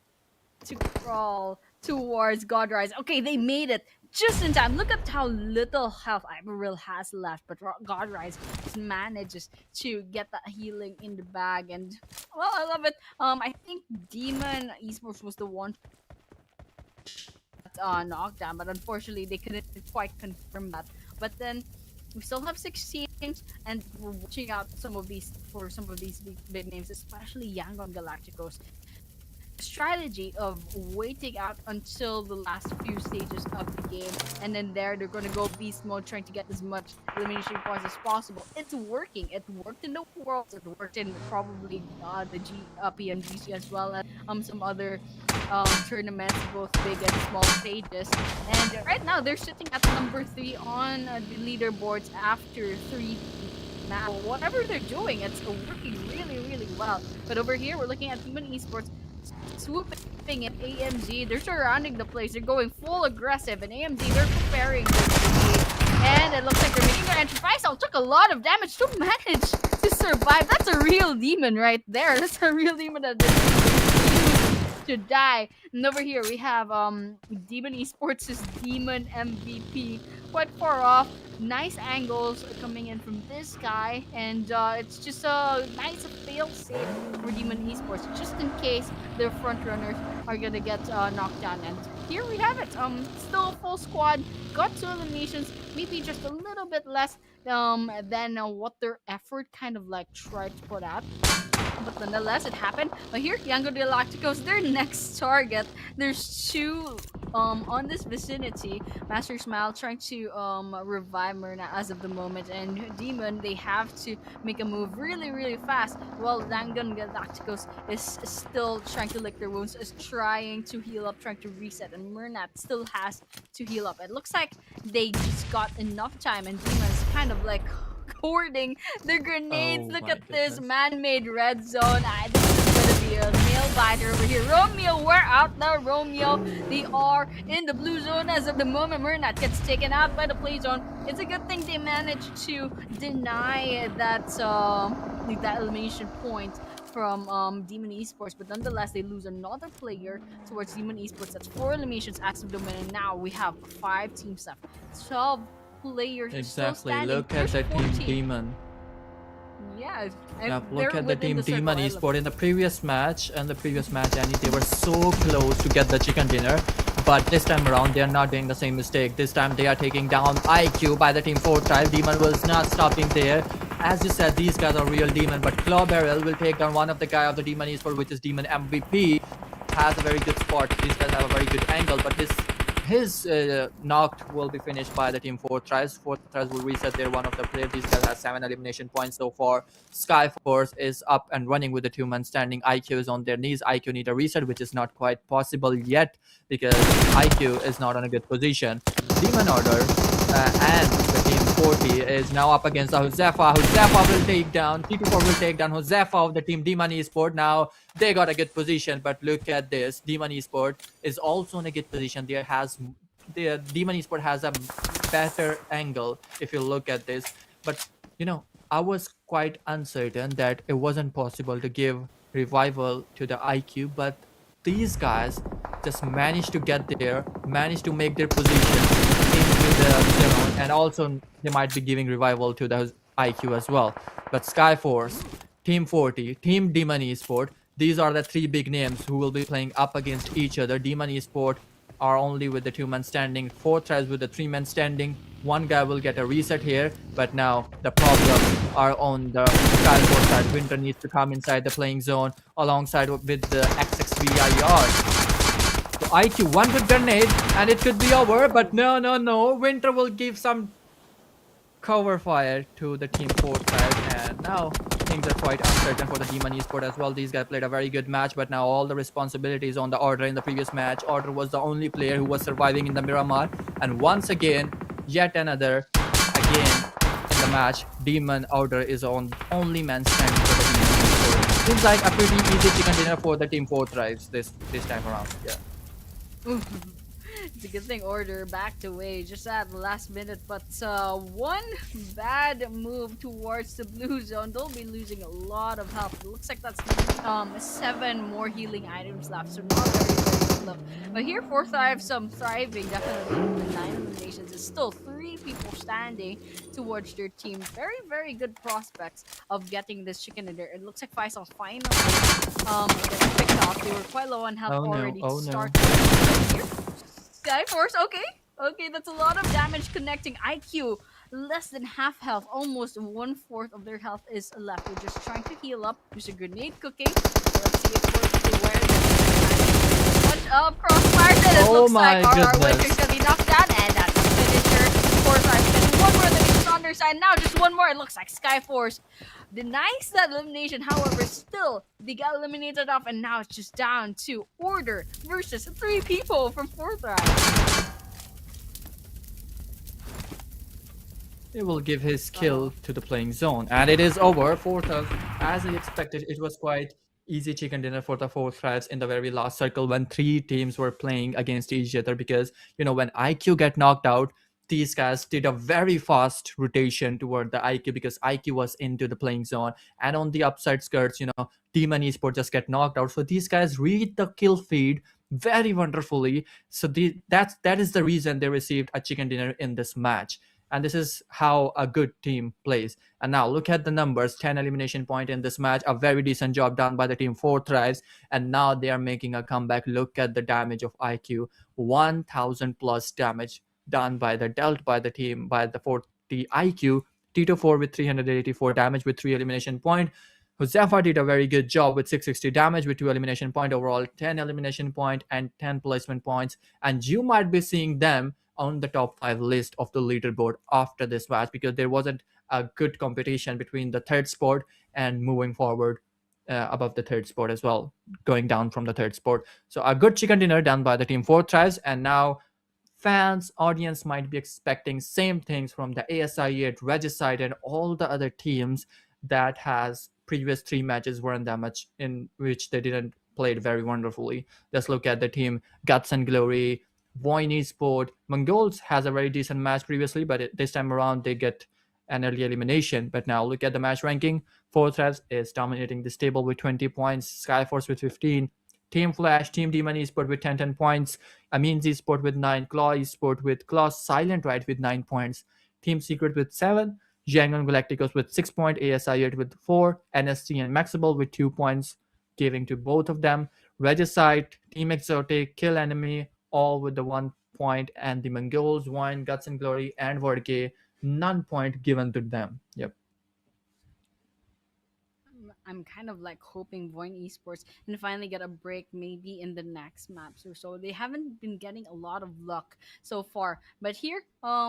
to crawl towards Godrise. Okay, they made it just in time. Look at how little health Iberil has left, but Godrise manages to get that healing in the bag, and well, I love it. I think Demon Esports was the one knockdown, but unfortunately they couldn't quite confirm that. But then we still have 6 teams, and we're watching out some of these big names, especially YANGON Galacticos. Strategy of waiting out until the last few stages of the game, and then they're going to go beast mode, trying to get as much elimination points as possible. It's working. It worked in the Worlds. It worked in probably the PMGC, as well as some other tournaments, both big and small stages. And right now they're sitting at number 3 on the leaderboards after 3. Now, whatever they're doing, it's working really well. But over here, we're looking at Demon Esports swooping at AMZ. They're surrounding the place. They're going full aggressive, and AMZ, they're preparing their grenade. And it looks like they're making their entry. Faisal took a lot of damage to manage to survive. That's a real demon right there. That's a real demon that to die. And over here we have Demon Esports' Demon MVP, quite far off. Nice angles coming in from this guy, and it's just a nice fail safe for Demon Esports, just in case their front runners are gonna get knocked down. And here we have it. Still a full squad, got 2 eliminations, maybe just a little bit less than what their effort kind of like tried to put out. But nonetheless, it happened. But here, YANGON Galacticos, their next target. There's 2 on this vicinity, Master Smile trying to revive Myrna as of the moment, and Demon, they have to make a move really really fast, while Yangon Galacticos is still trying to lick their wounds, is trying to heal up, trying to reset, and Myrna still has to heal up. It looks like they just got enough time, and Demon's kind of like hoarding their grenades. Oh Look my at this goodness. man-made red zone. This is gonna be a nail biter over here. Romeo, where out there, Romeo? They are in the blue zone as of the moment. Murnat gets taken out by the play zone. It's a good thing they managed to deny that elimination point from Demon Esports, but nonetheless they lose another player towards Demon Esports. That's 4 eliminations as of the moment, and now we have 5 teams left. 12 players still Exactly. standing. Look at There's the team 14. Demon. Yeah, Yeah, and look they're at the within team the circle Demon element. Esport in the previous match Annie, they were so close to get the chicken dinner. But this time around, they are not doing the same mistake. This time they are taking down IQ by the team 4 tribe. Demon was not stopping there. As you said, these guys are real Demon, but Claw Barrel will take down one of the guy of the Demon Esport, which is Demon MVP. Has a very good spot. These guys have a very good angle, but his knocked will be finished by the team 4 tries. 4 tries will reset their one of the players. These guys have 7 elimination points so far. Skyforce is up and running with the 2-man standing. IQ is on their knees. IQ need a reset, which is not quite possible yet because IQ is not on a good position. Demon Order and the team 40 is now up against Josefa. Josefa will take down, T24 will take down Josefa of the team Demon Esport. Now they got a good position, but look at this. Demon Esport is also in a good position. The Demon Esport has a better angle if you look at this. But I was quite uncertain that it wasn't possible to give revival to the IQ, but these guys just managed to get there, managed to make their position into the zone, and also they might be giving revival to the IQ as well. But Skyforce, Team 40, Team Demon Esport, these are the 3 big names who will be playing up against each other. Demon Esport are only with the 2-man standing, 4 tries with the 3-man standing. One guy will get a reset here, but now the problems are on the Skyforce side. Winter needs to come inside the playing zone alongside with the XXVIR. So IQ, one good grenade, and it could be over, but no. Winter will give some cover fire to the team 4 side, and now things are quite uncertain for the Demon Esport as well. These guys played a very good match, but now all the responsibilities on the Order in the previous match. Order was the only player who was surviving in the Miramar, and once again, yet another, again in the match, Demon Order is on only man standing for the Demon Esport. Seems like a pretty easy chicken dinner for the team 4 tribes this time around. Yeah. It's a good thing Order backed away just at the last minute, but one bad move towards the blue zone. They'll be losing a lot of health. It looks like that's 7 more healing items left, so not very good left. But here 4 thrives, some thriving definitely with 9 eliminations. It's still 3 people standing towards their team. Very, very good prospects of getting this chicken in there. It looks like Faisal finally gets picked off. They were quite low on health Oh no, already to oh no. start here. Skyforce, okay. Okay, that's a lot of damage connecting. IQ, less than half health. Almost 1/4 of their health is left. They're just trying to heal up. There's a grenade cooking. Let's see if we're aware of much of crossfires, and it Oh looks like my our goodness. Winter's gonna be knocked down, and that's the finisher. Force and one more elimination on their side. Now just one more. It looks like Skyforce denies that elimination. However, still they got eliminated off, and now it's just down to Order versus 3 people from 4th round. He will give his kill to the playing zone, and it is over. 4th, as I expected, it was quite easy chicken dinner for the 4 tribes in the very last circle when 3 teams were playing against each other, because when IQ get knocked out, these guys did a very fast rotation toward the IQ because IQ was into the playing zone, and on the upside skirts, Demon Esport just get knocked out. So these guys read the kill feed very wonderfully. So that is the reason they received a chicken dinner in this match. And this is how a good team plays. And now look at the numbers. 10 elimination point in this match. A very decent job done by the team 4 thrives. And now they are making a comeback. Look at the damage of IQ. 1,000 plus damage done by dealt by the team by the 40 IQ. T24 with 384 damage with 3 elimination point. Josefa did a very good job with 660 damage with 2 elimination point overall, 10 elimination point and 10 placement points. And you might be seeing them on the top 5 list of the leaderboard after this match, because there wasn't a good competition between the third spot and moving forward above the third spot as well, going down from the third spot. So a good chicken dinner done by the team 4 Thrives, and now fans, audience might be expecting same things from the ASI8, Regicide, and all the other teams that has previous 3 matches weren't that much in which they didn't played very wonderfully. Just look at the team Guts and Glory, VOIN Esport. MONGOLZ has a very decent match previously, but this time around they get an early elimination. But now look at the match ranking. 4Threads is dominating this table with 20 points, Skyforce with 15, Team Flash, Team Demon Esport with 10 points, AMINZ Esport with 9, Claw Esport with Claw Silent Ride with 9 points, Team Secret with 7, YANGON Galacticos with 6 points, ASI8 with 4, NST and Maxebels with 2 points, giving to both of them. Regicide, Team Exotic, Kill Enemy, all with the 1 point, and the MONGOLZ, Wine, Guts and Glory, and WARRYGYE, none point given to them. Yep. I'm kind of like hoping VOIN Esports and finally get a break maybe in the next maps or so. They haven't been getting a lot of luck so far. But here,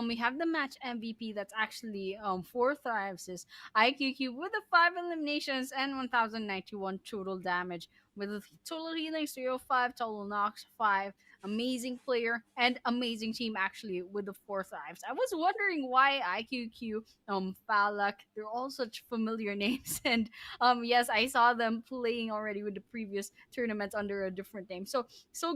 we have the match MVP that's actually 4 Thrives is IQQ with the 5 eliminations and 1091 total damage with a total healing 05, total knocks 5. Amazing player and amazing team actually with the 4 Thrives. I was wondering why IQQ, Falak, they're all such familiar names, and yes, I saw them playing already with the previous tournaments under a different name. So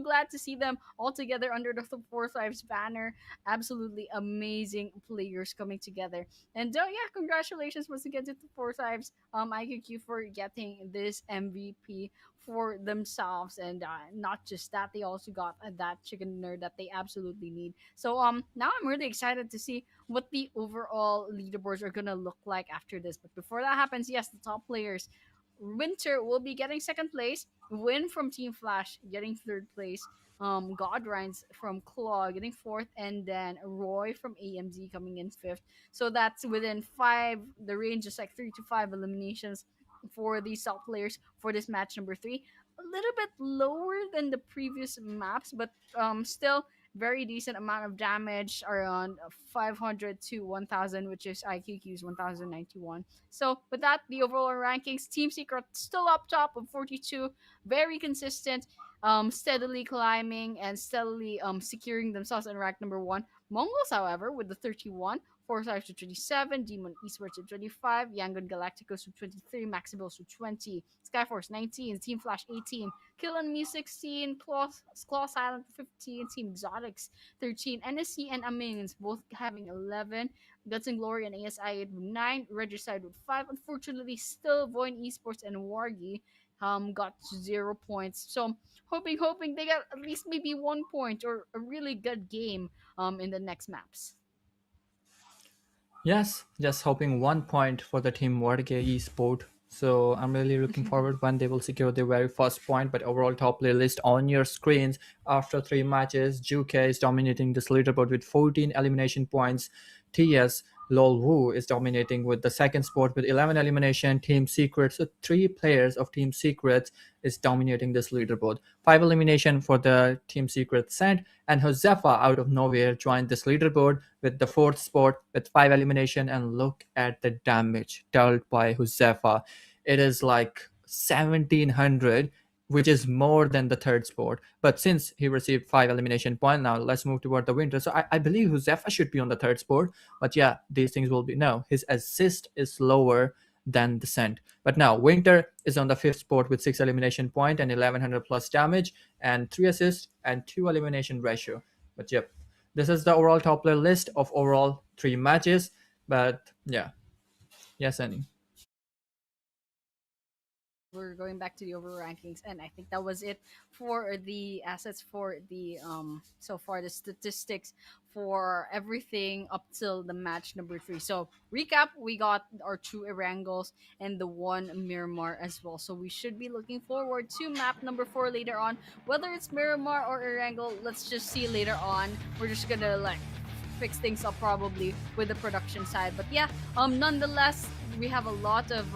glad to see them all together under the 4 Thrives banner. Absolutely amazing players coming together. And yeah, congratulations once again to the 4 Thrives IQQ for getting this MVP for themselves, and not just that, they also got that chicken dinner that they absolutely need. So now I'm really excited to see what the overall leaderboards are gonna look like after this. But before that happens, yes, the top players. Winter will be getting second place. Win from Team Flash getting third place. Godrines from Claw getting fourth, and then Roy from AMZ coming in fifth. So that's within 5. The range is like 3 to 5 eliminations for these top players for this match number 3. A little bit lower than the previous maps, but still very decent amount of damage, around 500 to 1000, which is IQQ's 1091. So with that, the overall rankings, Team Secret still up top of 42, very consistent, steadily climbing and steadily securing themselves in rank number 1. MONGOLZ, however, with the 31, Forsyth to 27, Demon Esports to 25, Yangon Galacticos to 23, Maxebels to 20, Skyforce 19, Team Flash 18, Kill Enemy 16, Claw Silent 15, Team XOTICS 13, NSC and AMINZ both having 11, Guts and Glory and ASI with 9, Regicide with 5. Unfortunately, still VOIN Esports and WARRYGYE got 0 points. So hoping they get at least maybe 1 point or a really good game in the next maps. Yes, just hoping 1 point for the team WARRYGYE Esport. So I'm really looking forward when they will secure their very first point. But overall top player list on your screens after 3 matches, Juke is dominating this leaderboard with 14 elimination points. TS Lol Wu is dominating with the second spot with 11 elimination. Team Secret, so 3 players of Team Secret is dominating this leaderboard. 5 elimination for the Team Secret Sent, and Josefa out of nowhere joined this leaderboard with the 4th spot with 5 elimination. And look at the damage dealt by Josefa. It is like 1700, which is more than the 3rd spot. But since he received 5 elimination point, now let's move toward the Winter. So I believe Josefa should be on the 3rd spot. But yeah, these things will be no. His assist is lower than the Sent. But now Winter is on the 5th spot with 6 elimination point and 1100 plus damage and 3 assists and 2 elimination ratio. But yep, this is the overall top player list of overall 3 matches. But yeah, yes, Annie. We're going back to the overall rankings, and I think that was it for the assets for the so far the statistics for everything up till the match number 3. So recap, we got our 2 Erangels and the 1 Miramar as well. So we should be looking forward to map number 4 later on. Whether it's Miramar or Erangel, let's just see later on. We're just gonna like fix things up probably with the production side. But yeah, nonetheless, we have a lot of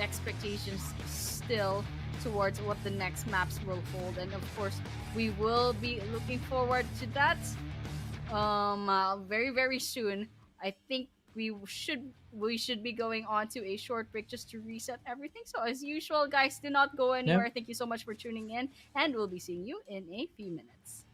expectations still towards what the next maps will hold, and of course, we will be looking forward to that very very soon. I think we should be going on to a short break just to reset everything. So as usual, guys, do not go Yeah. anywhere. Thank you so much for tuning in, and we'll be seeing you in a few minutes.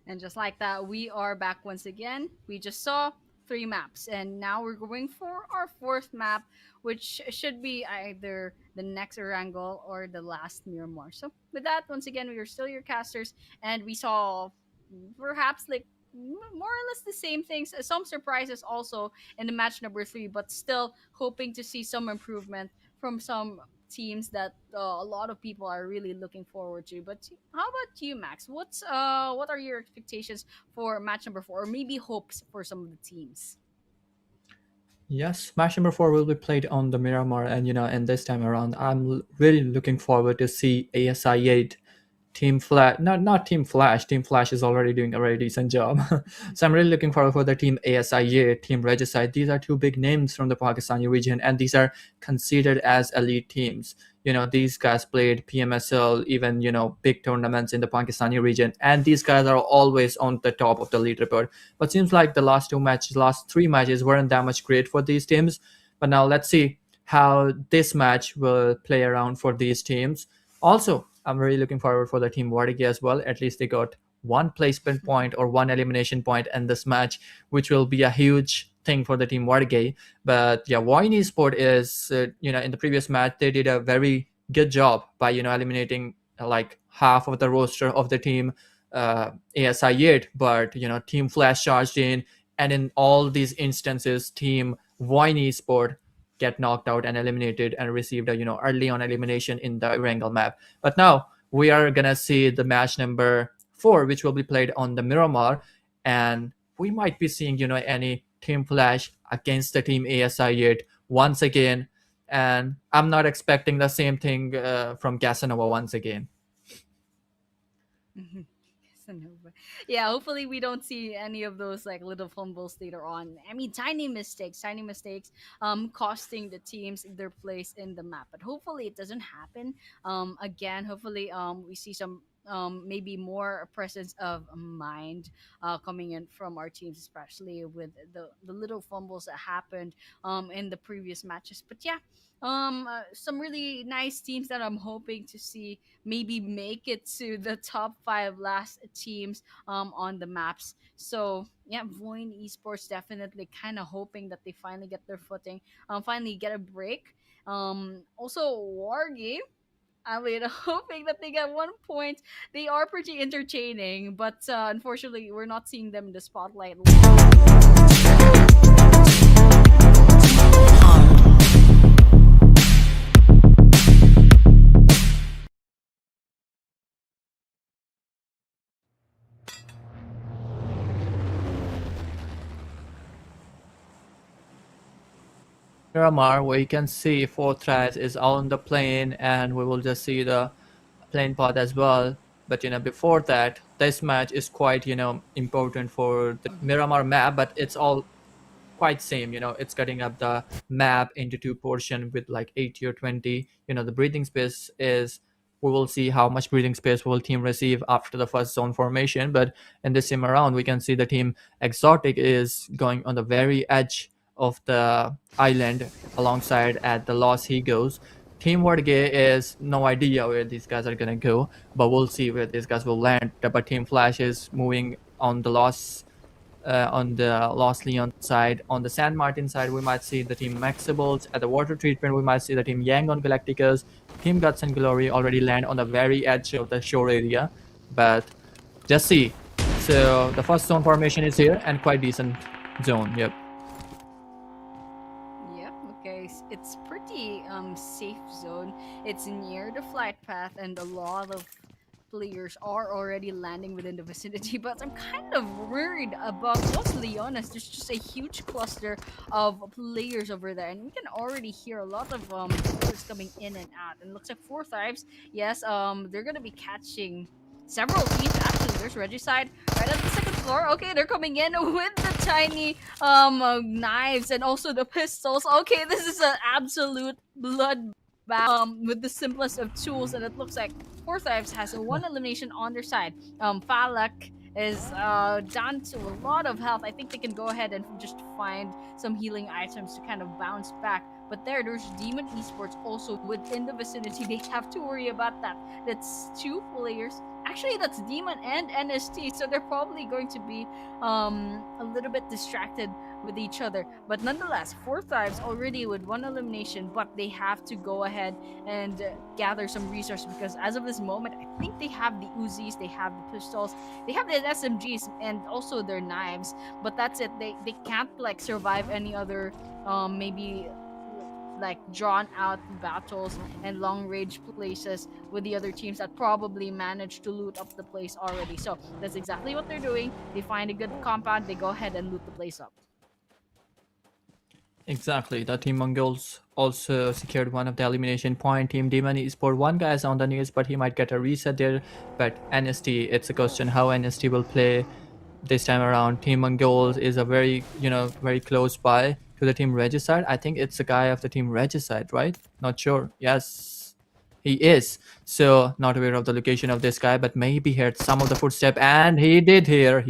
And just like that, we are back once again. We just saw three maps, and now we're going for our fourth map, which should be either the next Erangel or the last Miramar. So, with that, once again, we are still your casters, and we saw perhaps like more or less the same things, some surprises also in the match number three, but still hoping to see some improvement from some teams that a lot of people are really looking forward to. But how about you, Max? What are your expectations for match number four, or maybe hopes for some of the teams? Yes, match number 4 will be played on the Miramar, and and this time around, really looking forward to see ASI8 Team Flash. Not Team Flash. Team Flash is already doing a very decent job. So I'm really looking forward for the Team ASI8, Team Regicide. These are two big names from the Pakistani region, and these are considered as elite teams. These guys played PMSL, even big tournaments in the Pakistani region, and these guys are always on the top of the leaderboard. But seems like the last 3 matches weren't that much great for these teams. But now let's see how this match will play around for these teams. Also, I'm really looking forward for the team WARRYGYE as well. At least they got one placement point or one elimination point in this match, which will be a huge thing for the team WARRYGYE. But yeah, VOIN Esport is, in the previous match, they did a very good job by, eliminating like half of the roster of the team ASI8. But, Team Flash charged in. And in all these instances, team VOIN Esport get knocked out and eliminated and received a early on elimination in the Erangel map. But now we are gonna see the match number 4, which will be played on the Miramar, and we might be seeing any Team Flash against the Team ASI8 once again. And I'm not expecting the same thing from Casanova once again. Casanova. Yeah, hopefully we don't see any of those like little fumbles later on. I mean, tiny mistakes, costing the teams their place in the map. But hopefully it doesn't happen. Again, hopefully, we see some. Maybe more presence of mind coming in from our teams, especially with the little fumbles that happened in the previous matches. But yeah, some really nice teams that I'm hoping to see maybe make it to the top 5 last teams on the maps. So yeah, VOIN Esports definitely kind of hoping that they finally get their footing, finally get a break. Also WARRYGYE, I mean, hoping that they get 1 point. They are pretty entertaining, but unfortunately, we're not seeing them in the spotlight. Miramar, where you can see 4 threads is on the plane, and we will just see the plane path as well. But before that, this match is quite important for the Miramar map, but it's all quite same. It's cutting up the map into 2 portion with like 80 or 20. The breathing space is, we will see how much breathing space will team receive after the first zone formation. But in this time around, we can see the team Exotic is going on the very edge of the island alongside at the Los Higos. Team WARRYGYE is no idea where these guys are gonna go, but we'll see where these guys will land. But Team Flash is moving on the Los Leon side. On the San Martin side, we might see the team Maxebels. At the water treatment, we might see the team YANGON GLACTICOS. Team Guts and Glory already land on the very edge of the shore area. But just see. So the first zone formation is here, and quite decent zone. Yep. Yep. Okay. It's pretty safe zone. It's near the flight path, and a lot of players are already landing within the vicinity. But I'm kind of worried about Los Leones. There's just a huge cluster of players over there, and we can already hear a lot of players coming in and out. And it looks like 4 Thrives. Yes. They're gonna be catching several teams. Actually, there's Regicide right at the second floor. Okay, they're coming in with the tiny knives and also the pistols. Okay, this is an absolute bloodbath with the simplest of tools, and it looks like 4 Thrives has a 1 elimination on their side. Falak is down to a lot of health. I think they can go ahead and just find some healing items to kind of bounce back. But there's Demon Esports also within the vicinity. They have to worry about that. That's 2 players. Actually, that's Demon and NST, so they're probably going to be a little bit distracted with each other. But nonetheless, 4 Thrives already with 1 elimination, but they have to go ahead and gather some resources, because as of this moment, I think they have the Uzis, they have the pistols, they have the SMGs, and also their knives. But that's it. They can't like survive any other maybe like drawn out battles and long range places with the other teams that probably managed to loot up the place already. So that's exactly what they're doing. They find a good compound, they go ahead and loot the place up. Exactly. The team Mongols also secured one of the elimination point. Team Demon Esport, one guy is on the news, but he might get a reset there. But NST, it's a question how NST will play this time around. Team Mongols is a very, very close by to the team Regicide. I think it's a guy of the team Regicide, right? Not sure. Yes, he is. So not aware of the location of this guy, but maybe heard some of the footstep, and he did hear,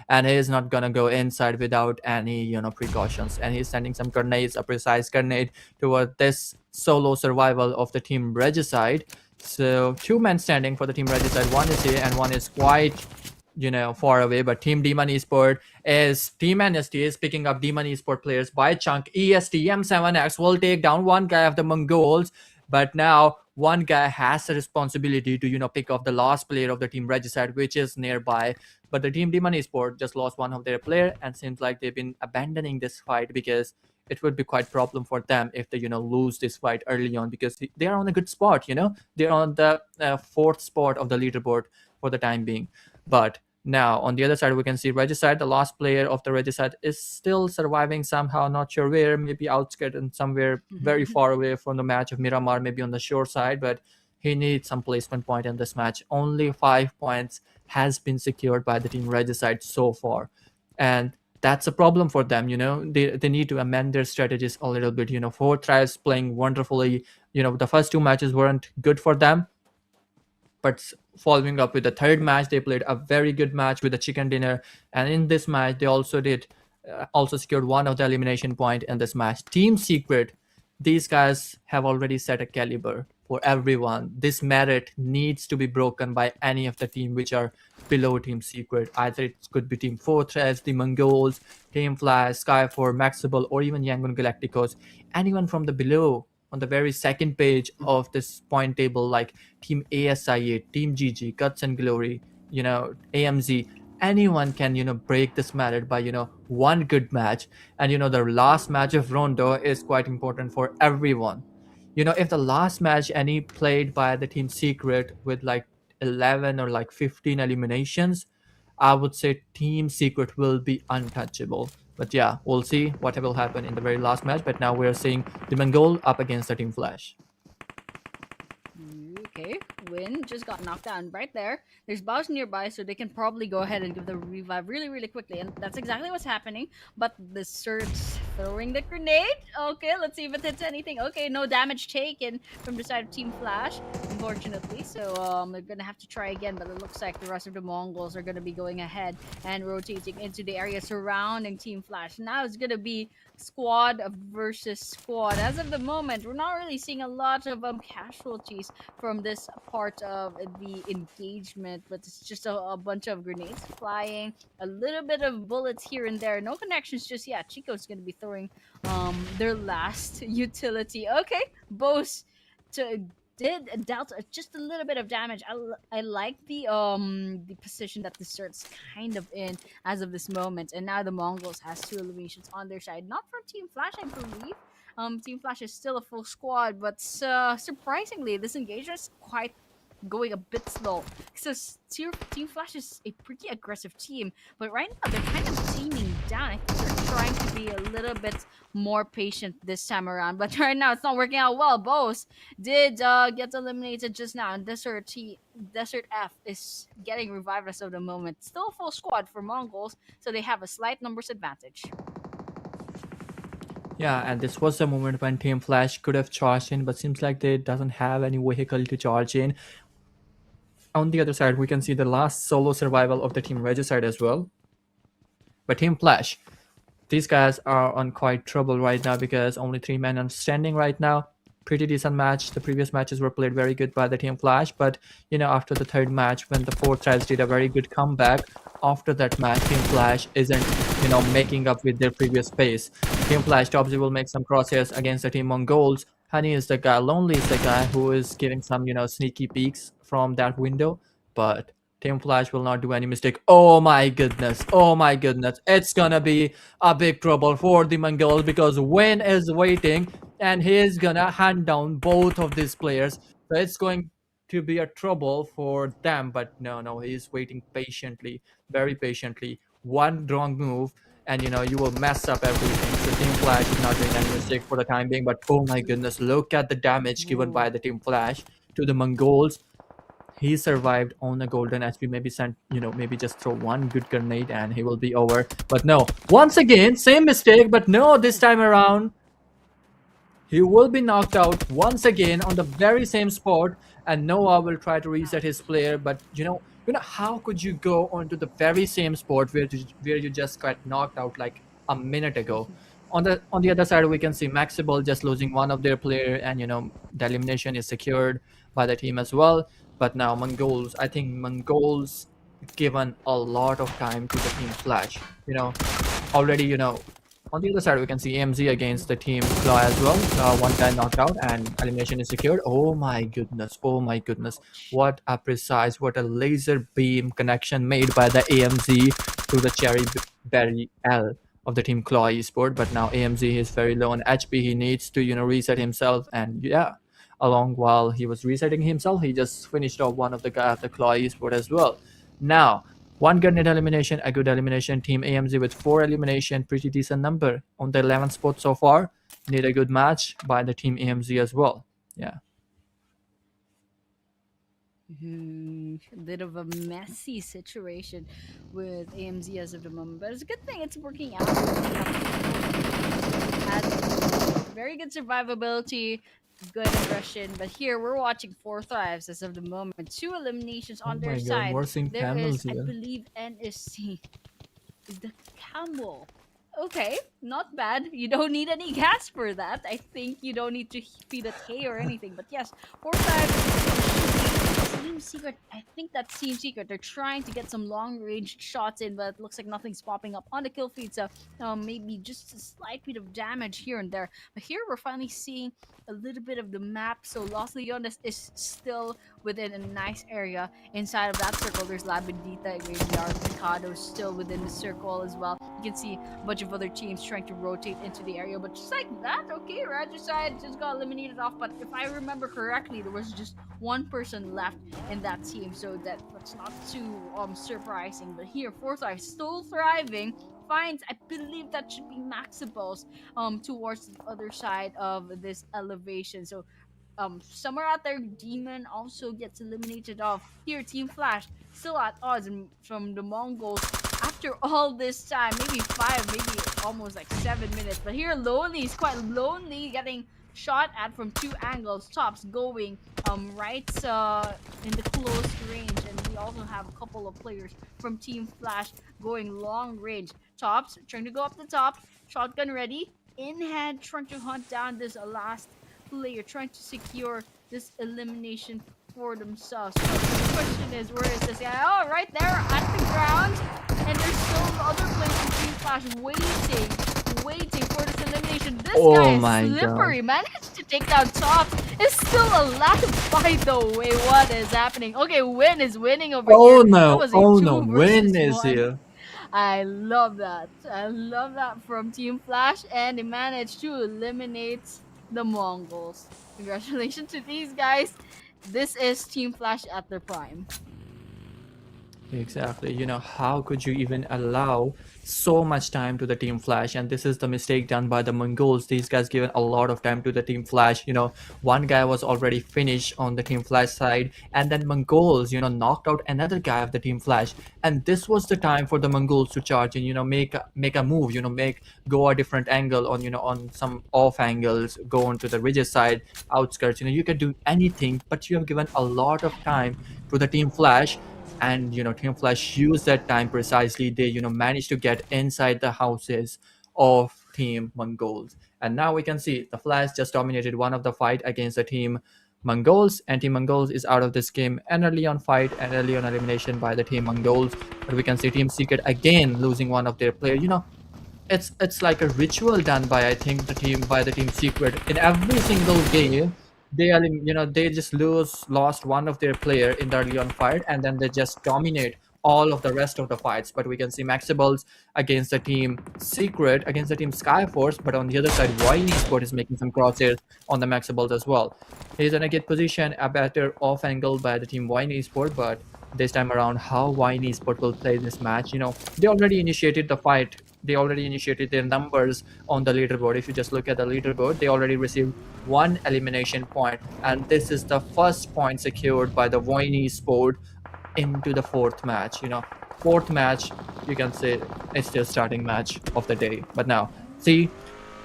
and he is not gonna go inside without any, precautions. And he's sending some grenades, a precise grenade toward this solo survival of the team Regicide. So two men standing for the team Regicide. One is here, and one is quite far away. But Team Demon Esport is Team NST is picking up Demon Esport players by chunk. ESTM7X will take down one guy of the Mongols, but now one guy has the responsibility to pick off the last player of the team Regicide, which is nearby. But the Team Demon Esport just lost one of their player, and seems like they've been abandoning this fight because it would be quite problem for them if they lose this fight early on, because they are on a good spot. They're on the fourth spot of the leaderboard for the time being. But now, on the other side, we can see Regicide, the last player of the Regicide, is still surviving somehow, not sure where, maybe outskirts and somewhere very far away from the match of Miramar, maybe on the shore side, but he needs some placement point in this match. Only 5 points has been secured by the team Regicide so far. And that's a problem for them, They need to amend their strategies a little bit. Four tries playing wonderfully. The first two matches weren't good for them, but following up with the third match, they played a very good match with the chicken dinner, and in this match they also secured one of the elimination point in this match. Team Secret, these guys have already set a caliber for everyone. This merit needs to be broken by any of the team which are below Team Secret. Either it could be Team Fortress, the Mongols, Team Flash, Skyfor, Maxebels, or even Yangon Galacticos. Anyone from the below, on the very second page of this point table, like Team ASIA, Team GG, Guts and Glory, AMZ, anyone can, break this merit by, one good match. And, the last match of Rondo is quite important for everyone. If the last match any played by the Team Secret with like 11 or like 15 eliminations, I would say Team Secret will be untouchable. But yeah, we'll see what will happen in the very last match. But now we're seeing the Mongol up against the Team Flash. Okay, Win just got knocked down right there. There's bows nearby, so they can probably go ahead and give the revive really, really quickly, and that's exactly what's happening. But the Surge throwing the grenade. Okay, let's see if it hits anything. Okay, no damage taken from the side of Team Flash, unfortunately. So they're gonna have to try again, but it looks like the rest of the Mongols are gonna be going ahead and rotating into the area surrounding Team Flash. Now it's gonna be squad versus squad. As of the moment, we're not really seeing a lot of casualties from this part of the engagement, but it's just a bunch of grenades flying, a little bit of bullets here and there, no connections just yet. Chico's gonna be throwing their last utility. Okay, Bose to did dealt just a little bit of damage. I like the position that the Cert's kind of in as of this moment, and now the Mongols has two eliminations on their side, not from Team Flash, I believe. Team Flash is still a full squad, but surprisingly, this engagement is quite going a bit slow. So Team Flash is a pretty aggressive team, but right now they're kind of teaming down. I think they're trying to be a little bit more patient this time around, but right now it's not working out well. Bose did get eliminated just now, and Desert F is getting revived as of the moment. Still a full squad for Mongols, so they have a slight numbers advantage. Yeah, and this was the moment when Team Flash could have charged in, but seems like they doesn't have any vehicle to charge in. On the other side, we can see the last solo survival of the Team Regicide as well. But Team Flash, these guys are on quite trouble right now because only 3 men are standing right now. Pretty decent match. The previous matches were played very good by the Team Flash, but after the third match, when the fourth tries did a very good comeback, after that match, Team Flash isn't making up with their previous pace. Team Flash, Topsy will make some crosshairs against the Team Mongols. Honey is the guy, Lonely is the guy who is giving some sneaky peeks from that window, but Team Flash will not do any mistake. Oh my goodness. Oh my goodness. It's gonna be a big trouble for the Mongol because Win is waiting and he's gonna hand down both of these players. So it's going to be a trouble for them. But no, he's waiting patiently, very patiently. One wrong move and you will mess up everything. So Team Flash is not doing any mistake for the time being, but oh my goodness, look at the damage given by Ooh. the Team Flash to the Mongols. He survived on a golden HP. Maybe sent, maybe just throw one good grenade and he will be over. But no, once again, same mistake, but no, this time around, he will be knocked out once again on the very same spot, and Noah will try to reset his player. But how could you go onto the very same spot where you just got knocked out like a minute ago? On the other side, we can see Maxebels just losing one of their player, and the elimination is secured by the team as well. But now MONGOLZ, I think MONGOLZ given a lot of time to the Team Flash. Already, on the other side, we can see AMZ against the Team Claw as well. One guy knocked out and elimination is secured. Oh my goodness. Oh my goodness. What a laser beam connection made by the AMZ to the Cherry Berry L of the Team Claw Esport. But now AMZ is very low on HP. He needs to, reset himself. And yeah, along while he was resetting himself, he just finished off one of the guy of the Claw Esport as well. Now, one grenade elimination, a good elimination. Team AMZ with 4 elimination, pretty decent number on the 11th spot so far. Need a good match by the Team AMZ as well. Yeah. A bit of a messy situation with AMZ as of the moment, but it's a good thing it's working out. Had very good survivability, good aggression, but here we're watching 4 thrives as of the moment. 2 eliminations on their side. We're seeing There panels is, here. I believe, NSC is the camel. Okay, not bad. You don't need any gas for that. I think you don't need to feed it hay or anything. But yes, 4 thrives. Team Secret, I think that's Team Secret. They're trying to get some long-range shots in, but it looks like nothing's popping up on the kill feed. So maybe just a slight bit of damage here and there. But here we're finally seeing a little bit of the map. So Los Leones is still within a nice area. Inside of that circle, there's Labendita, Graveyard, Mikado still within the circle as well. You can see a bunch of other teams trying to rotate into the area, but just like that, okay, Regicide just got eliminated off. But if I remember correctly, there was just one person left in that team, so that's not too surprising. But here, 4 thrives still thriving. Finds, I believe that should be Maxebels towards the other side of this elevation. So somewhere out there, Demon also gets eliminated off. Here, Team Flash still at odds from the Mongols after all this time, maybe 5, maybe almost like 7 minutes. But here, Lonely is quite lonely, getting shot at from 2 angles. Tops going right in the close range, and we also have a couple of players from Team Flash going long range. Tops trying to go up the top, shotgun ready, in hand, trying to hunt down this last player, trying to secure this elimination for themselves. So the question is, where is this guy? Oh, right there at the ground, and there's still other players from Team Flash waiting for this elimination. This guy is slippery. Managed to take down Tops. Is still alive, by the way. What is happening? Okay, WIN is winning over here. WIN is here. I love that. I love that from Team Flash, and they managed to eliminate the Mongols. Congratulations to these guys. This is Team Flash at their prime. Exactly. How could you even allow so much time to the Team Flash? And this is the mistake done by the Mongols. These guys given a lot of time to the Team Flash. One guy was already finished on the Team Flash side, and then Mongols, knocked out another guy of the Team Flash. And this was the time for the Mongols to charge and, make a move, go a different angle on some off angles, go onto the ridge side, outskirts. You can do anything, but you have given a lot of time to the Team Flash. And Team Flash used that time precisely. They managed to get inside the houses of Team Mongols, and now we can see the Flash just dominated one of the fight against the Team Mongols, and Team Mongols is out of this game, and early on fight and early on elimination by the Team Mongols. But we can see Team Secret again losing one of their players. It's like a ritual done by, I think, the Team Secret in every single game. They just lost one of their player in the early on fight, and then they just dominate all of the rest of the fights. But we can see Maxebels against the Team Secret, against the Team Skyforce, but on the other side, YANGON Esport is making some crosshairs on the Maxebels as well. He's in a good position, a better off angle by the Team YANGON Esport, but this time around, how YANGON Esport will play this match, they already initiated the fight they already initiated their numbers on the leaderboard. If you just look at the leaderboard, they already received 1 elimination point, and this is the first point secured by the VOIN Esport into the fourth match. Fourth match, you can say it's their starting match of the day. But now, see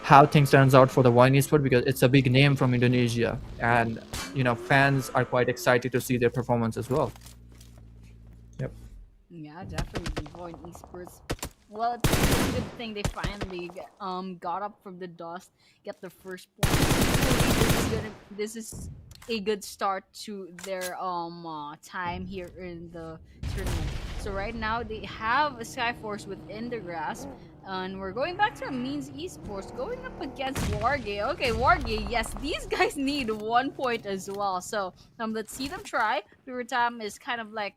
how things turns out for the VOIN Esport, because it's a big name from Indonesia, and fans are quite excited to see their performance as well. Yep. Yeah, definitely. VOIN Esports. Well, it's a good thing they finally got up from the dust, get the first point. Hopefully this is a good start to their time here in the tournament. So right now they have a Skyforce within the grasp. And we're going back to AMINZ Esports, going up against WARRYGYE. Okay, WARRYGYE, yes, these guys need 1 point as well. So let's see them try. Puritam is kind of like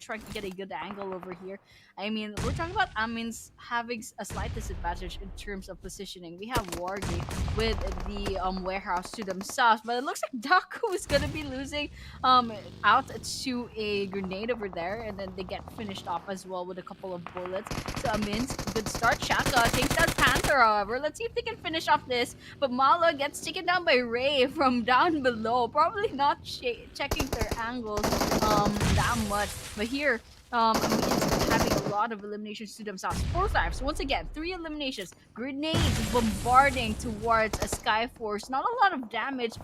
trying to get a good angle over here. I mean, we're talking about AMINZ having a slight disadvantage in terms of positioning. We have WARRYGYE with the warehouse to themselves, but it looks like Daku is gonna be losing out to a grenade over there, and then they get finished off as well with a couple of bullets. So AMINZ, good start. Shaka takes that Panther, however. Let's see if they can finish off this. But Mala gets taken down by Ray from down below. Probably not checking their angles that much. But here, AMINZ having a lot of eliminations to themselves. 4 times. Once again, 3 eliminations. Grenades bombarding towards a Skyforce. Not a lot of damage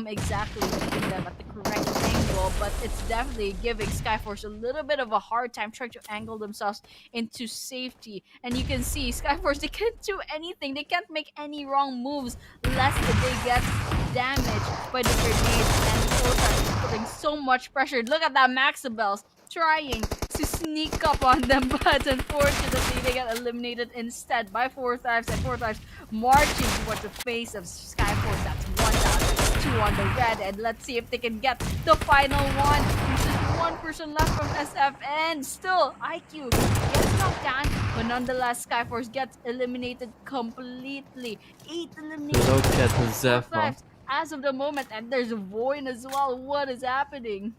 exactly hitting them at the correct angle, but it's definitely giving Skyforce a little bit of a hard time trying to angle themselves into safety. And you can see Skyforce, they can't do anything. They can't make any wrong moves lest they get damaged by the grenades. And the Photon is putting so much pressure. Look at that Maxebels trying to sneak up on them, but unfortunately they get eliminated instead by 4 times, and 4 times marching towards the face of Skyforce. That's 1 down, 2 on the red, and let's see if they can get the final one. There's just 1 person left from SF, and still IQ gets knocked down, but nonetheless Skyforce gets eliminated completely. 8 eliminations. Look at the Zephyr. As of the moment, and there's a VOIN as well. What is happening?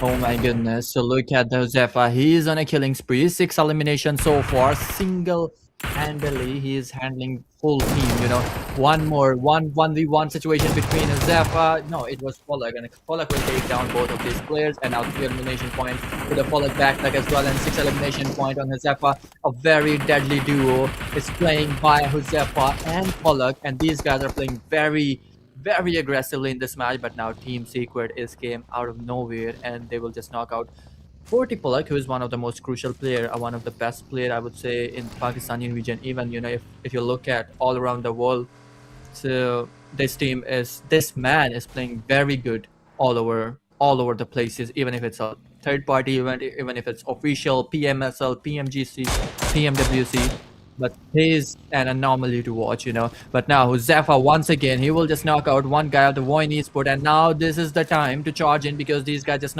Oh my goodness. So look at the Zephyr. He's on a killing spree. 6 eliminations so far. Single-handedly, he is handling full team. One more 1v1 situation between a Zephyr. No, it was Pollock. And Pollock will take down both of these players. And now 3 elimination points with a Pollock backpack as well. And 6 elimination point on Zephyr. A very deadly duo is playing by Zephyr and Pollock. And these guys are playing very aggressively in this match, but now Team Secret came out of nowhere, and they will just knock out 40 Pollock, who is one of the most crucial player, one of the best player, I would say, in Pakistani region. Even if you look at all around the world, so this man is playing very good all over the places, even if it's a third party event, even if it's official PMSL, PMGC, PMWC. But he's an anomaly to watch. But now Zephyr, once again, he will just knock out 1 guy of the VOIN Esport, and now this is the time to charge in, because these guys just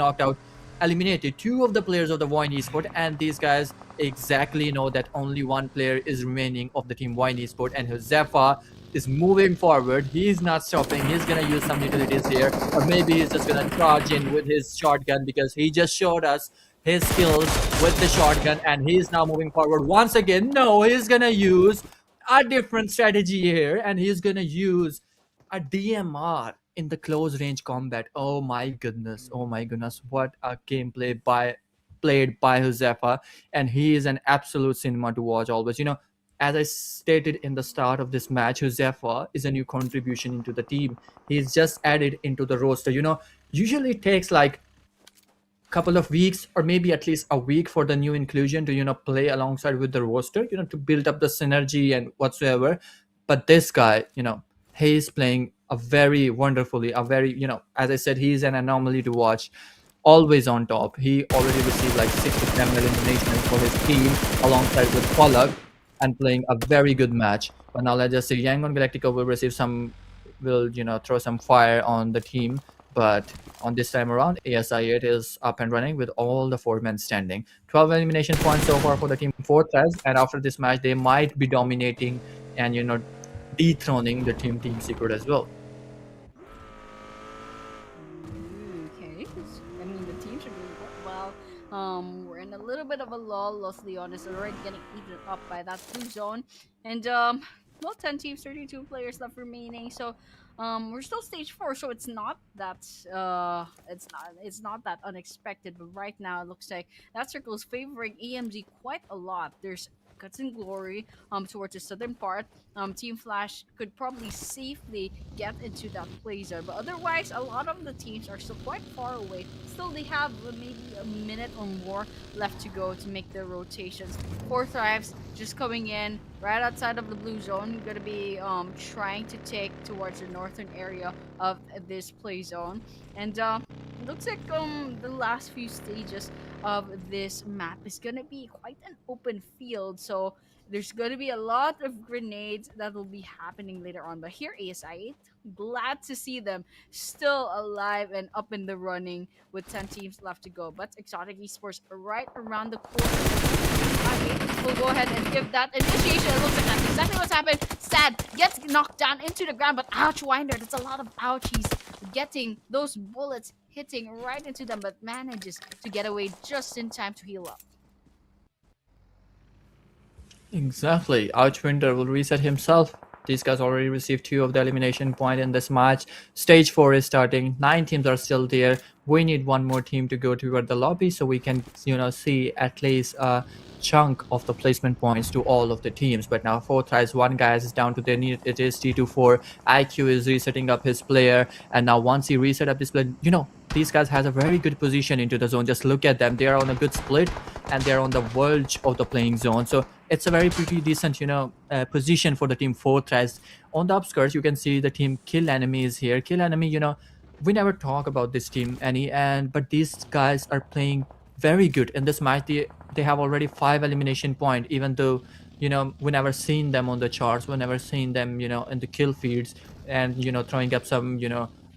eliminated 2 of the players of the VOIN Esport, and these guys exactly know that only 1 player is remaining of the team VOIN Esport, and Zephyr is moving forward. He's not stopping. He's gonna use some utilities here, or maybe he's just gonna charge in with his shotgun, because he just showed us his skills with the shotgun, and he's now moving forward once again. No, he's gonna use a different strategy here, and he's gonna use a DMR in the close range combat. Oh my goodness, what a gameplay played by Zephyr, and he is an absolute cinema to watch always. As I stated in the start of this match, Zephyr is a new contribution into the team. He's just added into the roster. Usually it takes like couple of weeks, or maybe at least a week, for the new inclusion to play alongside with the roster, to build up the synergy and whatsoever. But this guy, he's playing a very wonderfully, as I said, he's an anomaly to watch, always on top. He already received like 6 to 10 eliminations for his team alongside with Pollock, and playing a very good match. But now let's just say YANGON Galactico will throw some fire on the team. But on this time around, ASI8 is up and running with all the 4 men standing. 12 elimination points so far for the team 4 threads, and after this match, they might be dominating and dethroning the team Secret as well. Okay, I mean, the team should be well. We're in a little bit of a lull. Los Leon is already getting eaten up by that blue zone, and well, 10 teams, 32 players left remaining. So we're still stage 4, so it's not that unexpected. But right now, it looks like that circle is favoring AMZ quite a lot. There's Guts and Glory towards the southern part. Team Flash could probably safely get into that play zone, but otherwise, a lot of the teams are still quite far away. Still, they have maybe a minute or more left to go to make their rotations. Four Thrives just coming in right outside of the blue zone. You're gonna be trying to take towards the northern area of this play zone, and it looks like the last few stages of this map is gonna be quite an open field. So there's gonna be a lot of grenades that will be happening later on. But here, ASI 8, glad to see them still alive and up in the running with 10 teams left to go. But Exotic Esports are right around the corner. ASI 8 will go ahead and give that initiation. It looks like that's exactly what's happened. Sad gets knocked down into the ground, but ouch, Winder. That's a lot of ouchies getting those bullets hitting right into them, but manages to get away just in time to heal up. Exactly. Outwinder will reset himself. These guys already received 2 of the elimination point in this match. Stage 4 is starting. 9 teams are still there. We need one more team to go toward the lobby so we can, see at least a chunk of the placement points to all of the teams. But now 4 tries, 1 guy is down to their need. It is T24. IQ is resetting up his player. And now once he reset up this player, these guys has a very good position into the zone. Just look at them. They are on a good split and they're on the verge of the playing zone. So it's a very pretty decent, position for the team 4 threats. On the outskirts, you can see the team Kill Enemy is here. Kill Enemy, we never talk about this team any, but these guys are playing very good in this match. They have already 5 elimination point, even though we never seen them on the charts. We never seen them in the kill feeds and throwing up some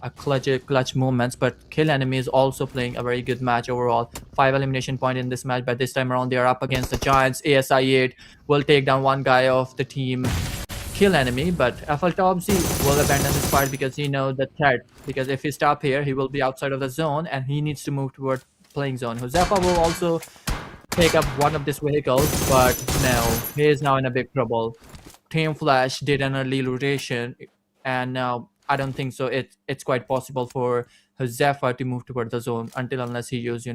a clutch moments. But Kill Enemy is also playing a very good match overall. 5 elimination point in this match, but this time around they are up against the Giants. ASI 8 will take down 1 guy of the team Kill Enemy, but Topsy will abandon this fight because he knows the threat. Because if he stop here, he will be outside of the zone and he needs to move toward playing zone. Josefa will also take up one of these vehicles, but no, he is now in a big trouble. Team Flash did an early rotation, and now I don't think so. It's quite possible for Josefa to move toward the zone until unless he use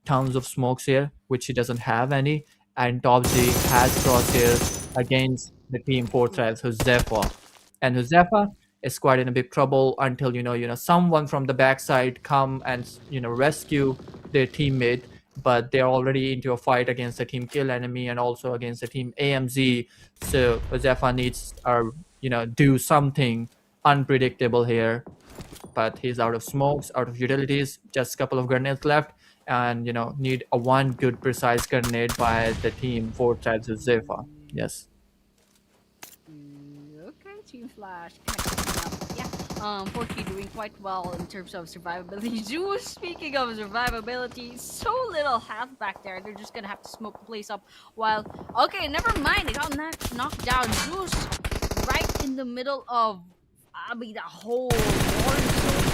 tons of smokes here, which he doesn't have any, and Topsy has crosshairs against the team 4 thrives Josefa, and Josefa is quite in a big trouble until someone from the backside come and rescue their teammate, but they're already into a fight against the team Kill Enemy and also against the team AMZ. So Josefa needs do something unpredictable here, but he's out of smokes, out of utilities, just a couple of grenades left, and need a one good precise grenade by the team 4 thrives Josefa. Yes. Okay, Team Flash connecting up. Yeah, 4K doing quite well in terms of survivability. Zeus, speaking of survivability, so little health back there. They're just gonna have to smoke the place up while... Okay, never mind. They got knocked down. Zeus right in the middle of... the whole war zone.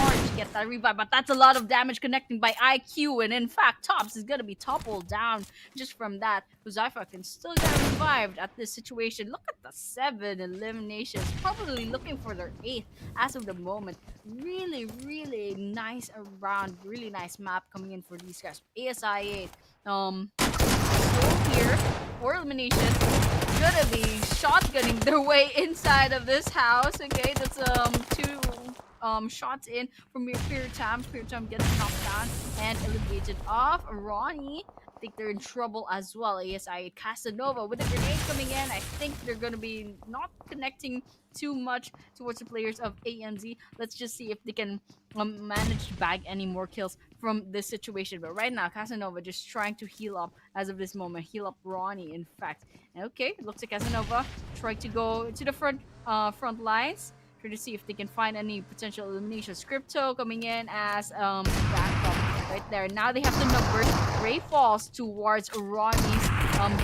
Hard to get that revive, but that's a lot of damage connecting by IQ, and in fact, Tops is gonna be toppled down just from that. Huzaifa can still get revived at this situation. Look at the 7 eliminations, probably looking for their 8th as of the moment. Really, really nice round, really nice map coming in for these guys. ASI 8, still here for elimination. Gonna be shotgunning their way inside of this house. Okay, that's 2 shots in from Piritam. Piritam gets knocked down and eliminated off. Ronnie, I think they're in trouble as well. ASI Casanova with a grenade coming in. I think they're gonna be not connecting too much towards the players of AMZ. Let's just see if they can manage to bag any more kills from this situation. But right now, Casanova just trying to heal up as of this moment. Heal up Ronnie, in fact. Okay, looks like Casanova trying to go to the front lines. Try to see if they can find any potential eliminations. Crypto coming in as backup right there. Now they have the numbers. Ray falls towards Ronnie's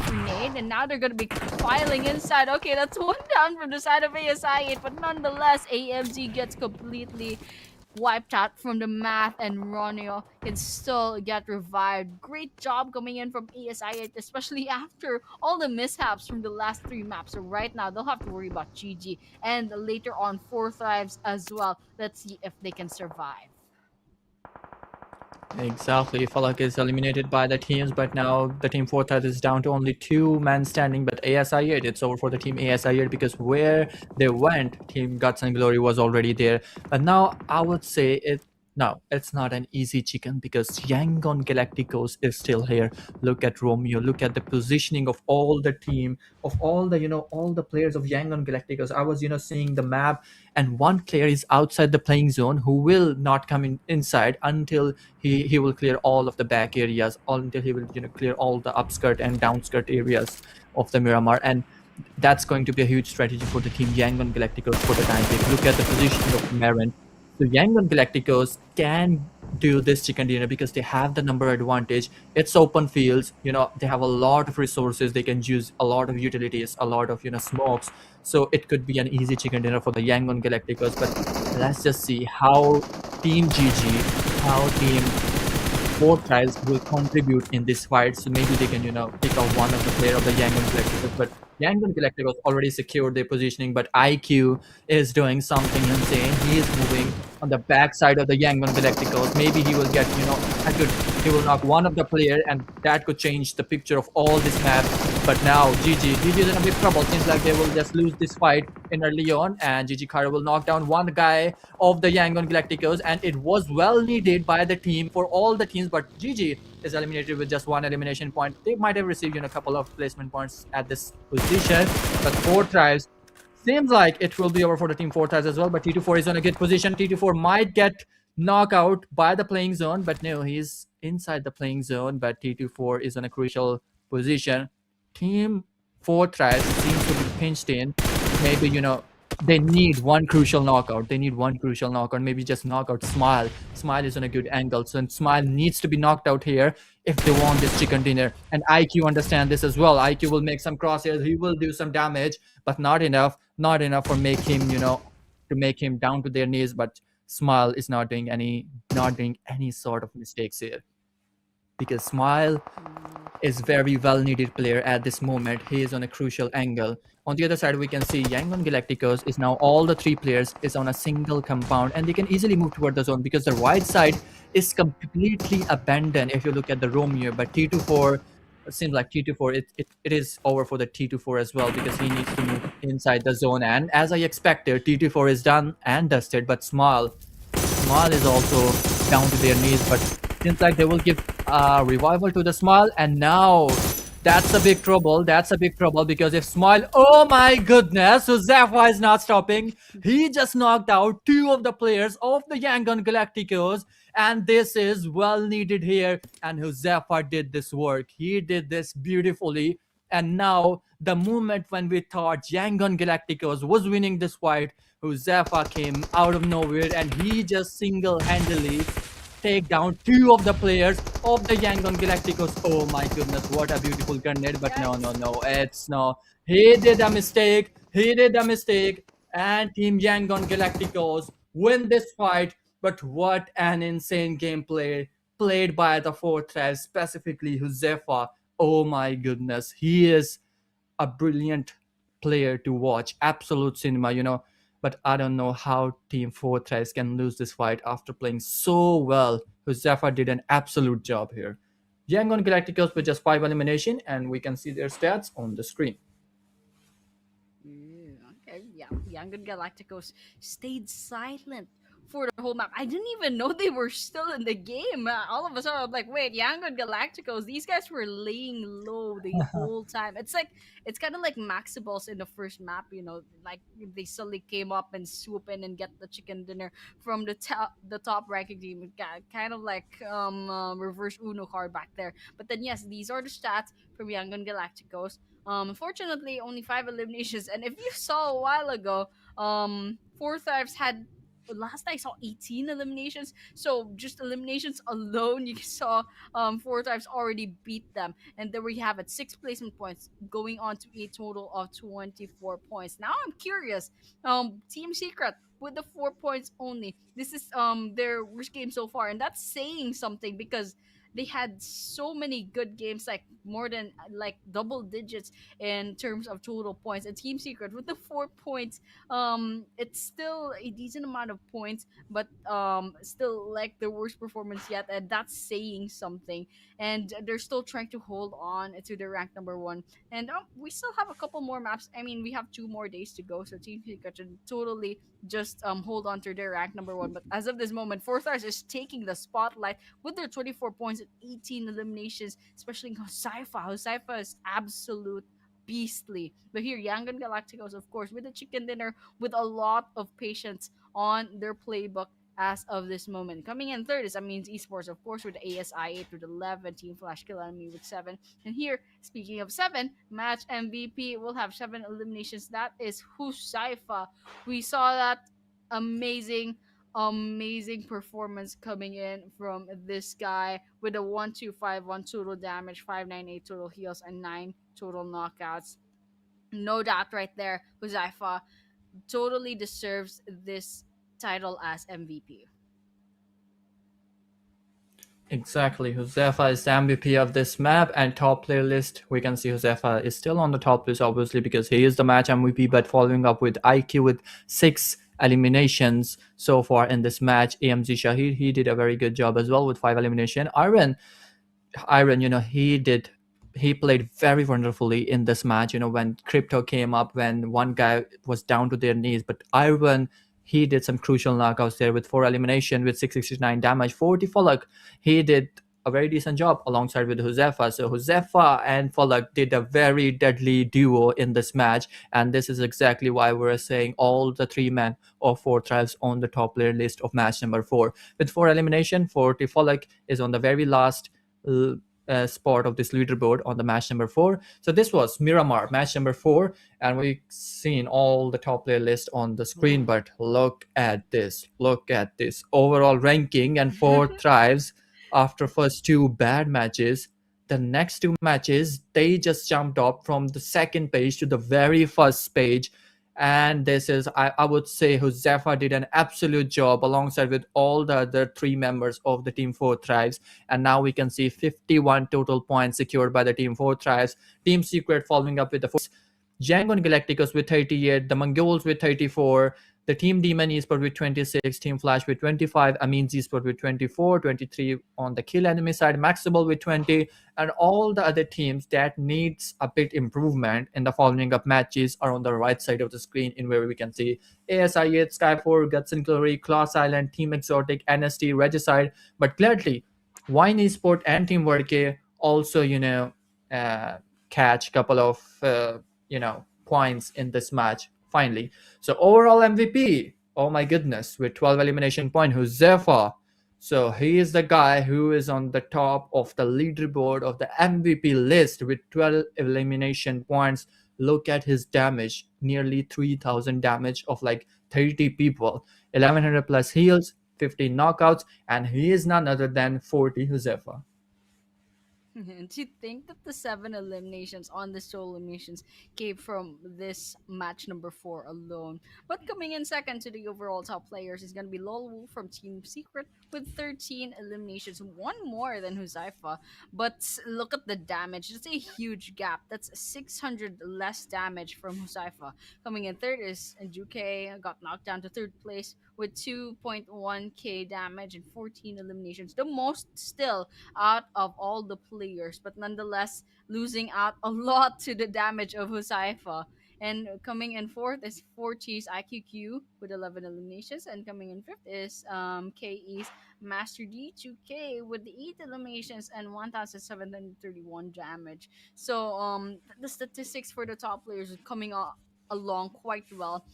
grenade, and now they're gonna be filing inside. Okay, that's 1 down from the side of ASI 8, but nonetheless, AMZ gets completely wiped out from the math, and Ronio can still get revived. Great job coming in from ESI, especially after all the mishaps from the last three maps. So right now they'll have to worry about GG and later on four thrives as well. Let's see if they can survive. Exactly. Falak is eliminated by the teams, but now the team Fortnite is down to only two men standing. But ASI8, it's over for the team ASI8 because where they went, Team Guts and Glory was already there. But now I would say it. No, it's not an easy chicken because Yangon Galacticos is still here. Look at Romeo. Look at the positioning of all the team, of all the all the players of Yangon Galacticos. I was seeing the map, and one player is outside the playing zone who will not come inside until he will clear all of the back areas, all until he will clear all the upskirt and downskirt areas of the Miramar. And that's going to be a huge strategy for the team Yangon Galacticos for the time being. Look at the positioning of Marin. So Yangon Galacticos can do this chicken dinner because they have the number advantage. It's open fields, they have a lot of resources. They can use a lot of utilities, a lot of smokes. So it could be an easy chicken dinner for the Yangon Galacticos. But let's just see how Team GG, how Team both tribes will contribute in this fight. So maybe they can, pick out one of the player of the Yangon Galacticos. But Yangon Galacticos already secured their positioning, but IQ is doing something insane. He is moving on the backside of the Yangon Galacticos. Maybe he will get, he will knock one of the player, and that could change the picture of all this map. But now GG is in a big trouble. Seems like they will just lose this fight in early on, and GG Kara will knock down one guy of the Yangon Galacticos, and it was well needed by the team for all the teams. But GG is eliminated with just one elimination point. They might have received a couple of placement points at this position, but four tries. Seems like it will be over for the team four tries as well. But T24 is on a good position. T24 might get knocked out by the playing zone, but no, he's inside the playing zone. But T24 is in a crucial position. Team four tries seems to be pinched in. Maybe they need one crucial knockout. They need one crucial knockout. Maybe just knock out Smile. Smile is on a good angle. So Smile needs to be knocked out here if they want this chicken dinner. And IQ understand this as well. IQ will make some crosshairs. He will do some damage, but not enough. Not enough for make him, to make him down to their knees. But Smile is not doing any sort of mistakes here. Because Smile is very well needed player at this moment. He is on a crucial angle. On the other side, we can see Yangon Galacticos is now all the three players is on a single compound, and they can easily move toward the zone because the right side is completely abandoned if you look at the Romeo. But T24, it seems like T24, it is over for the T24 as well because he needs to move inside the zone. And as I expected, T24 is done and dusted, but Smile is also down to their knees, but seems like they will give revival to the Smile, and now that's a big trouble. That's a big trouble because if Smile, oh my goodness, so Zephyr is not stopping. He just knocked out two of the players of the Yangon Galacticos, and this is well needed here. And Zephyr did this work. He did this beautifully. And now, the moment when we thought Yangon Galacticos was winning this fight, Zephyr came out of nowhere and he just single-handedly take down two of the players of the Yangon Galacticos. Oh my goodness, what a beautiful grenade. But no, no, Yes. no, it's no. He did a mistake. He did a mistake. And Team Yangon Galacticos win this fight. But what an insane gameplay played by the Fortress, specifically Josefa. Oh my goodness. He is a brilliant player to watch. Absolute cinema, but I don't know how Team Fortress can lose this fight after playing so well. Josefa did an absolute job here. Yangon Galacticos with just 5 elimination, and we can see their stats on the screen. Okay, yeah. Young Galacticos stayed silent for the whole map. I didn't even know they were still in the game. All of a sudden, I'm like, wait, Young Galacticos, these guys were laying low the whole time. It's kind of like Maxebels in the first map, like they suddenly came up and swoop in and get the chicken dinner from the top ranking team. Kind of like reverse Uno card back there. But then yes, these are the stats from Young Galacticos. Unfortunately, only five eliminations. And if you saw a while ago, Four Thrives had last I saw 18 eliminations. So just eliminations alone, you saw four times already beat them. And there we have it, 6 placement points going on to a total of 24 points. Now I'm curious, Team Secret with the 4 points only. This is their worst game so far, and that's saying something because they had so many good games, like more than like double digits in terms of total points. And Team Secret with the 4 points, it's still a decent amount of points, but still like the worst performance yet, and that's saying something. And they're still trying to hold on to the rank number one. And we still have a couple more maps. I mean, we have 2 more days to go, so Team Secret should totally just hold on to their rank number one. But as of this moment, Fourth Stars is taking the spotlight with their 24 points and 18 eliminations, especially Hosaifa. Hosaifa is absolute beastly. But here, Yangon Galacticos, of course, with the chicken dinner, with a lot of patience on their playbook as of this moment. Coming in third is AMINZ Esports, of course, with the ASI 8 with 11, Team Flash Kill Enemy with 7. And here, speaking of 7, match MVP will have 7 eliminations. That is Husaifa. We saw that amazing performance coming in from this guy with a 1251 total damage, 598 total heals, and 9 total knockouts. No doubt right there, Huzaifa totally deserves this title as MVP. Exactly. Josefa is the MVP of this map and top player list. We can see Josefa is still on the top list, obviously, because he is the match MVP, but following up with IQ with 6 eliminations so far in this match. AMZ Shahid, he did a very good job as well with 5 elimination. Iron, he played very wonderfully in this match. When Crypto came up, when one guy was down to their knees, but Iron, he did some crucial knockouts there with 4 elimination with 669 damage. 40 Falak, he did a very decent job alongside with Josefa. So Josefa and Falak did a very deadly duo in this match, and this is exactly why we're saying all the 3 men of 4 tribes on the top player list of match number 4. With 4 elimination, 40 Falak is on the very last spot of this leaderboard on the match number 4. So this was Miramar, match number 4, and we've seen all the top player list on the screen. But look at this overall ranking and 4 tribes after first 2 bad matches. The next 2 matches, they just jumped up from the second page to the very first page. And this is, I would say, Josefa did an absolute job alongside with all the other 3 members of the team 4 tribes. And now we can see 51 total points secured by the team 4 tribes. Team Secret following up with the Yangon Galacticos with 38, the MONGOLZ with 34, the Team Demon Esport with 26, Team Flash with 25, AMINZ Esport with 24, 23 on the kill enemy side, Maxebels with 20, and all the other teams that needs a bit improvement in the following up matches are on the right side of the screen, in where we can see ASI8, Sky4, Guts and Glory, Class Island, Team Exotic, NST, Regicide. But clearly, Wine Esport and Team WARRYGYE also, uh, catch couple of points in this match finally. So overall MVP, oh my goodness, with 12 elimination point, Josefa. So he is the guy who is on the top of the leaderboard of the MVP list with 12 elimination points. Look at his damage, nearly 3,000 damage of like 30 people, 1100 plus heals, 15 knockouts, and he is none other than 40 Josefa. And to think that the 7 eliminations on the solo eliminations came from this match number 4 alone. But coming in second to the overall top players is going to be Lolwu from Team Secret with 13 eliminations, one more than Huzaifa. But look at the damage. It's a huge gap. That's 600 less damage from Huzaifa. Coming in third is Juke, got knocked down to third place with 2.1k damage and 14 eliminations. The most still out of all the players, but nonetheless losing out a lot to the damage of Husaifa. And coming in fourth is 4T's IQQ with 11 eliminations, and coming in fifth is KE's Master D2K with the 8 eliminations and 1,731 damage. So the statistics for the top players are coming along quite well,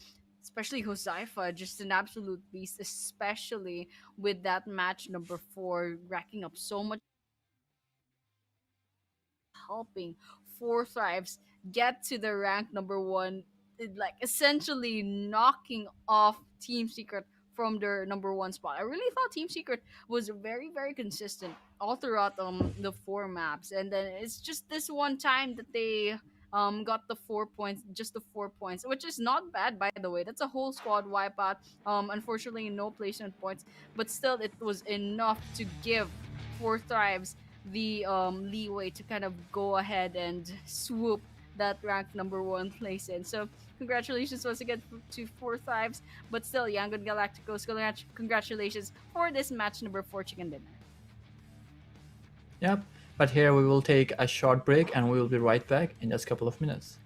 especially Hosaifa, just an absolute beast, especially with that match number 4, racking up so much, helping 4 tribes get to the rank number 1, like essentially knocking off Team Secret from their number one spot. I really thought Team Secret was very, very consistent all throughout the four maps, and then it's just this one time that they got the 4 points, just the 4 points, which is not bad, by the way. That's a whole squad wipeout. Unfortunately, no placement points, but still it was enough to give Four Thrives the leeway to kind of go ahead and swoop that ranked number one place in. So congratulations once again to Four Thrives, but still, Yangon Galacticos, congratulations for this match number 4 chicken dinner. Yep. But here we will take a short break and we will be right back in just a couple of minutes.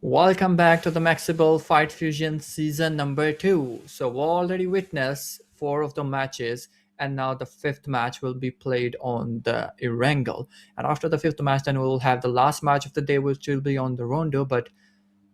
Welcome back to the Maxebel Fight Fusion season number 2. So we already witnessed 4 of the matches, and now the fifth match will be played on the Erangel. And after the fifth match, then we'll have the last match of the day, which will be on the Rondo. But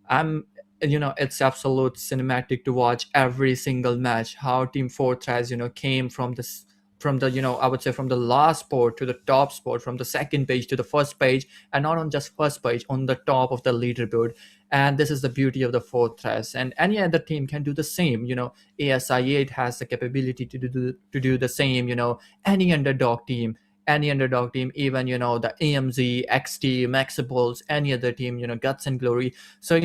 I'm, it's absolute cinematic to watch every single match. How Team Fortress, came from this, from the, I would say from the last spot to the top spot, from the second page to the first page, and not on just first page, on the top of the leaderboard. And this is the beauty of the Fortress. And any other team can do the same. ASI8 has the capability to do the same. Any underdog team, even the AMZ, XT, Maxebels, any other team, Guts and Glory. So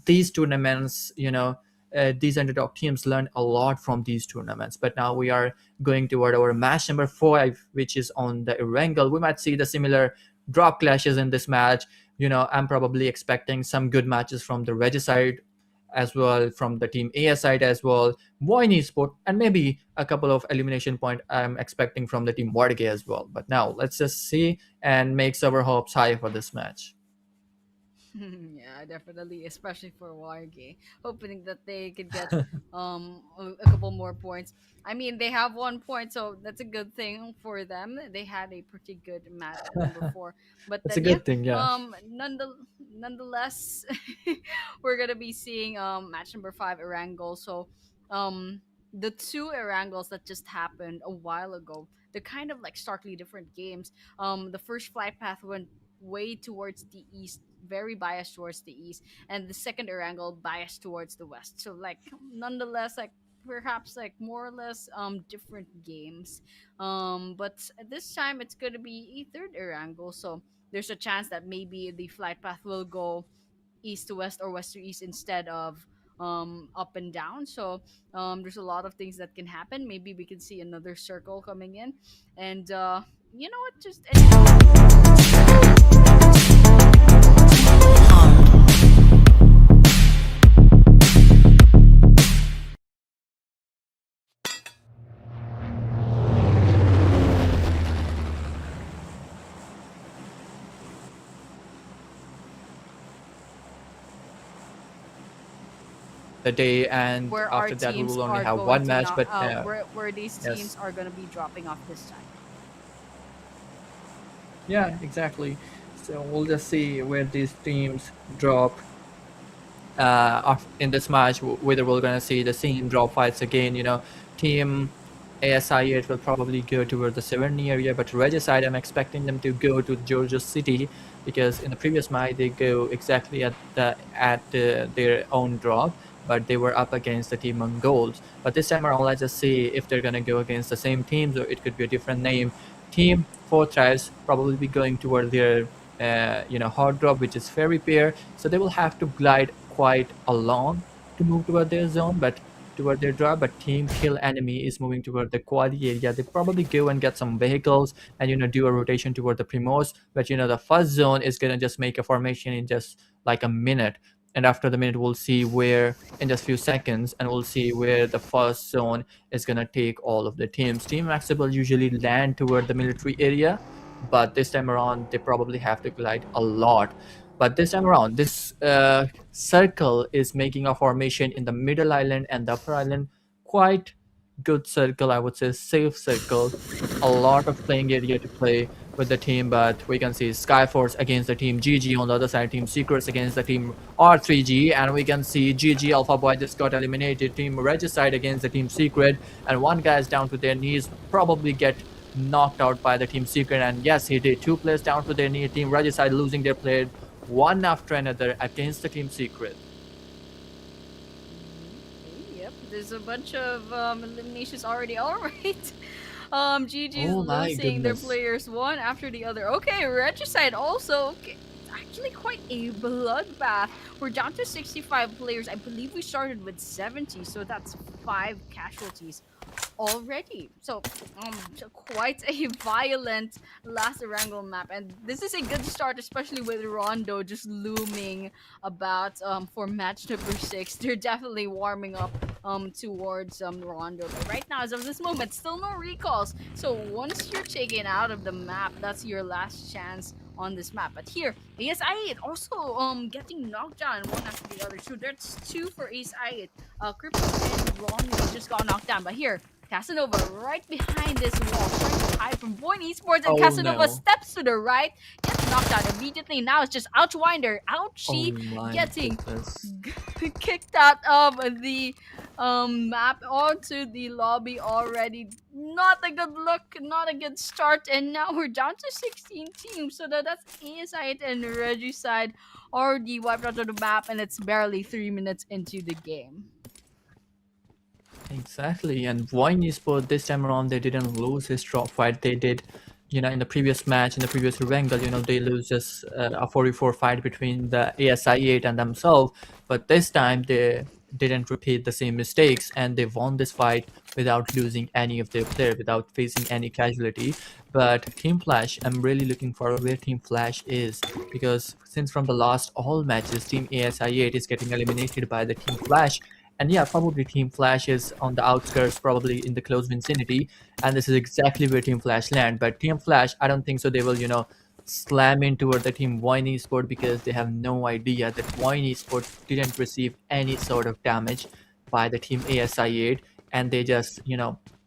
these tournaments, these underdog teams learn a lot from these tournaments. But now we are going toward our match number 5, which is on the Erangel. We might see the similar drop clashes in this match. I'm probably expecting some good matches from the Regicide as well, from the team A side as well, VOIN Esport, and maybe a couple of elimination point I'm expecting from the team WARRYGYE as well. But now let's just see and make our hopes high for this match. Yeah, definitely, especially for Wargy, hoping that they could get a couple more points. I mean, they have 1 point, so that's a good thing for them. They had a pretty good match number 4, but That's a then yeah, good thing, yeah. nonetheless, we're gonna be seeing match number 5, Erangel. So um the two Erangels that just happened a while ago, they're kind of like starkly different games. The first flight path went way towards the east, very biased towards the east, and the second Erangel biased towards the west. So like nonetheless, like perhaps like more or less different games. But this time it's gonna be a third Erangel, so there's a chance that maybe the flight path will go east to west or west to east instead of up and down. So there's a lot of things that can happen. Maybe we can see another circle coming in, and you know what, just The day, and where our after that we teams will only are have going one to match. not But where these teams yes, are going to be dropping off this time. yeah, exactly. So we'll just see where these teams drop in this match, whether we're going to see the same drop fights again. Team ASI8 will probably go toward the Severny area, but Regicide, I'm expecting them to go to Georgia City, because in the previous match they go exactly at their own drop, but they were up against the team MONGOLZ. But this time around, let's just see if they're going to go against the same teams, or it could be a different name. Team Fortress probably be going toward their hard drop, which is fairy pair, so they will have to glide quite along to move toward their zone, but toward their drop. But team kill enemy is moving toward the quality area. They probably go and get some vehicles and do a rotation toward the primos. But the first zone is gonna just make a formation in just like a minute, and after the minute we'll see where, in just few seconds, and we'll see where the first zone is gonna take all of the teams. Team Maxable usually land toward the military area, but this time around they probably have to glide a lot. But this time around, this circle is making a formation in the middle island and the upper island. Quite good circle, I would say, safe circle. A lot of playing area to play with the team, but we can see Skyforce against the team GG, on the other side team Secrets against the team R3G, and we can see GG Alpha Boy just got eliminated, team Regicide against the team Secret, and one guy is down to their knees, probably get knocked out by the team Secret. And yes, he did. 2 players down to their knee, team Regicide losing their player one after another against the team Secret. Yep, there's a bunch of eliminations already. All right. GG's Oh my losing their goodness. players one after the other. Okay, Regicide also. Okay, it's actually quite a bloodbath. We're down to 65 players. I believe we started with 70, so that's 5 casualties already. So quite a violent last Erangel map, and this is a good start, especially with Rondo just looming about for match number 6. They're definitely warming up towards Rondo. But right now, as of this moment, still no recalls. So once you're taken out of the map, that's your last chance on this map. But here, Ace I also getting knocked down one after the other. So that's two for Ace I. Cripple and Rondo just got knocked down. But here, Casanova right behind this wall, trying to hide from VOIN Esports, and Oh Casanova no. steps to the right, gets knocked out immediately. Now it's just Outwinder, Oh Ouchie my getting goodness. kicked out of the map onto the lobby already. Not a good look, not a good start, and now we're down to 16 teams. So that's ASI and Regicide already wiped out of the map, and it's barely 3 minutes into the game. Exactly, and VOIN Esport this time around they didn't lose his drop fight. They did, in the previous match, in the previous Erangel, they lose just a 44 fight between the ASI8 and themselves. But this time they didn't repeat the same mistakes and they won this fight without losing any of their player, without facing any casualty. But Team Flash, I'm really looking for where Team Flash is, because since from the last all matches, Team ASI8 is getting eliminated by the Team Flash. And yeah, probably Team Flash is on the outskirts, probably in the close vicinity, and this is exactly where Team Flash land. But Team Flash, I don't think so. They will, slam in toward the Team VOIN Esport because they have no idea that VOIN Esport didn't receive any sort of damage by the Team ASI8, and they just,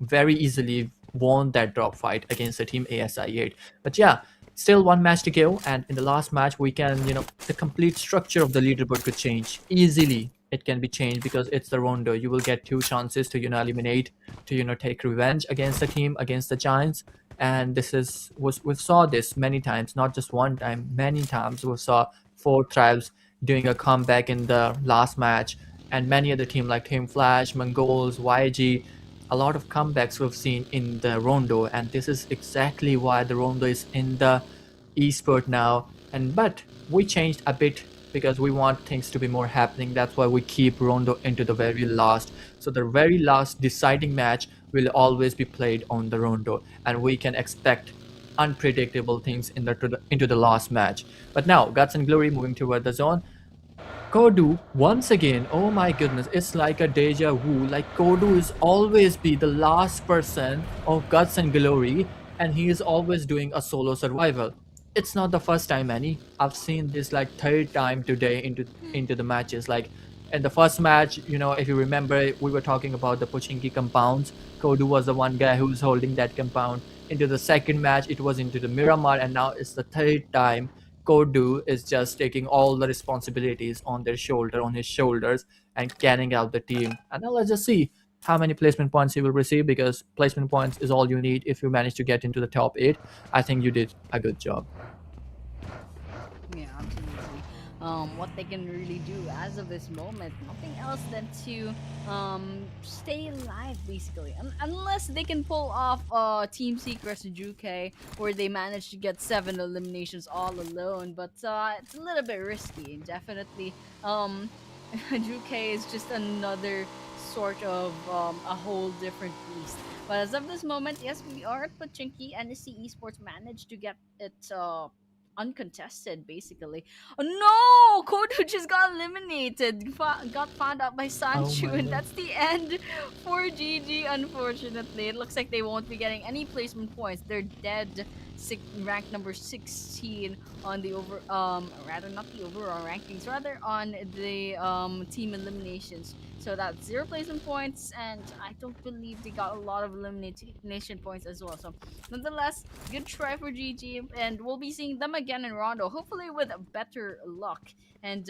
very easily won that drop fight against the Team ASI8. But yeah, still one match to go, and in the last match we can, the complete structure of the leaderboard could change easily. It can be changed because it's the Rondo. You will get two chances to, eliminate, to, take revenge against the team, against the Giants. And this is was we saw this many times, not just one time, many times. We saw four tribes doing a comeback in the last match, and many other team like Team Flash, MONGOLZ, YG, a lot of comebacks we've seen in the Rondo, and this is exactly why the Rondo is in the esport now. And but we changed a bit because we want things to be more happening. That's why we keep Rondo into the very last. So the very last deciding match will always be played on the Rondo, and we can expect unpredictable things into the last match. But now, Guts and Glory moving toward the zone. Kodu, once again, oh my goodness, it's like a deja vu. Like Kodu is always be the last person of Guts and Glory, and he is always doing a solo survival. It's not the first time, Annie. I've seen this like third time today into the matches. Like in the first match, if you remember, we were talking about the Pochinki compounds. Kodu was the one guy who was holding that compound. Into the second match, it was into the Miramar, and now it's the third time Kodu is just taking all the responsibilities on his shoulders, and carrying out the team. And now let's just see how many placement points he will receive, because placement points is all you need if you manage to get into the top 8. I think you did a good job. Yeah, absolutely. What they can really do as of this moment, nothing else than to stay alive, basically. Unless they can pull off Team Secrets Juke, where they managed to get 7 eliminations all alone. But it's a little bit risky. Definitely, Juke is just another sort of a whole different beast. But as of this moment, yes, we are at Pachinki, and the Esports managed to get it uncontested, basically. Oh no! Kodo just got eliminated. Got found out by Oh Sanchu, my and god. that's the end for GG. Unfortunately, it looks like they won't be getting any placement points. They're dead. Rank number 16 on the rather not the overall rankings, rather on the team eliminations. So that's 0 placement points, and I don't believe they got a lot of elimination points as well. So nonetheless, good try for GG, and we'll be seeing them again in Rondo, hopefully with better luck. And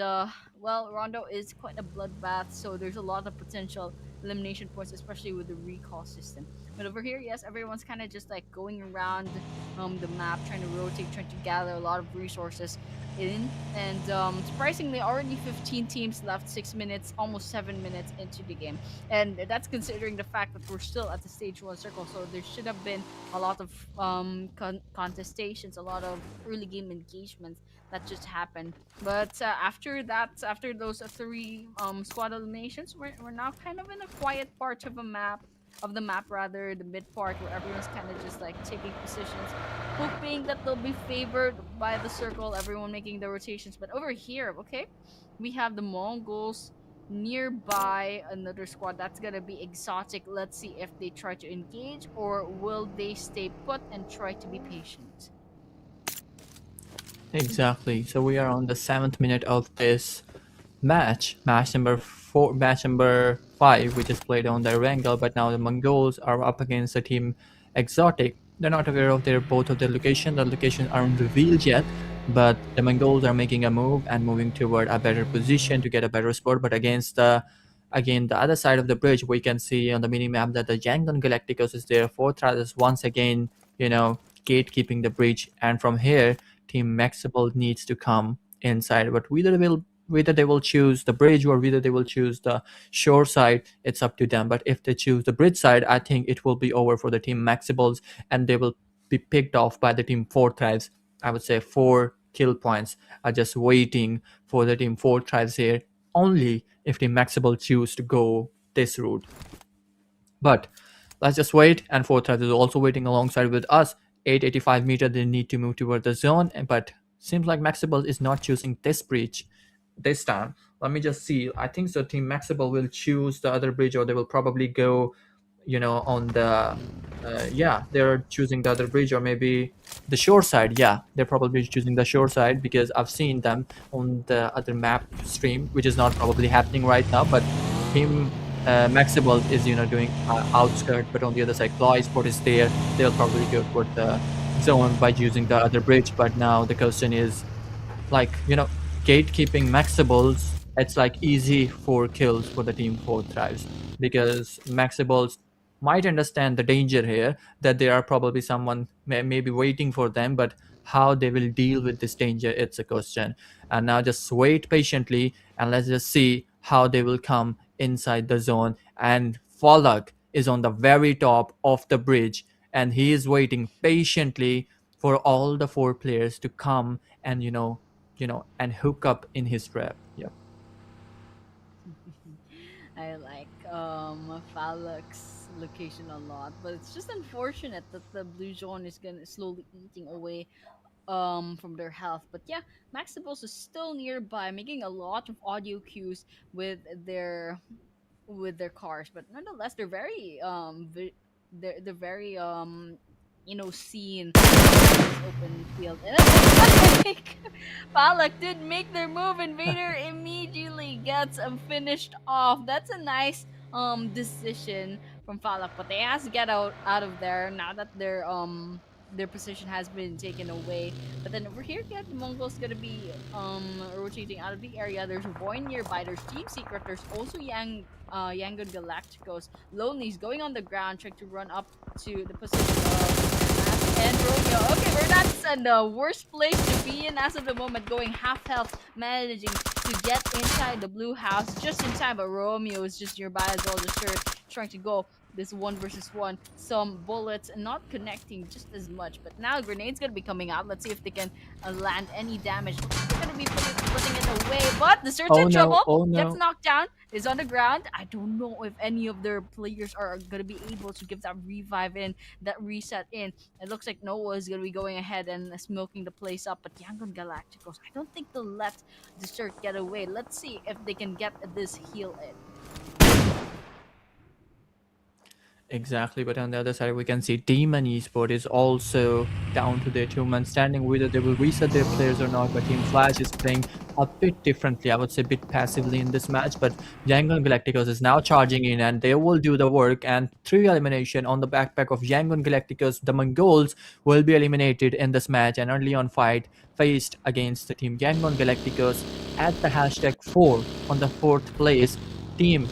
well, Rondo is quite a bloodbath, so there's a lot of potential elimination points, especially with the recall system. But over here, yes, everyone's kind of just like going around the map, trying to rotate, trying to gather a lot of resources in. And surprisingly, already 15 teams left, 6 minutes, almost 7 minutes into the game. And that's considering the fact that we're still at the stage 1 circle, so there should have been a lot of contestations, a lot of early game engagements that just happened. But after that, after those 3 squad eliminations, we're now kind of in a quiet part of a map, of the map rather, the mid part, where everyone's kind of just like taking positions, hoping that they'll be favored by the circle, everyone making the rotations. But over here, okay, we have the Mongols nearby, another squad that's gonna be exotic. Let's see if they try to engage, or will they stay put and try to be patient. Exactly. So we are on the 7th minute of this match number 5, which is played on the Erangel, but now the Mongols are up against the team Exotic. They're not aware of their both of their location. The locations aren't revealed yet, but the Mongols are making a move and moving toward a better position to get a better spot. But against the again the other side of the bridge, we can see on the mini map that the Yangon Galacticos is there. Fourth is once again, gatekeeping the bridge, and from here, Team Maxable needs to come inside. But whether they will choose the bridge or whether they will choose the shore side, it's up to them. But if they choose the bridge side, I think it will be over for the team Maxibals, and they will be picked off by the team Four Thrives. I would say 4 kill points are just waiting for the team Four Thrives here, only if team Maxibal choose to go this route. But let's just wait, and Four Threads is also waiting alongside with us. 885 meter, they need to move toward the zone, but seems like Maxable is not choosing this bridge this time. Let me just see. I think so. Team Maxable will choose the other bridge, or they will probably go, on the. Yeah, they're choosing the other bridge, or maybe the shore side. Yeah, they're probably choosing the shore side because I've seen them on the other map stream, which is not probably happening right now. But Team Maxibald is doing outskirt, but on the other side, Claw Esport is there. They'll probably go for the zone by using the other bridge. But now the question is, like gatekeeping Maxibles, it's like easy 4 kills for the team Four Thrives, because Maxibles might understand the danger here, that there are probably someone maybe waiting for them, but how they will deal with this danger, it's a question. And now just wait patiently, and let's just see how they will come inside the zone. And Falak is on the very top of the bridge, and he is waiting patiently for all the 4 players to come and and hook up in his trap. Yep. I like Falak's location a lot, but it's just unfortunate that the blue zone is gonna slowly eating away from their health. But yeah, Maxibus is still nearby, making a lot of audio cues their with their cars. But nonetheless, they're very they're very seen in this open field. And it looks like Palak did make their move, and Vader immediately gets finished off. That's a nice decision from Falak, but they has to get out of there now that their position has been taken away. But then over here, yeah, the Mongols gonna be rotating out of the area. There's VOIN nearby. There's Team Secret. There's also Yangon Galacticos. Lonely's going on the ground, trying to run up to the position of and Romeo. Okay, we're not in the worst place to be in as of the moment, going half health, managing to get inside the blue house just in time. But Romeo is just nearby as well, just trying to go this 1 versus 1. Some bullets not connecting just as much, but now grenades gonna be coming out. Let's see if they can land any damage. They're gonna be putting it away, but the search Oh in no! trouble, Oh gets no! knocked down, is on the ground. I don't know if any of their players are gonna be able to give that revive in, that reset in. It looks like Noah is gonna be going ahead and smoking the place up, but Yangon Galacticos, I don't think they'll let the search get away. Let's see if they can get this heal in. Exactly, but on the other side, we can see Demon Esport is also down to their 2 man standing. Whether they will reset their players or not, but Team Flash is playing a bit differently. I would say a bit passively in this match, but Yangon Galacticos is now charging in, and they will do the work. And 3 elimination on the backpack of Yangon Galacticos. The Mongols will be eliminated in this match, and early on fight faced against the team Yangon Galacticos at the #4 on the 4th place. Team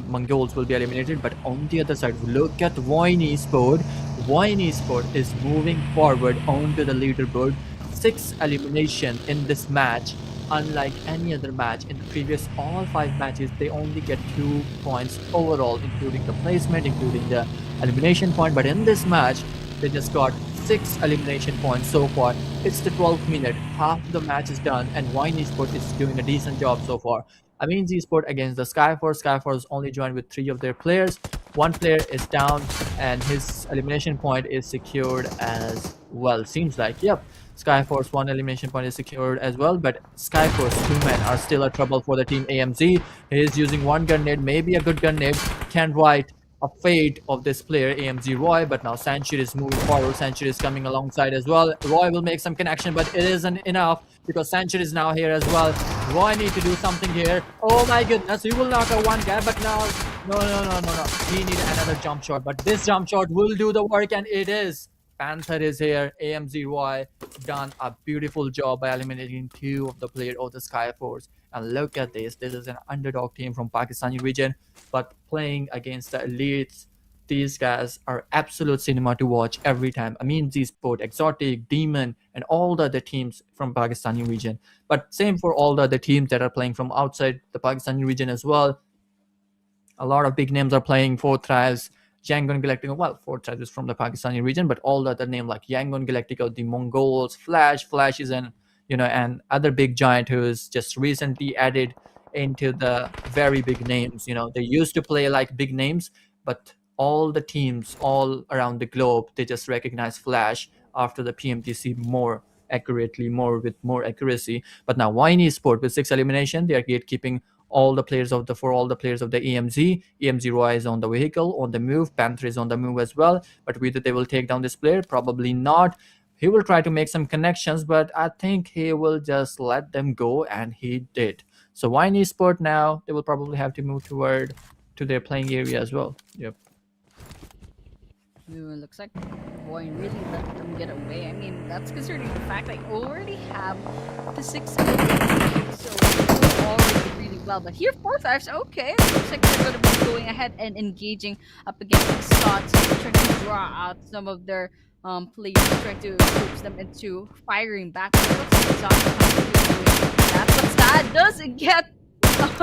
Mongols will be eliminated, but on the other side, look at VOIN Esport. VOIN Esport is moving forward onto the leaderboard. 6 elimination in this match. Unlike any other match in the previous all 5 matches, they only get 2 points overall, including the placement, including the elimination point. But in this match, they just got 6 elimination points so far. It's the 12th minute, half the match is done, and VOIN Esport is doing a decent job so far. AMINZ Esport against the Skyforce. Skyforce only joined with 3 of their players. 1 player is down, and his elimination point is secured as well. Seems like, yep. Skyforce 1 elimination point is secured as well, but Skyforce 2 men are still a trouble for the team AMZ. He is using 1 grenade, maybe a good grenade. Can write a fate of this player AMZ Roy, but now Sanchir is moving forward. Sanchir is coming alongside as well. Roy will make some connection, but it isn't enough because Sanchir is now here as well. Roy need to do something here. Oh my goodness, he will knock out one guy, but now no. He need another jump shot, but this jump shot will do the work, and it is. Panther is here. AMZ Roy done a beautiful job by eliminating two of the players of the Sky Force. And look at this. This is an underdog team from Pakistani region, but playing against the elites. These guys are absolute cinema to watch every time. AMINZ Esport, XOTICS, Demon, and all the other teams from Pakistani region. But same for all the other teams that are playing from outside the Pakistani region as well. A lot of big names are playing. Four Thrives, YANGON Galactico. Well, Four Thrives is from the Pakistani region, but all the other names like YANGON Galactico, the MONGOLZ, Flash is an and other big giant who is just recently added into the very big names. They used to play like big names, but all the teams all around the globe, they just recognize Flash after the PMTC more accurately, with more accuracy. But now YANGON Esport with 6 elimination, they are gatekeeping all the players of the EMZ. EMZ Roy is on the vehicle, on the move. Panther is on the move as well. But whether they will take down this player, probably not. He will try to make some connections, but I think he will just let them go, and he did. So YANGON Esport now, they will probably have to move toward to their playing area as well. Yep. Looks like VOIN really let them get away. I mean, that's considering the fact they already have the 6 eliminations, so they're already really well. But here, Four Thrives, okay, it looks like they're going to be going ahead and engaging up against the Scots, trying to draw out some of their players, trying to coax them into firing back. But it looks like Scots doing that, but Sad doesn't get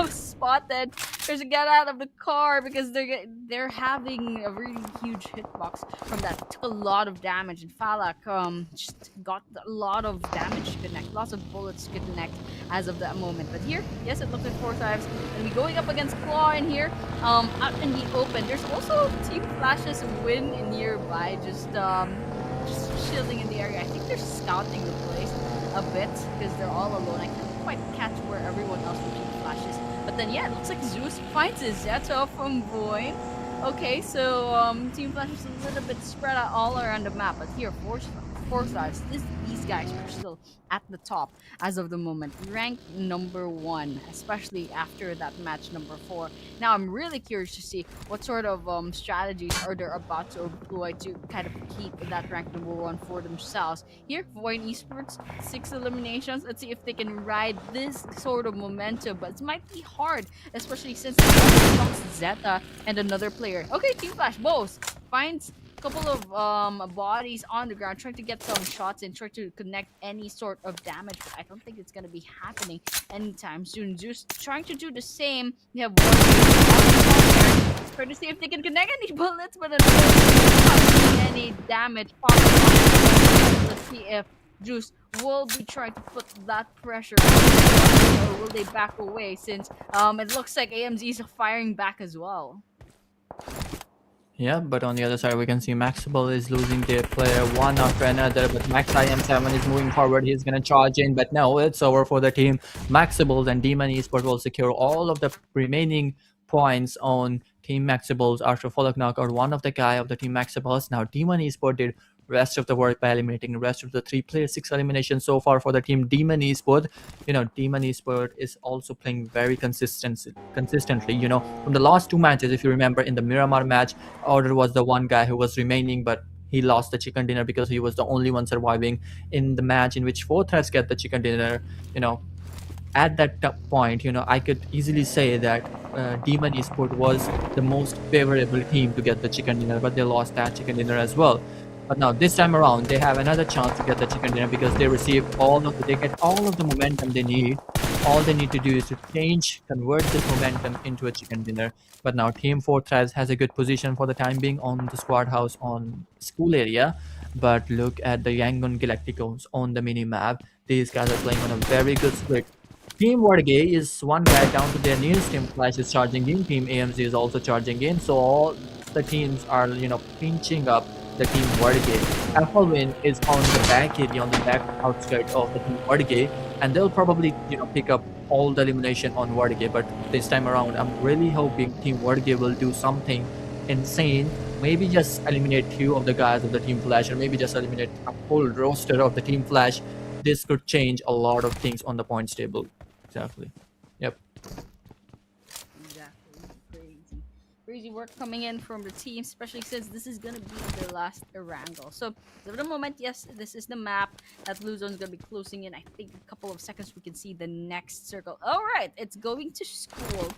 spotted. There's a get out of the car because they're having a really huge hitbox from that. Took a lot of damage, and Falak just got a lot of damage to connect, lots of bullets to connect as of that moment. But here, yes, it looks like Four Thrives and we going up against Claw in here, out in the open. There's also Team Flash's WIN nearby, just shielding in the area. I think they're scouting the place a bit because they're all alone. I can't quite catch where everyone else from Team Flash is. But then, yeah, it looks like Zeus finds his Zeta from VOIN. Okay, so Team Flash is a little bit spread out all around the map. But here, Four Thrives, these guys are still at the top as of the moment, ranked number 1, especially after that match number 4. Now, I'm really curious to see what sort of strategies are they about to employ to kind of keep that rank number 1 for themselves. Here, VOIN Esports, 6 eliminations. Let's see if they can ride this sort of momentum, but it might be hard, especially since they lost Zeta and another player. Okay, Team Flash, Bows finds couple of bodies on the ground, trying to get some shots and try to connect any sort of damage, but I don't think it's gonna be happening anytime soon. Zeus trying to do the same. We have one trying to see if they can connect any bullets, but not any damage. Let's see if Zeus will be trying to put that pressure on, or will they back away, since it looks like AMZ is firing back as well. Yeah, but on the other side, we can see Maxebels is losing their player one after another, but Max IM7 is moving forward. He's going to charge in, but no, it's over for the team. Maxebels and Demon Esports will secure all of the remaining points on Team Maxebels after Fallout knockout one of the guy of the Team Maxebels. Now, Demon Esports did rest of the work by eliminating the rest of the 3 players. 6 eliminations so far for the team Demon Esports. Demon Esports is also playing very consistently. From the last 2 matches, if you remember, in the Miramar match, Order was the one guy who was remaining, but he lost the chicken dinner because he was the only one surviving. In the match in which Four Threats get the chicken dinner, at that point, I could easily say that Demon Esports was the most favorable team to get the chicken dinner, but they lost that chicken dinner as well. But now this time around, they have another chance to get the chicken dinner because they get all of the momentum they need. All they need to do is to convert this momentum into a chicken dinner. But now Team Four Thrives has a good position for the time being on the squad house on school area. But look at the YANGON Galacticos on the mini map. These guys are playing on a very good split. Team WARRYGYE is one guy down to their knees. Team Flash is charging in. Team AMZ is also charging in. So all the teams are, pinching up the Team WARRYGYE. Alpha Win is on the back area, on the back outskirts of the Team WARRYGYE, and they'll probably, pick up all the elimination on WARRYGYE. But this time around, I'm really hoping Team WARRYGYE will do something insane. Maybe just eliminate few of the guys of the Team Flash, or maybe just eliminate a full roster of the Team Flash. This could change a lot of things on the points table. Exactly. Yep. Exactly. Crazy. Crazy work coming in from the team, especially since this is gonna be the last Erangel. So for the moment, yes, this is the map that Blue Zone's gonna be closing in. I think a couple of seconds we can see the next circle. Alright, it's going to school.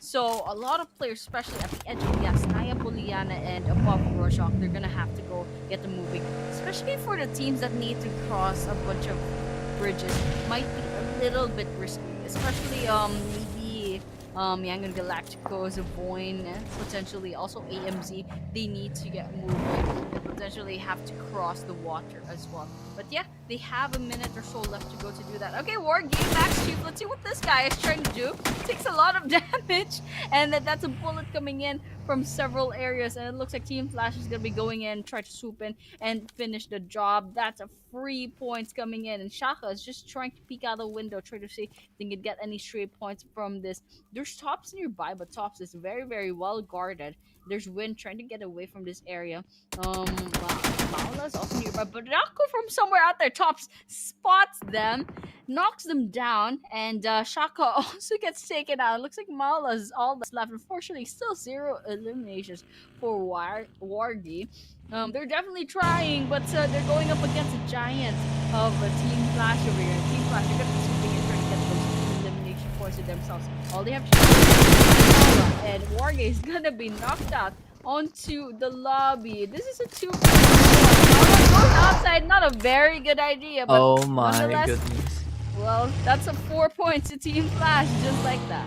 So a lot of players, especially at the edge of Yasnaya, Poliana, and above Rorschach, they're gonna have to go get them moving. Especially for the teams that need to cross a bunch of bridges. Might be a little bit risky. Especially maybe YANGON, GLACTICOS, VOIN, and potentially also AMZ, they need to get moving and potentially have to cross the water as well. But yeah, they have a minute or so left to go to do that. Okay, WARRYGYE, Max Chief, let's see what this guy is trying to do. Takes a lot of damage, and that's a bullet coming in from several areas, and it looks like Team Flash is gonna be going in, try to swoop in and finish the job. That's a free points coming in, and Shaka is just trying to peek out the window, try to see if they can get any stray points from this. There's Tops nearby, but Tops is very, very well guarded. There's Win trying to get away from this area. Maula's also nearby, but Raku from somewhere out there. Tops spots them, knocks them down, and Shaka also gets taken out. It looks like Maula's all that's left. Unfortunately, still 0 eliminations for WARRYGYE. They're definitely trying, but they're going up against a giant of a Team Flash over here. Team Flash, they're going to be swooping in trying to get those elimination points to themselves. All they have to do is and WARRYGYE is going to be knocked out onto the lobby. This is a 2 goes outside. Not a very good idea, but Oh my nonetheless, goodness. well, that's a 4 points to Team Flash, just like that.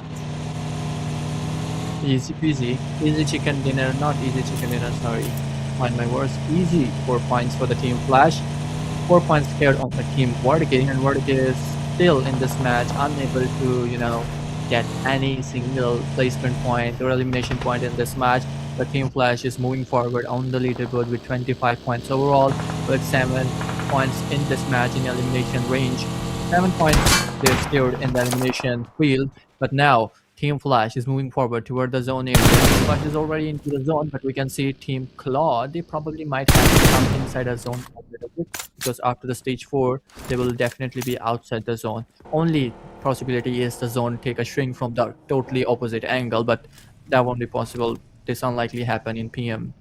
Easy peasy. Easy chicken dinner, not easy chicken dinner, sorry. Find my words. Easy 4 points for the Team Flash. 4 points here on the Team WARRYGYE, and WARRYGYE is still in this match unable to, get any single placement point or elimination point in this match. The Team Flash is moving forward on the leaderboard with 25 points overall, with 7 points in this match in elimination range. 7 points they're secured in the elimination field, but now Team Flash is moving forward toward the zone area. Team Flash is already into the zone, but we can see Team Claw, they probably might have to come inside a zone a little bit, because after the stage 4, they will definitely be outside the zone. Only possibility is the zone take a shrink from the totally opposite angle, but that won't be possible. This unlikely happen in PM,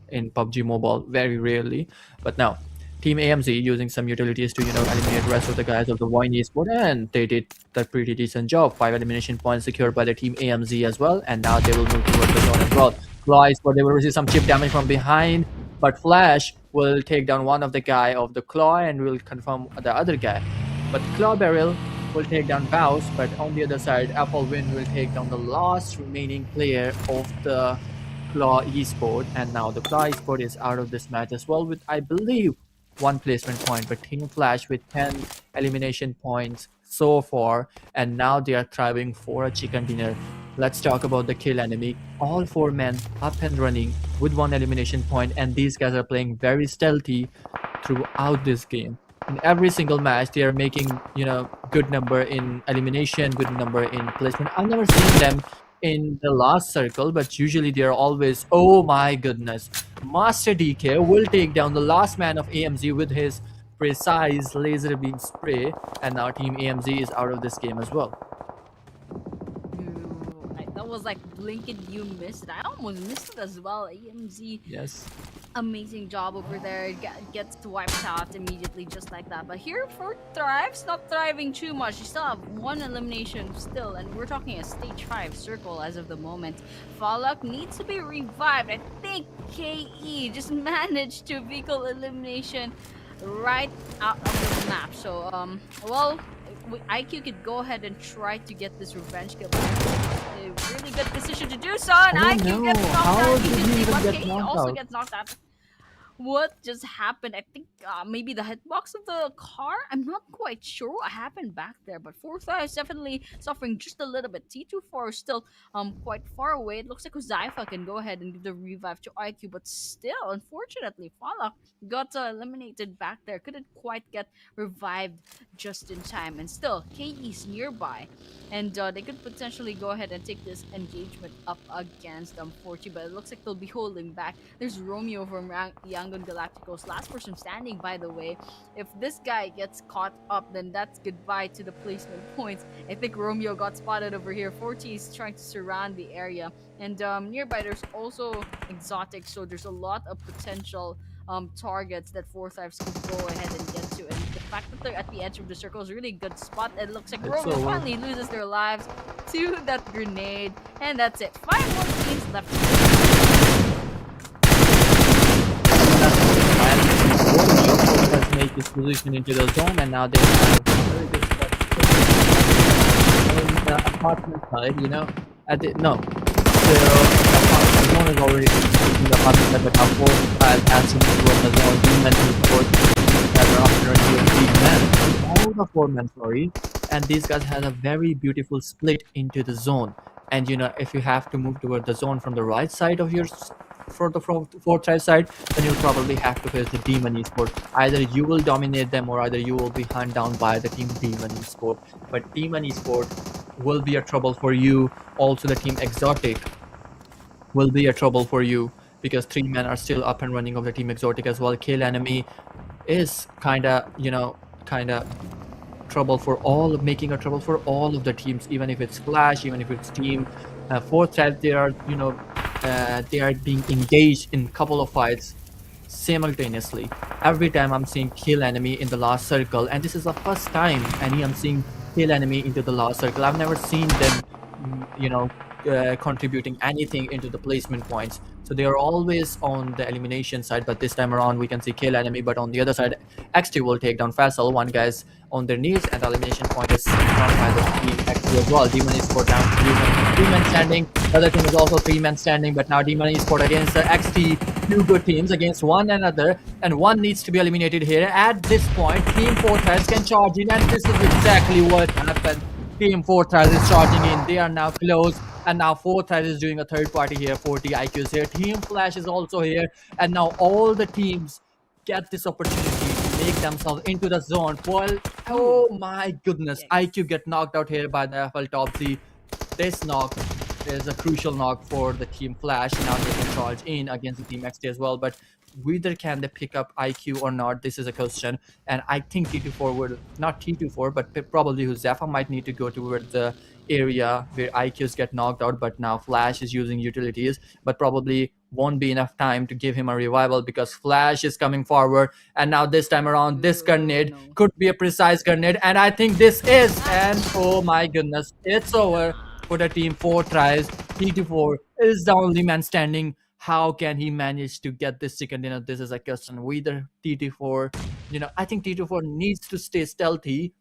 in PUBG Mobile, very rarely. But now, Team AMZ using some utilities to eliminate the rest of the guys of the VOIN Esports, and they did a pretty decent job. 5 elimination points secured by the Team AMZ as well, and now they will move towards the zone as well. Claw Esports, they will receive some chip damage from behind, but Flash will take down one of the guy of the Claw and will confirm the other guy. But Claw Barrel will take down Bouse, but on the other side, Apple Win will take down the last remaining player of the Claw Esport, and now the Claw Esport is out of this match as well with, I believe, 1 placement point, but Team Flash with 10 elimination points so far, and now they are thriving for a chicken dinner. Let's talk about the kill enemy. All 4 men up and running with 1 elimination point, and these guys are playing very stealthy throughout this game. In every single match, they are making good number in elimination, good number in placement. I've never seen them in the last circle, but usually they are always, oh my goodness. Master DK will take down the last man of AMZ with his precise laser beam spray, and now Team AMZ is out of this game as well. That was like blink and you missed it. I almost missed it as well. AMZ, Yes. amazing job over there. Gets wiped out immediately just like that. But here for Thrives, not thriving too much. You still have 1 elimination still, and we're talking a stage 5 circle as of the moment. Fallout needs to be revived. I think KE just managed to vehicle elimination right out of the map. So well, IQ could go ahead and try to get this revenge kill. A really good decision to do so, and Oh IQ no, gets knocked how out did he immediately, even but get KE knocked also out? gets knocked out. what just happened. I think maybe the hitbox of the car. I'm not quite sure what happened back there, but Fourth Eye is definitely suffering just a little bit. T24 is still quite far away. It looks like Uzaifa can go ahead and give the revive to IQ, but still, unfortunately, Falak got eliminated back there. Couldn't quite get revived just in time, and still KE's nearby, and they could potentially go ahead and take this engagement up against Forty, but it looks like they'll be holding back. There's Romeo from Yangon Galacticos, last person standing, by the way. If this guy gets caught up, then that's goodbye to the placement points. I think Romeo got spotted over here. Forty is trying to surround the area, and nearby there's also XOTICS, so there's a lot of potential targets that Fourth Lives could go ahead and get to. And the fact that they're at the edge of the circle is a really good spot. It looks like It's Romeo over. finally loses their lives to that grenade. And that's it. 5 more teams left. Romeo has made his position into the zone, and now they have a very good spot in the apartment side, you know. At the, no. So the zone is already in the apartment side, but now four has him towards the zone. Demon is fourth that are after a new three men. All the four men, sorry. And these guys have a very beautiful split into the zone. And you know, if you have to move toward the zone from the right side of your for the fourth side, then you'll probably have to face the Demon Esport. Either you will dominate them, or either you will be hunt down by the team Demon Esport. But Demon Esport will be a trouble for you. Also, the team Exotic will be a trouble for you, because 3 men are still up and running of the team Exotic as well. Kill enemy is kinda, you know, kinda trouble for all, making a trouble for all of the teams, even if it's Flash, even if it's team fourth side. They are, you know, they are being engaged in couple of fights simultaneously. Every time I'm seeing kill enemy in the last circle, and this is the first time I'm seeing kill enemy into the last circle. I've never seen them, you know, contributing anything into the placement points. So they are always on the elimination side, but this time around we can see kill enemy. But on the other side, XT will take down Faisal. One guy's on their knees, and the elimination point is found by the team XT as well. Demon Esport down to 3 men standing. The other team is also 3 men standing, but now Demon Esport against the XT. Two good teams against one another, and one needs to be eliminated here. At this point, Team Fortress can charge in, and this is exactly what happened. Team Fortress is charging in. They are now close. And now Fortress is doing a third party here. 40 IQs here. Team Flash is also here. And now all the teams get this opportunity to make themselves into the zone. Well, oh my goodness. IQ get knocked out here by the FL Topsy. This knock is a crucial knock for the Team Flash. Now they can charge in against the Team XT as well. But whether can they pick up IQ or not, this is a question. And I think T24 would, not T24, but probably Huzafa might need to go toward the area where IQs get knocked out. But now Flash is using utilities, but probably won't be enough time to give him a revival, because Flash is coming forward. And now this time around, this grenade could be a precise grenade, and I think this is, and oh my goodness, it's over for the team. 4 tries. T24 is the only man standing. How can he manage to get this second dinner? This is a question. Whether T24, you know, I think T24 needs to stay stealthy.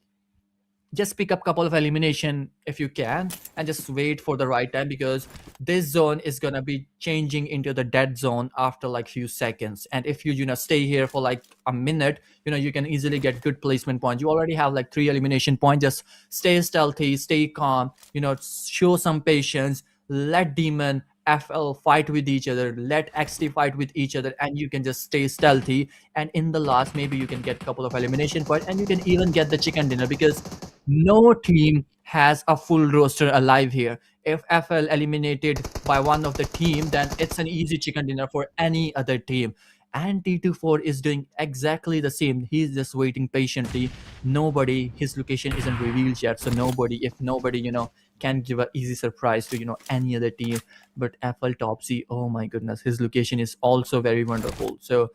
Just pick up couple of elimination if you can, and just wait for the right time, because this zone is gonna be changing into the dead zone after like few seconds. And if you know, stay here for like a minute, you know, you can easily get good placement points. You already have like 3 elimination points. Just stay stealthy, stay calm, you know, show some patience. Let Demon FL fight with each other, let XT fight with each other, and you can just stay stealthy. And in the last, maybe you can get a couple of elimination points, and you can even get the chicken dinner, because no team has a full roster alive here. If FL eliminated by one of the team, then it's an easy chicken dinner for any other team. And T24 is doing exactly the same. He's just waiting patiently. Nobody, his location isn't revealed yet, so if nobody, you know, can give an easy surprise to, you know, any other team. But FL Topsy, oh my goodness, his location is also very wonderful. So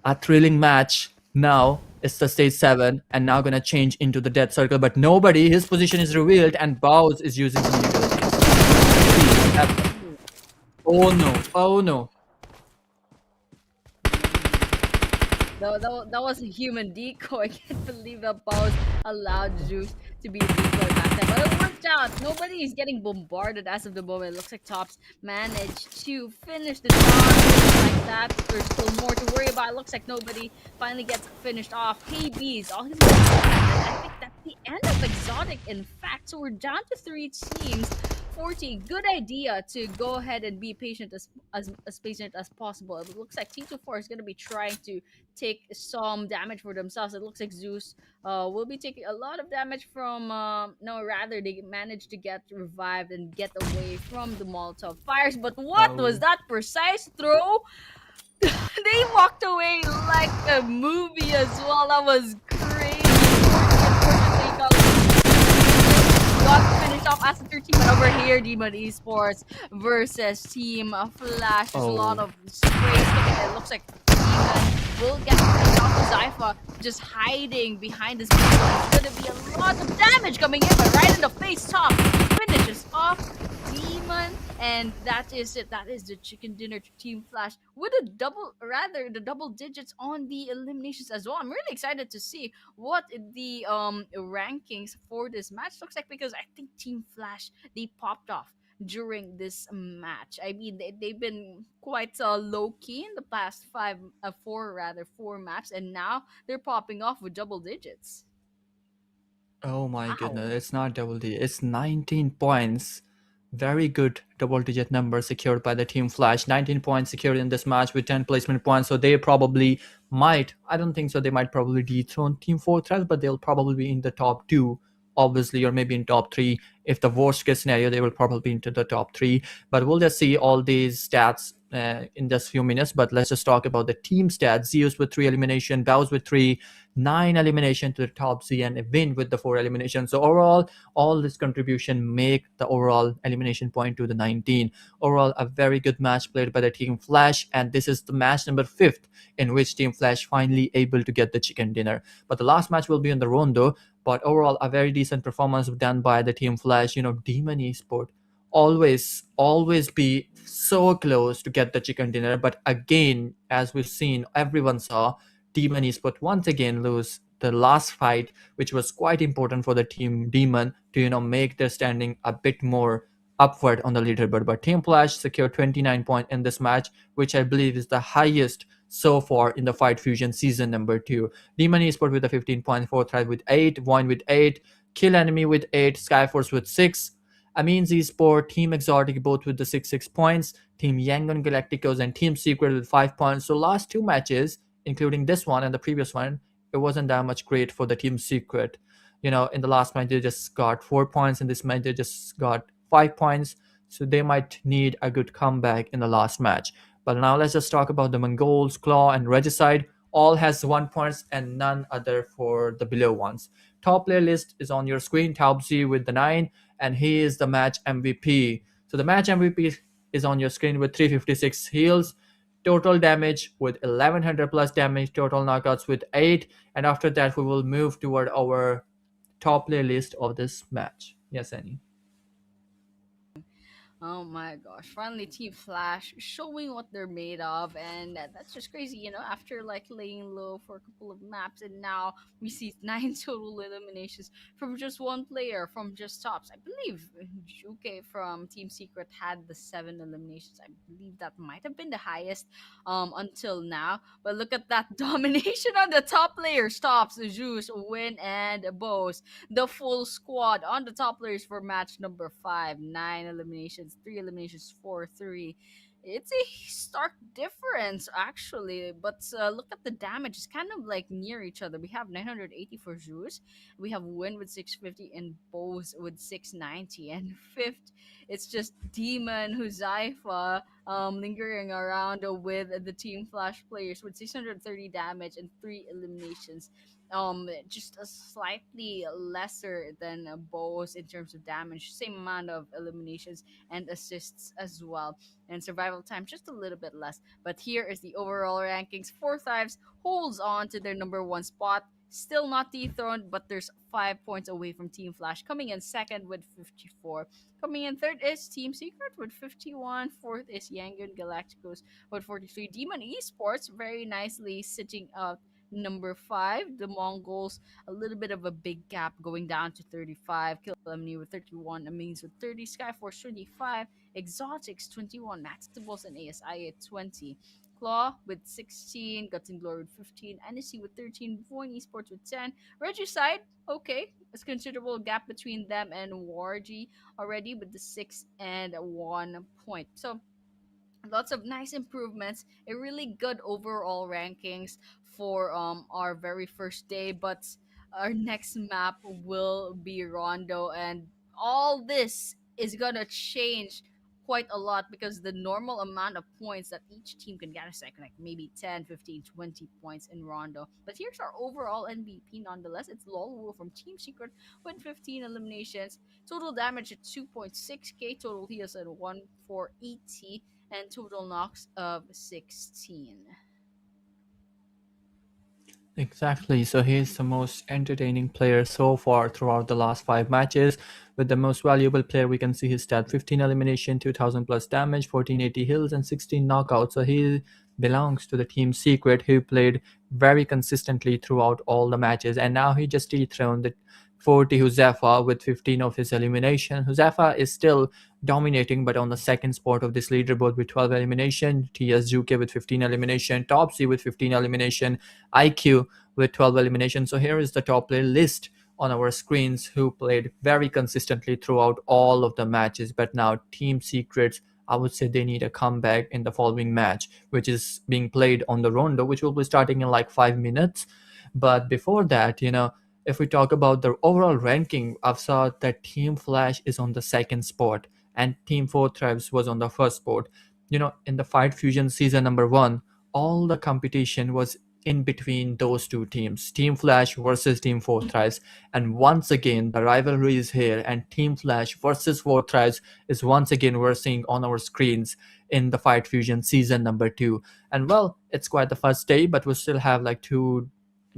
a thrilling match. Now it's the stage 7, and now gonna change into the death circle, but nobody, his position is revealed, and Bows is using some utilities. Oh no, oh no. That was a human decoy. I can't believe that Paus allowed Zeus to be a decoy back then. But it worked spaced out. Nobody is getting bombarded as of the moment. Looks like Tops managed to finish the job like that. There's still more to worry about. Looks like nobody finally gets finished off. KB's all he's gonna do, and I think that's the end of Exotic. In fact, so we're down to 3 teams. 40, good idea to go ahead and be patient as patient as possible. It looks like T24 is going to be trying to take some damage for themselves. It looks like Zeus will be taking a lot of damage from no, rather they managed to get revived and get away from the Molotov fires. But what was Oh, that precise throw? They walked away like a movie as well. That was crazy. Unfortunately, got finished off as a 13, but over here, Demon Esports versus Team Flash. There's a lot oh, of sprays coming in. It looks like Demon will get finished off with Zypha just hiding behind this vehicle. It's gonna be a lot of damage coming in, but right in the face top finishes off Demon, and that is it. That is the chicken dinner to Team Flash with a double, rather the double digits on the eliminations as well. I'm really excited to see what the rankings for this match looks like, because I think Team Flash, they popped off during this match. I mean, they've been quite low key in the past four maps, and now they're popping off with double digits. oh my Wow. goodness. It's not double D. It's 19 points. Very good double digit number secured by the Team Flash. 19 points secured in this match with 10 placement points. So they probably might, I don't think so, they might probably dethrone Team Fortress, but they'll probably be in the top two, obviously, or maybe in top three. If the worst case scenario, they will probably be into the top three. But we'll just see all these stats in just few minutes. But let's just talk about the team stats. Zeus with 3 elimination, Bows with 3, 9 elimination to the top Z, and a win with the 4 elimination. So overall, all this contribution make the overall elimination point to the 19. Overall, a very good match played by the Team Flash, and this is the match number 5th in which Team Flash finally able to get the chicken dinner. But the last match will be in the Rondo. But overall, a very decent performance done by the Team Flash. Demon Esport always be so close to get the chicken dinner, but again, as we've seen, everyone saw, Demon Esport once again lose the last fight, which was quite important for the Team Demon to make their standing a bit more upward on the leaderboard. But Team Flash secured 29 points in this match, which I believe is the highest so far in the Fight Fusion season number 2. Demon Esport with a 15 point, fourth Thrive with 8, VOIN with 8, Kill Enemy with 8, Skyforce with 6, AMINZ Esport, Team Exotic both with the 6 points, Team Yangon Galacticos and Team Secret with 5 points. So last 2 matches, including this one and the previous one, it wasn't that much great for the Team Secret. In the last match they just got 4 points, in this match they just got 5 points. So they might need a good comeback in the last match. But now let's just talk about the MONGOLZ, Claw, and Regicide. All has 1 points and none other for the below ones. Top player list is on your screen. Pubg with the 9, and he is the match MVP. So the match MVP is on your screen with 356 heals, total damage with 1100 plus damage, total knockouts with 8, and after that we will move toward our top player list of this match. Yes, Annie. Oh my gosh. Finally, Team Flash showing what they're made of. And that's just crazy, after like laying low for a couple of maps. And now we see 9 total eliminations from just one player, from just tops. I believe Juke from Team Secret had the 7 eliminations. I believe that might have been the highest until now. But look at that domination on the top players: Tops, Zeus, Win, and Bose. The full squad on the top players for match number 5. 9 eliminations, 3 eliminations, 4-3. It's a stark difference, actually. But look at the damage. It's kind of like near each other. We have 980 for Zeus. We have Win with 650 and Bose with 690. And fifth, it's just Demon Huzaifa lingering around with the Team Flash players with 630 damage and 3 eliminations. Just a slightly lesser than Bose in terms of damage, same amount of eliminations and assists as well, and survival time just a little bit less. But here is the overall rankings. Four Thrives holds on to their number 1 spot, still not dethroned, but there's 5 points away from Team Flash, coming in second with 54. Coming in third is Team Secret with 51. Fourth is Yangon Galacticos with 43. Demon Esports very nicely sitting out Number 5, the Mongols, a little bit of a big gap going down to 35. Kill Emily with 31, AMINZ with 30, Skyforce 25, XOTICS 21, Maxebels and ASI at 20. Claw with 16, Guts and Glory with 15, NSC with 13, VOIN Esports with 10. Regicide, okay, it's considerable gap between them and WARRYGYE already with the 6 and 1 point. So lots of nice improvements, a really good overall rankings for our very first day. But our next map will be Rondo, and all this is gonna change quite a lot because the normal amount of points that each team can get is like maybe 10, 15, 20 points in Rondo. But here's our overall MVP nonetheless. It's Lolwoo from Team Secret with 15 eliminations, total damage at 2.6k, total heals at 1480, and total knocks of 16. Exactly. So he's the most entertaining player so far throughout the last 5 matches. With the most valuable player, we can see his stat: 15 elimination, 2000 plus damage, 1480 hills, and 16 knockouts. So he belongs to the team Secret, who played very consistently throughout all the matches. And now he just dethroned the 40 Huzafa with 15 of his elimination. Huzafa is still dominating, but on the second spot of this leaderboard with 12 elimination. TS Juke with 15 elimination, Topsy with 15 elimination, IQ with 12 eliminations. So here is the top player list on our screens who played very consistently throughout all of the matches. But now Team Secrets, I would say they need a comeback in the following match, which is being played on the Rondo, which will be starting in like 5 minutes. But before that, if we talk about the overall ranking, I've saw that Team Flash is on the second spot and Team Four Thrives was on the first spot. In the Fight Fusion season number 1, all the competition was in between those two teams, Team Flash versus Team Four Thrives. And once again, the rivalry is here, and Team Flash versus Four Thrives is once again we're seeing on our screens in the Fight Fusion season number 2. And well, it's quite the first day, but we still have like 2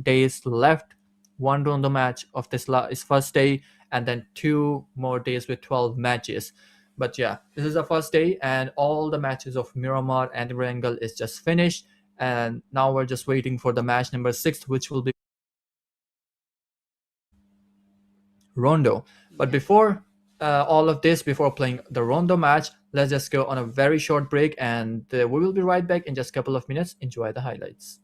days left. One round match of this is first day, and then 2 more days with 12 matches. But yeah, this is the first day, and all the matches of Miramar and Erangel is just finished. And now we're just waiting for the match number 6, which will be Rondo. But Yes. before all of this, before playing the Rondo match, let's just go on a very short break, and we will be right back in just a couple of minutes. Enjoy the highlights.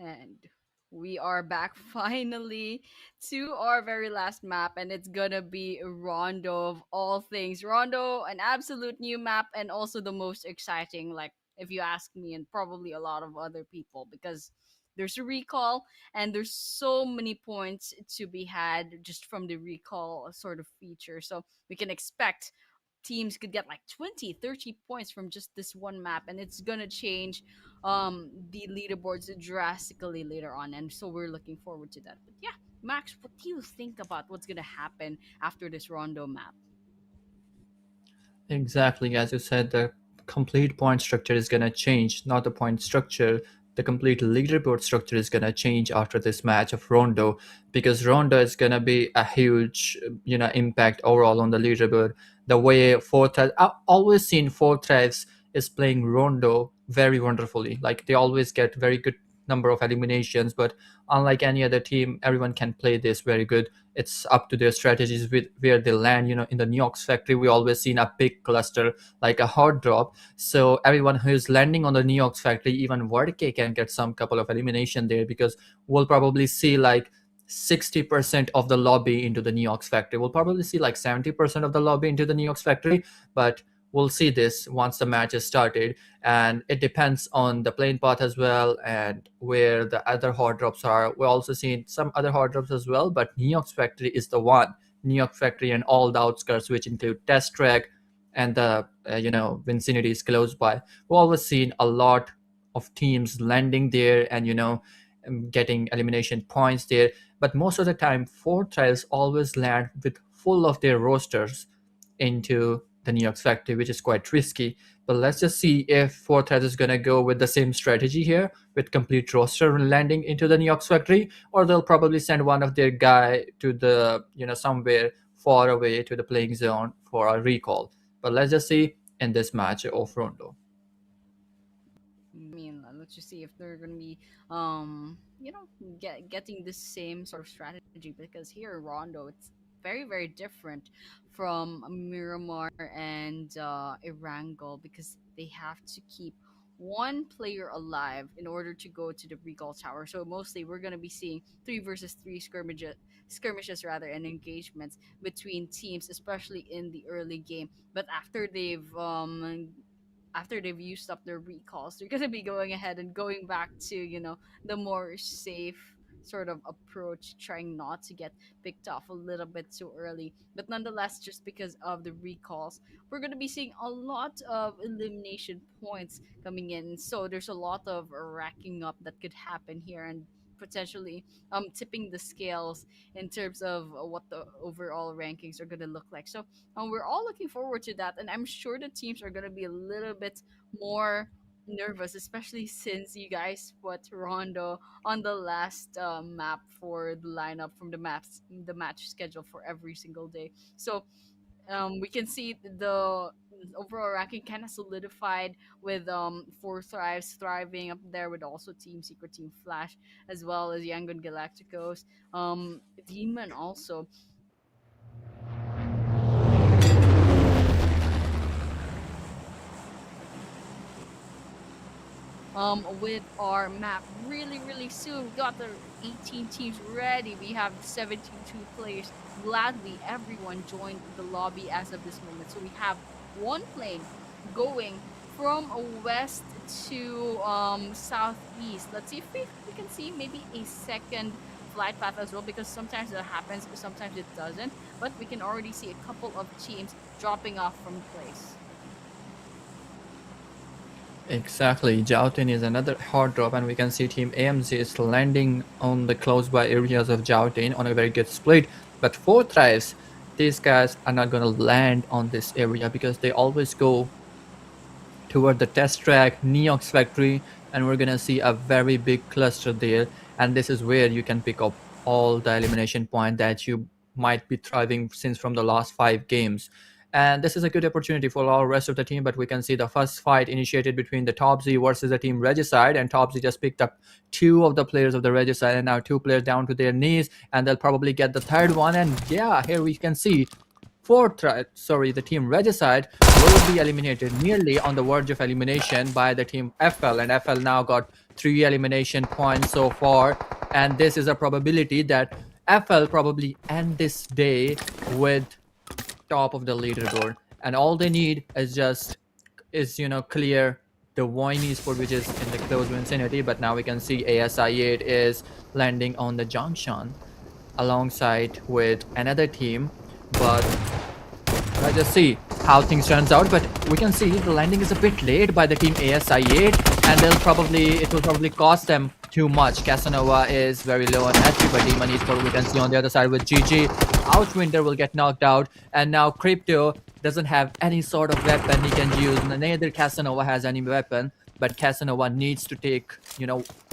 And we are back finally to our very last map, and it's gonna be Rondo of all things. Rondo, an absolute new map, and also the most exciting, like, if you ask me, and probably a lot of other people, because there's a recall, and there's so many points to be had just from the recall sort of feature. So we can expect teams could get like 20, 30 points from just this one map, and it's gonna change the leaderboards drastically later on, and so we're looking forward to that. But yeah, Max, what do you think about what's gonna happen after this Rondo map? Exactly, as you said, the complete point structure is going to change, not the point structure. The complete leaderboard structure is going to change after this match of Rondo, because Rondo is going to be a huge, impact overall on the leaderboard. The way I've always seen Fortress is playing Rondo very wonderfully. Like they always get very good number of eliminations, but unlike any other team, everyone can play this very good. It's up to their strategies with where they land. In the New York's factory, we always seen a big cluster, like a hard drop. So everyone who is landing on the New York's factory, even YANGON can get some couple of elimination there, because we'll probably see like 60% of the lobby into the New York's factory. We'll probably see like 70% of the lobby into the New York's factory, but we'll see this once the match is started. And it depends on the playing path as well, and where the other hard drops are. We're also seeing some other hard drops as well, but New York's factory is the one. New York factory and all the outskirts, which include test track and the vicinity is close by. We've always seen a lot of teams landing there and getting elimination points there. But most of the time, four trials always land with full of their rosters into the New York factory, which is quite risky. But let's just see if Fortress is going to go with the same strategy here, with complete roster landing into the New York factory, or they'll probably send one of their guy to the, somewhere far away to the playing zone for a recall. But let's just see in this match of Rondo. I mean, let's just see if they're gonna be, getting the same sort of strategy, because here in Rondo, it's very, very different from Miramar and Erangel, because they have to keep one player alive in order to go to the recall tower. So mostly we're gonna be seeing 3 versus 3 skirmishes rather, and engagements between teams, especially in the early game. But after they've used up their recalls, they're gonna be going ahead and going back to, the more safe sort of approach, trying not to get picked off a little bit too early. But nonetheless, just because of the recalls, we're gonna be seeing a lot of elimination points coming in. So there's a lot of racking up that could happen here, and potentially tipping the scales in terms of what the overall rankings are going to look like. So we're all looking forward to that, and I'm sure the teams are going to be a little bit more nervous, especially since you guys put Rondo on the last map for the lineup from the match schedule for every single day. So we can see the overall ranking kind of solidified, with Four Thrives thriving up there, with also Team Secret, Team Flash, as well as Yangon Galacticos, Demon also. With our map really, really soon. We got the 18 teams ready. We have 72 players. Gladly everyone joined the lobby as of this moment. So we have one plane going from west to southeast. Let's see if we can see maybe a second flight path as well, because sometimes it happens, sometimes it doesn't. But we can already see a couple of teams dropping off from place. Exactly. Joutin is another hard drop, and we can see Team AMZ is landing on the close by areas of Joutin on a very good split. But for Thrives, these guys are not going to land on this area, because they always go toward the test track, Neox factory, and we're gonna see a very big cluster there. And this is where you can pick up all the elimination point that you might be thriving since from the last 5 games. And this is a good opportunity for our rest of the team. But we can see the first fight initiated between the Top Z versus the team Regicide, and Top Z just picked up 2 of the players of the Regicide, and now 2 players down to their knees, and they'll probably get the third one. And yeah, here we can see the team Regicide will be eliminated nearly on the verge of elimination by the team FL, and FL now got 3 elimination points so far, and this is a probability that FL probably end this day with top of the leaderboard, and all they need is clear the VOIN Esport, which is in the close vicinity. But now we can see ASI8 is landing on the junction alongside with another team, but let's just see how things turns out. But we can see the landing is a bit late by the team ASI8, and it will probably cost them too much. Casanova is very low on HP, but Demon Esport we can see on the other side with GG. Outwinder will get knocked out, and now Crypto doesn't have any sort of weapon he can use. Neither Casanova has any weapon, but Casanova needs to take,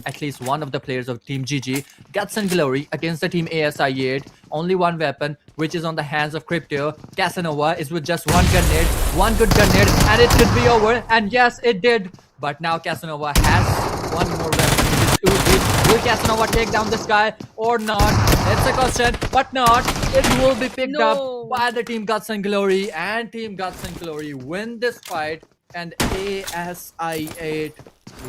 at least one of the players of Team GG. Guts and Glory against the Team ASI8. Only one weapon, which is on the hands of Crypto. Casanova is with just one grenade, one good grenade, and it could be over. And yes, it did. But now Casanova has one more weapon, which is Uzi. Will Casanova take down this guy or not? It's a question, but not. It will be picked up by the Team Guts and Glory, and Team Guts and Glory win this fight, and ASI8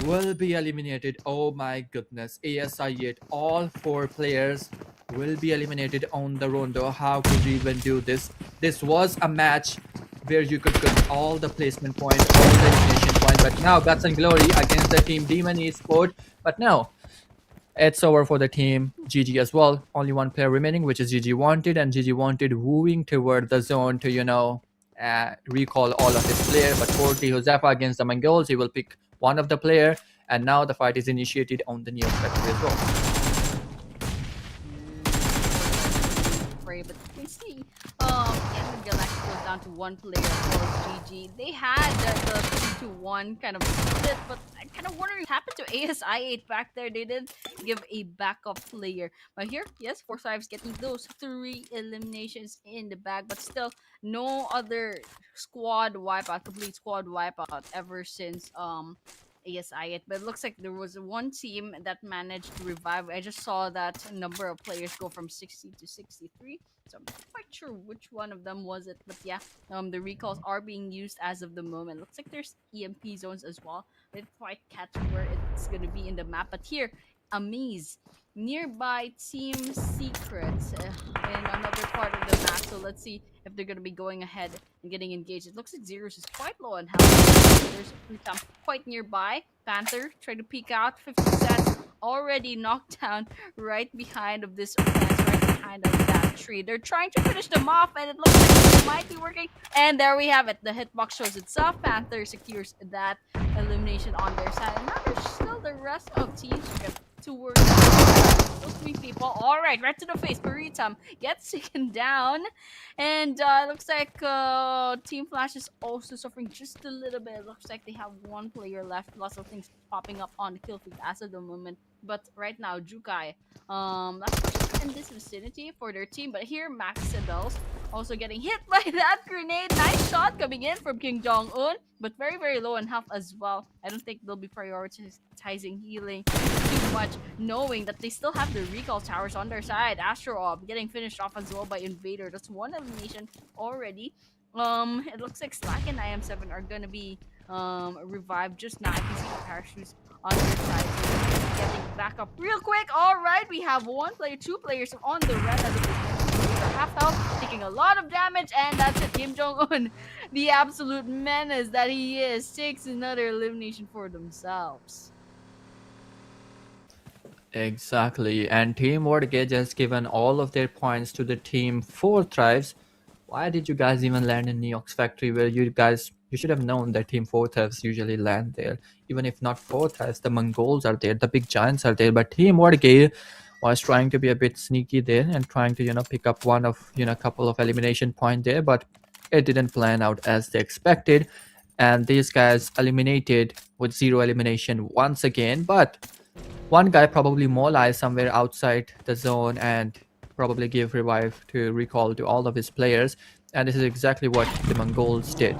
will be eliminated. Oh my goodness, ASI8, all 4 players will be eliminated on the Rondo. How could you even do this? This was a match where you could get all the placement points, all the elimination points, but now Guts and Glory against the Team Demon Esport. But no, it's over for the Team GG as well. Only one player remaining, which is GG Wanted, and GG Wanted wooing toward the zone to, recall all of his players. But for Josefa against the MONGOLZ, he will pick one of the player, and now the fight is initiated on the Neo factory as well. But you can see, GLACTICOS down to 1 player for GG. They had the 3-1 kind of split, but I kind of wonder what happened to ASI8 back there. They did give a backup player. But here, yes, Forsyth's getting those 3 eliminations in the bag, but still no other complete squad wipeout ever since ASI8. But it looks like there was one team that managed to revive. I just saw that number of players go from 60 to 63, so I'm not quite sure which one of them was it. But yeah, the recalls are being used as of the moment. Looks like there's EMP zones as well. I didn't quite catch where it's gonna be in the map, but here, AMINZ nearby Team Secrets in another part of the map. So let's see if they're gonna be going ahead and getting engaged. It looks like Zeros is quite low on health. There's a Freetown quite nearby. Panther trying to peek out. 50 cents already knocked down right behind of this fence, right behind of that tree. They're trying to finish them off, and it looks like it might be working. And there we have it. The hitbox shows itself. Panther secures that elimination on their side. And now there's still the rest of teams to work on. Those 3 people. Alright, right to the face. Baritam gets taken down. And it looks like Team Flash is also suffering just a little bit. It looks like they have 1 player left. Lots of things popping up on the kill feed as of the moment. But right now, Jukai, last person in this vicinity for their team. But here, Maxebels also getting hit by that grenade. Nice shot coming in from King Jong-un, but very, very low in health as well. I don't think they'll be prioritizing healing too much, knowing that they still have the recall towers on their side. Astro getting finished off as well by Invader. That's 1 elimination already. It looks like Slack and IM7 are gonna be revived just now. I can see the parachutes on their side, so getting back up real quick. All right, we have 1 player, 2 players on the red as of half health, taking a lot of damage, and that's it. Kim Jong-un, the absolute menace that he is, takes another elimination for themselves. Exactly, and Team WARRYGYE just given all of their points to the Team 4 Thrives. Why did you guys even land in Neox factory, where you should have known that Team 4 Thrives usually land there? Even if not 4 Thrives, the MONGOLZ are there, the big giants are there, but Team WARRYGYE was trying to be a bit sneaky there and trying to pick up one of a couple of elimination points there, but it didn't plan out as they expected, and these guys eliminated with 0 elimination once again. But one guy probably Molai somewhere outside the zone and probably give revive to recall to all of his players, and this is exactly what the MONGOLZ did.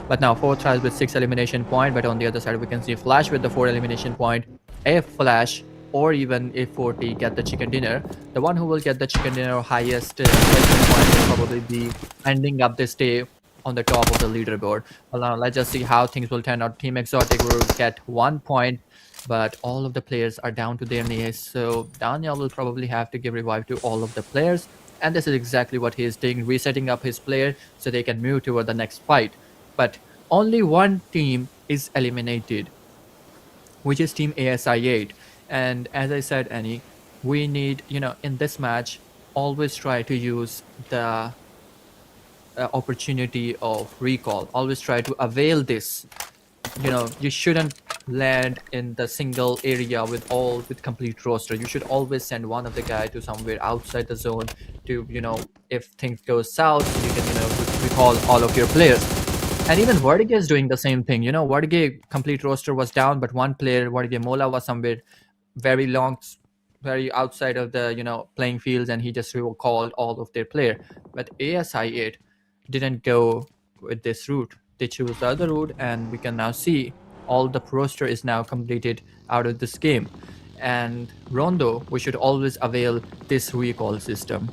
But now 4 tries with 6 elimination point, but on the other side we can see Flash with the 4 elimination point. If Flash or even if 40 get the chicken dinner, the one who will get the chicken dinner or highest placement point will probably be ending up this day on the top of the leaderboard. Well, now let's just see how things will turn out. Team Exotic will get 1 point, but all of the players are down to their knees. So Daniel will probably have to give revive to all of the players. And this is exactly what he is doing, resetting up his player so they can move toward the next fight. But only one team is eliminated, which is Team ASI8. And as I said, Annie, we need, in this match, always try to use the opportunity of recall. Always try to avail this. You shouldn't land in the single area with complete roster. You should always send one of the guy to somewhere outside the zone to, if things go south, you can, recall all of your players. And even WARRYGYE is doing the same thing. WARRYGYE complete roster was down, but one player, WARRYGYE Mola, was somewhere very long, very outside of the playing fields, and he just recalled all of their player. But ASI8 didn't go with this route. They choose the other route, and we can now see all the roster is now completed out of this game. And Rondo, we should always avail this recall system.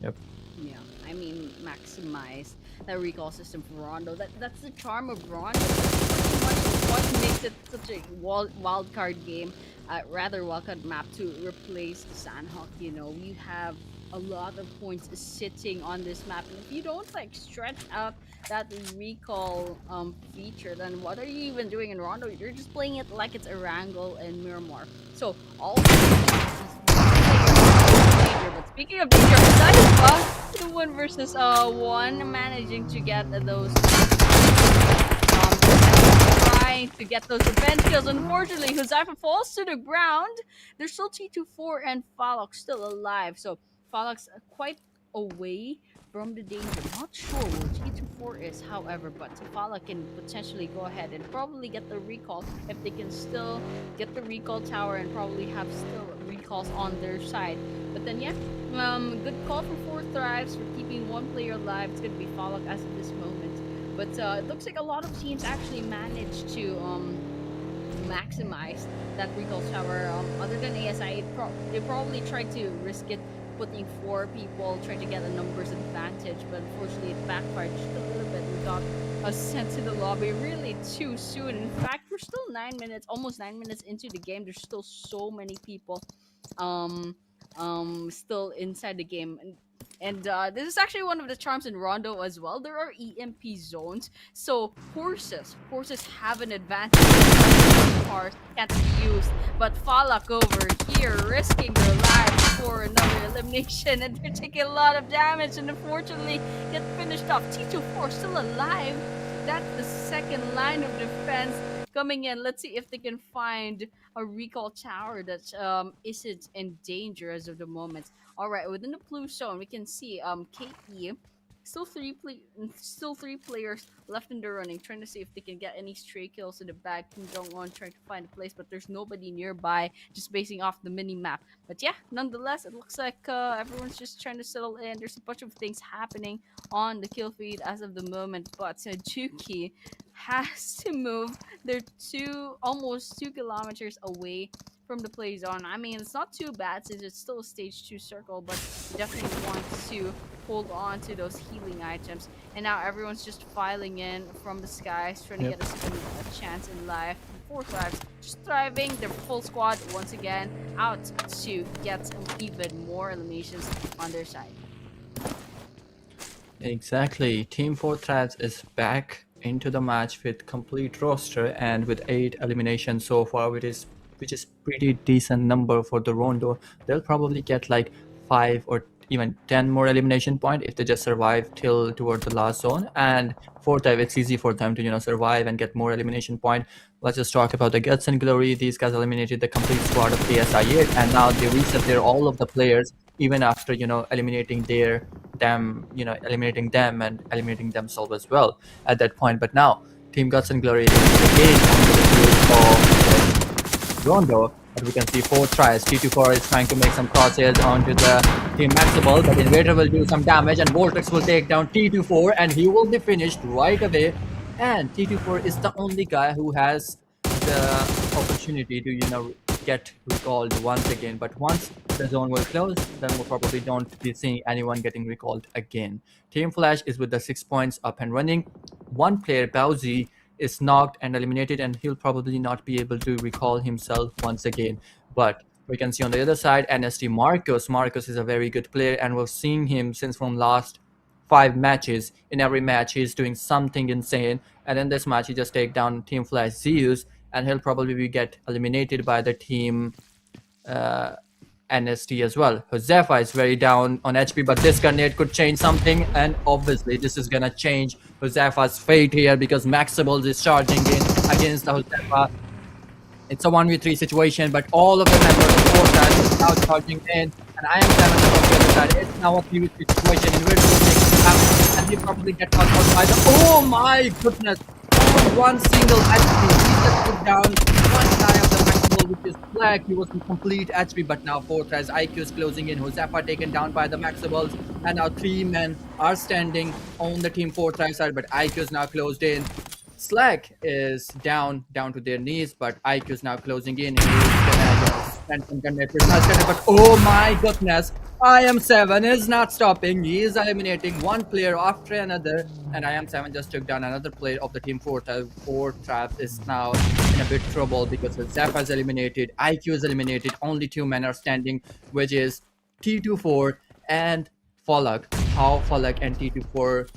Yep. Yeah, I mean, maximize that recall system for Rondo. That's the charm of Rondo. Pretty much what makes it such a wild card game, rather wild card map to replace Sandhawk. You have a lot of points sitting on this map, and if you don't like stretch out that recall feature, then what are you even doing in Rondo? You're just playing it like it's Erangel and Miramar. So all danger. But speaking of danger, that is the 1 versus 1, managing to get those trying to get those revenge kills. Unfortunately, Huzaifa falls to the ground. There's still T24 and Falok still alive. So Falok's quite away from the danger. Not sure where T24 is, however, but Falok can potentially go ahead and probably get the recall if they can still get the recall tower and probably have still recalls on their side. But then yeah, good call for 4 Thrives for keeping one player alive. It's gonna be Falok as of this moment. But it looks like a lot of teams actually managed to maximize that recall tower. Other than ASI, they probably tried to risk it, putting 4 people, trying to get a numbers advantage, but unfortunately it backfired just a little bit. We got us sent to the lobby really too soon. In fact, we're still 9 minutes, almost 9 minutes into the game. There's still so many people still inside the game. And this is actually one of the charms in Rondo as well. There are EMP zones, so horses have an advantage. Cars can't be used, but Falak over here risking their lives for another elimination, and they're taking a lot of damage, and unfortunately get finished off. T24 still alive. That's the second line of defense coming in. Let's see if they can find a recall tower that isn't in danger as of the moment. All right, within the blue zone, we can see KE still three players left in the running, trying to see if they can get any stray kills in the back. Kim Jong-un trying to find a place, but there's nobody nearby, just basing off the mini map. But yeah, nonetheless, it looks like everyone's just trying to settle in. There's a bunch of things happening on the kill feed as of the moment, but Juki has to move. They're almost 2 kilometers away from the play zone. I mean, it's not too bad since it's still a stage 2 circle, but definitely want to hold on to those healing items. And now everyone's just filing in from the skies, trying to get a chance in life. 4 Thrives just thriving. Their full squad once again out to get even more eliminations on their side. Exactly. Team 4 Thrives is back into the match with complete roster and with 8 eliminations so far, which is pretty decent number for the Rondo. They'll probably get like 5 or even 10 more elimination point if they just survive till toward the last zone. And 4 Thrive, it's easy for them to survive and get more elimination point. Let's just talk about the Guts and Glory. These guys eliminated the complete squad of ASI8, and now they reset all of the players even after eliminating them and eliminating themselves as well at that point. But now Team Guts and Glory again on the field of Rondo, but we can see 4 tries. T24 is trying to make some crosshairs onto the Team Maxebels, but Invader will do some damage, and Vortex will take down T24, and he will be finished right away. And T24 is the only guy who has the opportunity to get recalled once again. But once the zone will close, then we'll probably don't be seeing anyone getting recalled again. Team Flash is with the 6 points up and running. One player, Pubg, is knocked and eliminated, and he'll probably not be able to recall himself once again. But we can see on the other side, NST Marcos. Marcos is a very good player, and we've seen him since from last 5 matches. In every match, he's doing something insane. And in this match, he just take down Team Flash Zeus, and he'll probably get eliminated by the team NST as well. Josefa is very down on HP, but this grenade could change something, and obviously this is gonna change Josefa's fate here because Maxebels is charging in against the Josefa. It's a 1v3 situation, but all of the members of Fortress is now charging in, and I am 7 on the other side. It's now a 3v3 situation, and we're just making it happen, and he probably get caught out by the. Oh my goodness! One single HP, he just took down one guy of the Maxwell, which is black. He was in complete HP, but now Fortress IQ is closing in. Josefa taken down by the Maxwells, and now 3 men are standing on the team Fortress side, but IQ is now closed in. Slack is down to their knees, but IQ is now closing in. He's gonna spend some grenade, but oh my goodness! IM7 is not stopping. He is eliminating one player after another, and IM7 just took down another player of the team. Fortress is now in a bit trouble because Zephyr is eliminated, IQ is eliminated. Only 2 men are standing, which is T24 and Falak. How Falak and T24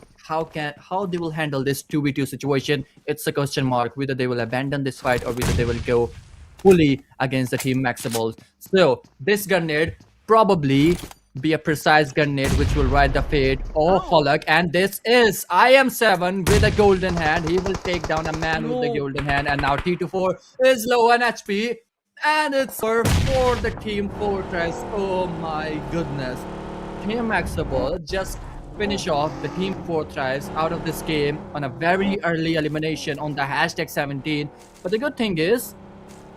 how they will handle this 2v2 situation, it's a question mark. Whether they will abandon this fight or whether they will go fully against the team Maxebels. So this grenade probably be a precise grenade which will ride the fate of Falak, and this is IM7 with a golden hand. He will take down a man with the golden hand, and now T24 is low on HP, and it's for the team Fortress. Oh my goodness. Team Maxebel just finish off the team Fortress out of this game on a very early elimination on the #17. But the good thing is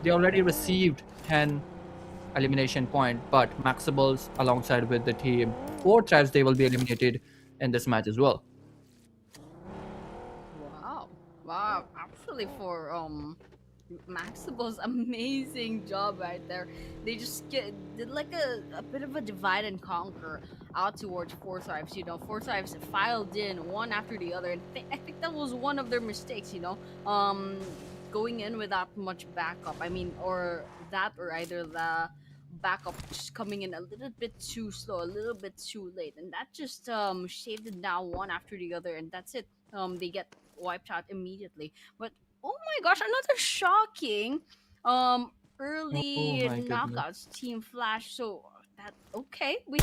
they already received 10 elimination point, but Maxebels alongside with the team Fortress, they will be eliminated in this match as well. Wow, actually for Maxebel's amazing job right there. They just did like a bit of a divide and conquer out towards Forsyths. You know, Forsyths filed in one after the other, and I think that was one of their mistakes. You know, going in without much backup. I mean, or either the backup just coming in a little bit too slow, a little bit too late, and that just shaved it down one after the other, and that's it. They get wiped out immediately. But oh my gosh, another shocking early knockouts, Team Flash. So that okay, we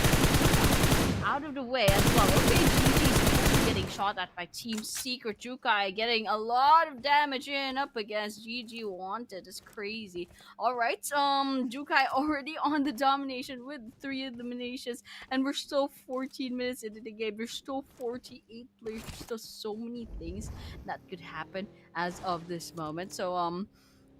out of the way as well. Okay, GG's getting shot at by Team Secret. Jukai getting a lot of damage in up against GG Wanted. It's crazy. Alright, Jukai already on the domination with 3 eliminations, and we're still 14 minutes into the game. There's still 48 players. There's still so many things that could happen as of this moment. So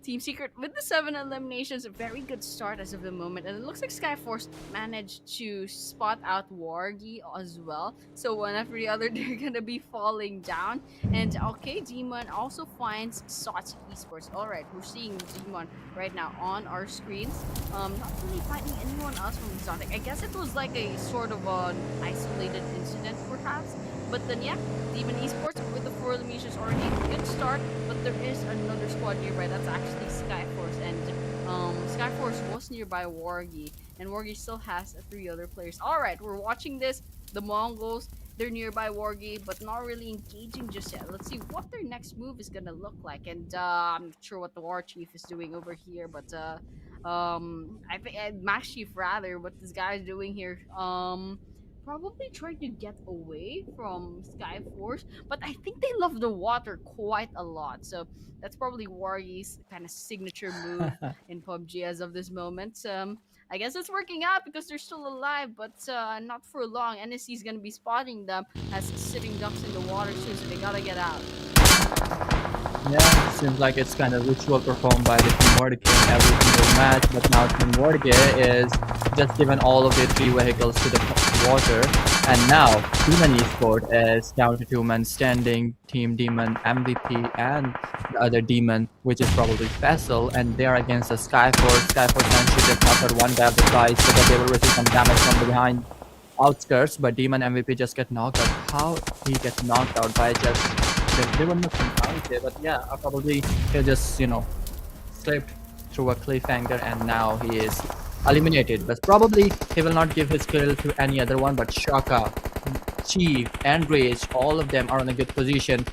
Team Secret with the 7 eliminations, a very good start as of the moment, and it looks like Skyforce managed to spot out WARRYGYE as well. So one after the other, they're gonna be falling down. And okay, Demon also finds XOTICS Esports. All right, we're seeing Demon right now on our screens. Not really finding anyone else from XOTICS. I guess it was like a sort of an isolated incident, perhaps. But then yeah, Demon Esports with the 4 eliminations already a good start, but there is another squad nearby. That's actually Skyforce, and Skyforce was nearby WARRYGYE, and WARRYGYE still has 3 other players. Alright, we're watching this. The MONGOLZ, they're nearby WARRYGYE, but not really engaging just yet. Let's see what their next move is gonna look like, and I'm not sure what the War Chief is doing over here, but I think Max Chief rather, what this guy is doing here. Probably trying to get away from Skyforce, but I think they love the water quite a lot. So that's probably WARRYGYE's kind of signature move in PUBG as of this moment. I guess it's working out because they're still alive, but not for long. NSC is gonna be spotting them as sitting ducks in the water soon, so they gotta get out. Yeah, it seems like it's kind of ritual performed by the Team WARRYGYE in every single match, but now Team WARRYGYE is just given all of their 3 vehicles to the water. And now Demon Esport is down to 2 men standing, Team Demon MVP and the other Demon, which is probably Vessel, and they're against the Skyforce. Skyforce and should just knock out one guy of the prize so that they will receive some damage from behind outskirts, but Demon MVP just get knocked out. How he gets knocked out by just they were nothing out there, but yeah, probably he just slipped through a cliffhanger and now he is eliminated. But probably he will not give his kill to any other one, but Shaka, Chief, and Rage, all of them are in a good position.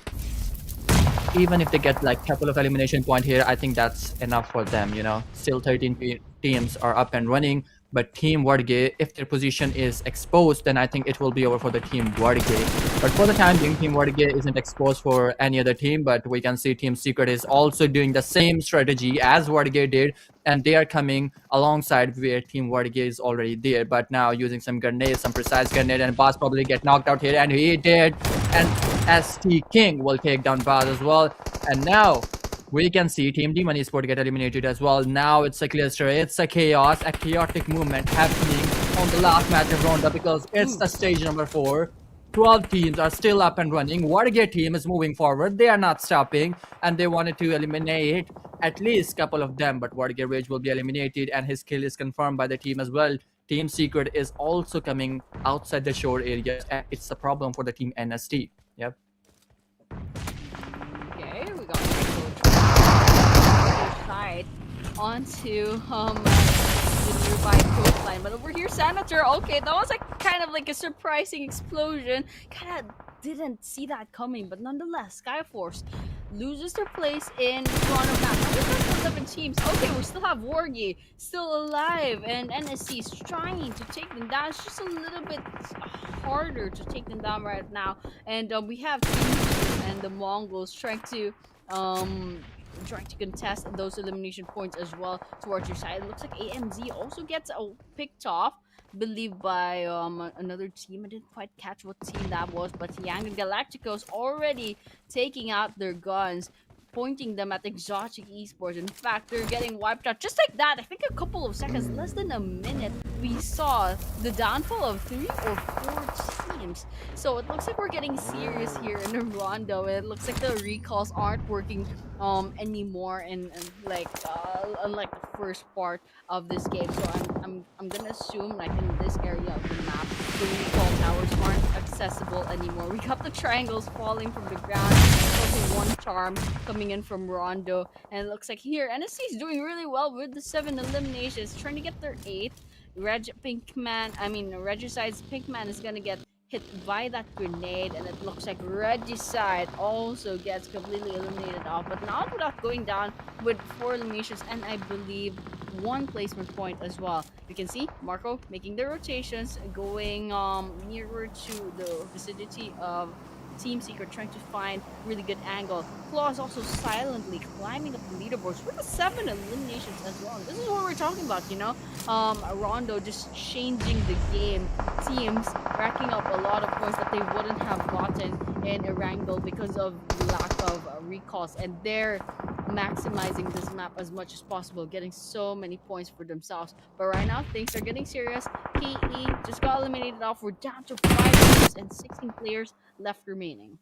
Even if they get like couple of elimination point here, I think that's enough for them. Still 13 teams are up and running. But Team WARRYGYE, if their position is exposed, then I think it will be over for the Team WARRYGYE. But for the time being, Team WARRYGYE isn't exposed for any other team, but we can see Team Secret is also doing the same strategy as WARRYGYE did, and they are coming alongside where Team WARRYGYE is already there, but now using some grenades, some precise grenade, and Boss probably get knocked out here, and he did, and ST King will take down Boss as well, and now we can see Team Demon Esport get eliminated as well. Now it's a cluster, it's a chaos, a chaotic movement happening on the last match of Rondo because it's the stage number 4. 12 teams are still up and running. WARRYGYE team is moving forward. They are not stopping and they wanted to eliminate at least a couple of them, but WARRYGYE Rage will be eliminated and his kill is confirmed by the team as well. Team Secret is also coming outside the shore areas and it's a problem for the Team NST. Yep. Okay, we got side onto the nearby coastline, but over here Senator, okay, that was kind of like a surprising explosion. Kind of didn't see that coming, but nonetheless Skyforce loses their place in front of that. There's 11 teams. Okay, we still have WARRYGYE still alive, and NSC is trying to take them down. It's just a little bit harder to take them down right now, and we have teams and the MONGOLZ trying to contest those elimination points as well towards your side. It looks like AMZ also gets picked off, believed by another team. I didn't quite catch what team that was, but YANGON GLACTICOS already taking out their guns, pointing them at Esports. In fact, they're getting wiped out just like that. I think a couple of seconds, less than a minute, we saw the downfall of 3 or 4 teams. So it looks like we're getting serious here in the Rondo. It looks like the recalls aren't working anymore, and unlike the first part of this game. So I'm gonna assume like in this area of the map, the recall towers aren't accessible anymore. We got the triangles falling from the ground. Also one charm coming in from Rondo, and it looks like here NSC is doing really well with the 7 eliminations, trying to get their 8th. Regicide's Pinkman is gonna get hit by that grenade, and it looks like Regicide also gets completely eliminated off, but not without going down with 4 eliminations and I believe 1 placement point as well. You can see Marco making the rotations, going nearer to the vicinity of Team Secret, trying to find really good angle. Claw is also silently climbing up the leaderboards with the 7 eliminations as well. This is what we're talking about, Rondo just changing the game. Teams racking up a lot of points that they wouldn't have gotten in Erangel because of lack of recalls, and they're maximizing this map as much as possible, getting so many points for themselves. But right now things are getting serious. KE just got eliminated off. We're down to 5 teams and 16 players left remaining.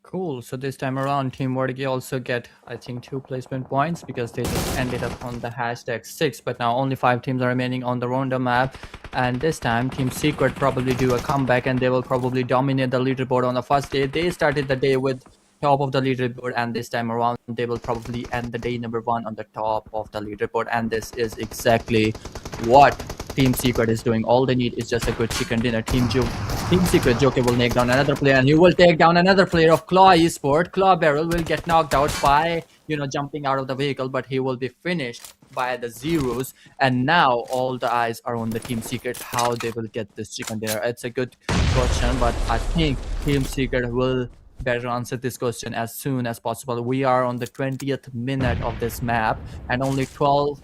Cool. So this time around, Team WARRYGYE also get, I think, 2 placement points because they just ended up on the hashtag 6. But now only 5 teams are remaining on the Rondo map. And this time, Team Secret probably do a comeback and they will probably dominate the leaderboard on the first day. They started the day with top of the leaderboard, and this time around they will probably end the day number 1 on the top of the leaderboard, and this is exactly what Team Secret is doing. All they need is just a good chicken dinner. Team Secret Joker will take down another player, and he will take down another player of Claw Esport. Claw Barrel will get knocked out by jumping out of the vehicle, but he will be finished by the zeros. And now all the eyes are on the Team Secret, how they will get this chicken dinner. It's a good question, but I think Team Secret will better answer this question as soon as possible. We are on the 20th minute of this map and only 12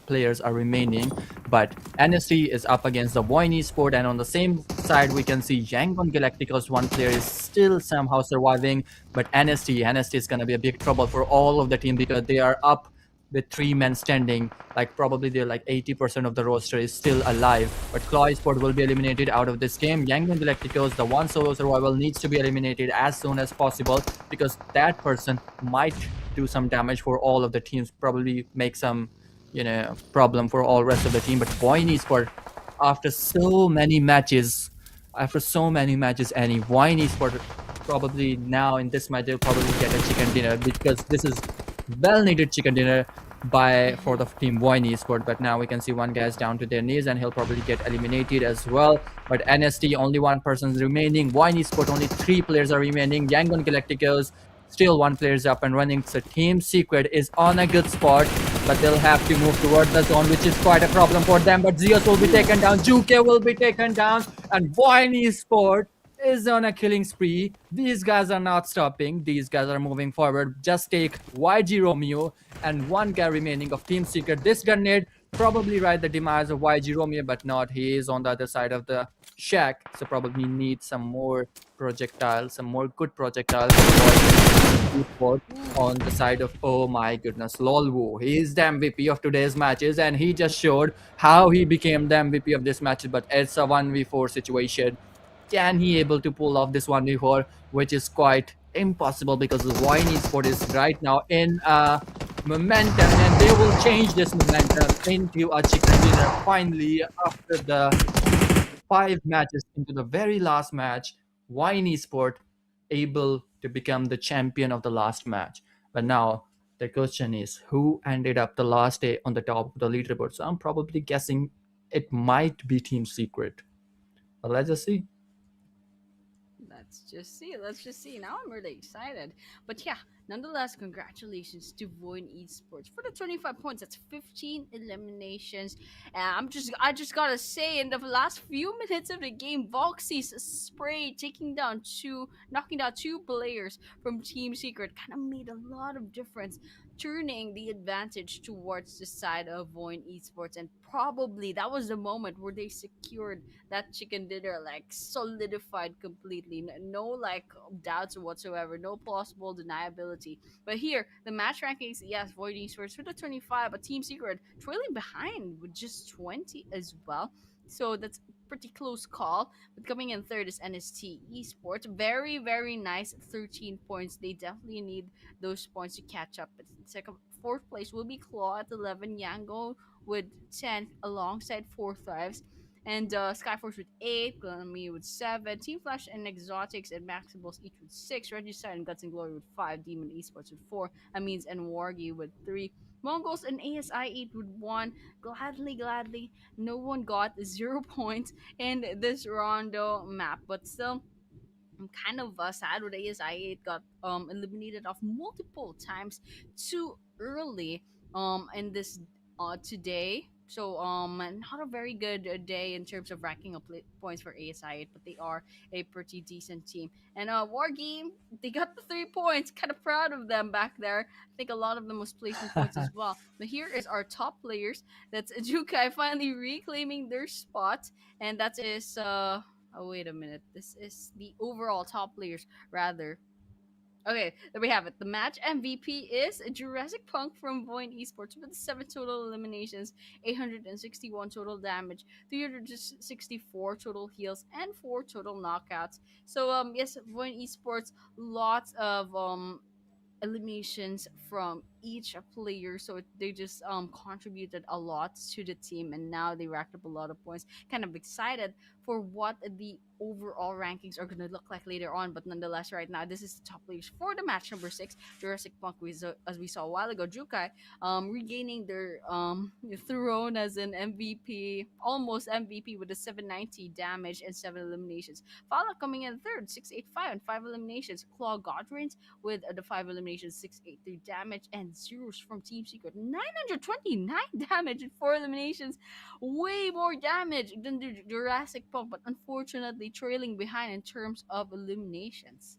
players are remaining, but NSC is up against the VOIN Esport, and on the same side we can see YANGON GLACTICOS. 1 player is still somehow surviving, but NST is going to be a big trouble for all of the team because they are up with 3 men standing. Like probably they're like 80% of the roster is still alive. But Claw Esport will be eliminated out of this game. Yangon Galacticos, the one solo survival, needs to be eliminated as soon as possible because that person might do some damage for all of the teams, probably make some, problem for all rest of the team. But VOIN Esport, after so many matches, any VOIN Esport probably now in this match they'll probably get a chicken dinner because this is well needed chicken dinner by for the team VOIN Esport. But now we can see one guy's down to their knees and he'll probably get eliminated as well. But NST, only one person's remaining. VOIN Esport, only 3 players are remaining. Yangon Galacticos, still 1 player's up and running. So Team Secret is on a good spot, but they'll have to move towards the zone, which is quite a problem for them. But Zeus will be taken down, Juke will be taken down, and VOIN Esport is on a killing spree. These guys are not stopping. These guys are moving forward. Just take YG Romeo and 1 guy remaining of Team Secret. This grenade probably right the demise of YG Romeo, but not. He is on the other side of the shack, so probably needs some more projectiles, some more good projectiles on the side of, oh my goodness, Lolwu. He is the MVP of today's matches and he just showed how he became the MVP of this match. But it's a 1v4 situation. Can he able to pull off this 1v4, which is quite impossible because the VOIN Esport is right now in momentum and they will change this momentum into a chicken dinner finally after the 5 matches. Into the very last match, VOIN Esport able to become the champion of the last match. But now the question is, who ended up the last day on the top of the leaderboard? So I'm probably guessing it might be Team Secret. But let's just see. Let's just see. Now I'm really excited. But yeah, nonetheless, congratulations to VOIN Esports for the 25 points. That's 15 eliminations. And I just gotta say, in the last few minutes of the game, Voxy's spray knocking down 2 players from Team Secret kind of made a lot of difference, turning the advantage towards the side of VOIN Esports. And probably that was the moment where they secured that chicken dinner, like solidified completely. No like doubts whatsoever, no plausible deniability. But here, the match rankings, yes, VOIN Esports for the 25, but Team Secret trailing behind with just 20 as well. So that's pretty close call. But coming in third is NST Esports. Very, very nice 13 points. They definitely need those points to catch up. But second, fourth place will be Claw at 11, Yango with 10 alongside 4 Thrives. And Skyforce with 8, Glammy with 7, Team Flash and XOTICS and Maxebels each with 6, Regicide and Guts and Glory with 5, Demon Esports with 4, AMINZ and WARRYGYE with 3, MONGOLZ and ASI 8 with 1. Gladly, no one got 0 points in this Rondo map, but still, I'm kind of sad with ASI. It got eliminated off multiple times too early in this today. So not a very good day in terms of racking up points for ASI, but they are a pretty decent team. And War Game, they got the 3 points. Kind of proud of them back there. I think a lot of them was placement points as well. But here is our top players. That's Jukai finally reclaiming their spot, and that is oh, wait a minute. This is the overall top players, rather. Okay, there we have it. The match MVP is Jurassic Punk from VOIN Esports with 7 total eliminations, 861 total damage, 364 total heals, and 4 total knockouts. So, yes, VOIN Esports, lots of eliminations from each player, so they just contributed a lot to the team, and now they racked up a lot of points. Kind of excited for what the overall rankings are going to look like later on, but nonetheless, right now this is the top players for the match number 6. Jurassic Punk, as we saw a while ago, Jukai regaining their throne as an MVP, almost MVP, with a 790 damage and 7 eliminations. Fala coming in third, 685 and 5 eliminations. Claw Godrins with the 5 eliminations, 683 damage, and Zeros from Team Secret, 929 damage and 4 eliminations. Way more damage than the Jurassic Punk, but unfortunately trailing behind in terms of eliminations.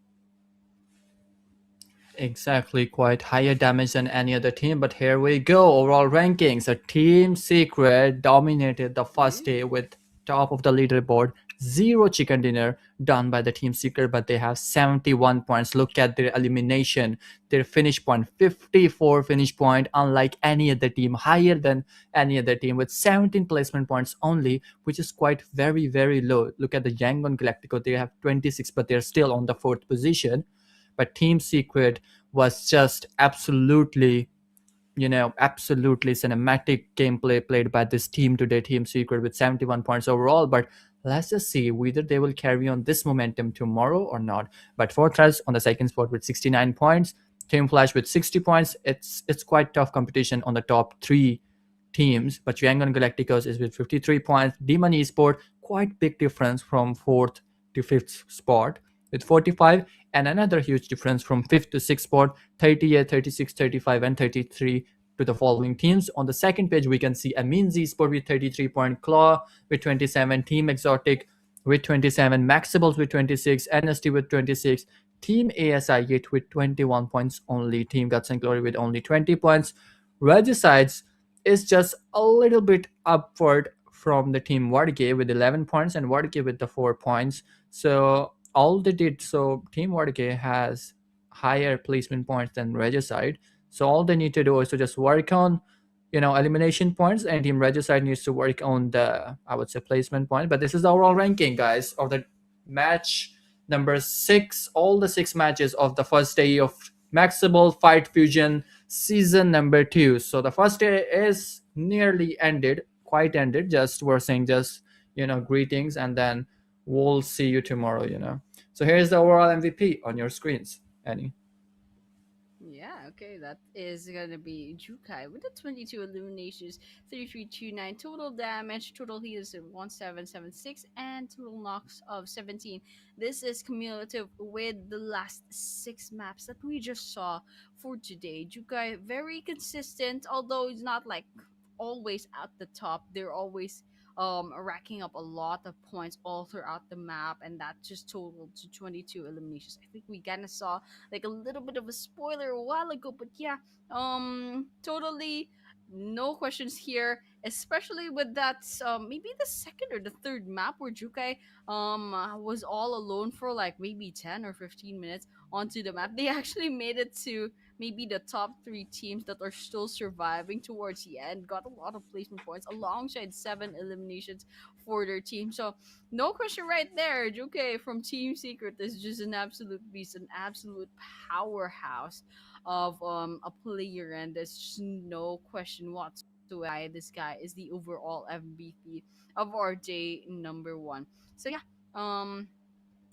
Exactly, quite higher damage than any other team. But here we go. Overall rankings. A Team Secret dominated the first day with top of the leaderboard, Zero chicken dinner done by the Team Secret, but they have 71 points. Look at their elimination, their finish point, 54 finish point, unlike any other team, higher than any other team with 17 placement points only, which is quite very, very low. Look at the Yangon Galactico, they have 26, but they're still on the fourth position. But Team Secret was just absolutely, absolutely cinematic gameplay played by this team today, Team Secret, with 71 points overall. But let's just see whether they will carry on this momentum tomorrow or not. But Fortress on the second spot with 69 points, Team Flash with 60 points. It's quite tough competition on the top three teams. But Yangon Galacticos is with 53 points. Demon Esport, quite big difference from fourth to fifth spot with 45, and another huge difference from fifth to sixth spot, 38, 36, 35, and 33 to the following teams. On the second page, we can see AMINZ Esport with 33 point, Claw with 27, Team Exotic with 27, Maxebels with 26, NST with 26, Team ASI Yet with 21 points only, Team Guts and Glory with only 20 points. Regicides is just a little bit upward from the Team WARRYGYE with 11 points and WARRYGYE with the 4 points. So all they did, so Team WARRYGYE has higher placement points than Regicide. So all they need to do is to just work on, elimination points, and Team Regicide needs to work on the, I would say, placement point. But this is the overall ranking, guys, of the match number 6, all the 6 matches of the first day of Maxable Fight Fusion season number 2. So the first day is nearly ended, quite ended. Just we're saying just, greetings, and then we'll see you tomorrow. So here's the overall MVP on your screens, Annie. Yeah, okay, that is gonna be Jukai with the 22 eliminations, 3329 total damage, total heals of 1776, and total knocks of 17. This is cumulative with the last 6 maps that we just saw for today. Jukai very consistent, although it's not like always at the top. They're always racking up a lot of points all throughout the map, and that just totaled to 22 eliminations. I think we kind of saw like a little bit of a spoiler a while ago, but yeah, totally no questions here, especially with that maybe the second or the third map where Jukai was all alone for like maybe 10 or 15 minutes onto the map. They actually made it to maybe the top 3 teams that are still surviving towards the end, got a lot of placement points alongside 7 eliminations for their team. So no question right there. Juke from Team Secret is just an absolute beast, an absolute powerhouse of a player, and there's just no question whatsoever. This guy is the overall MVP of our day number 1. So yeah,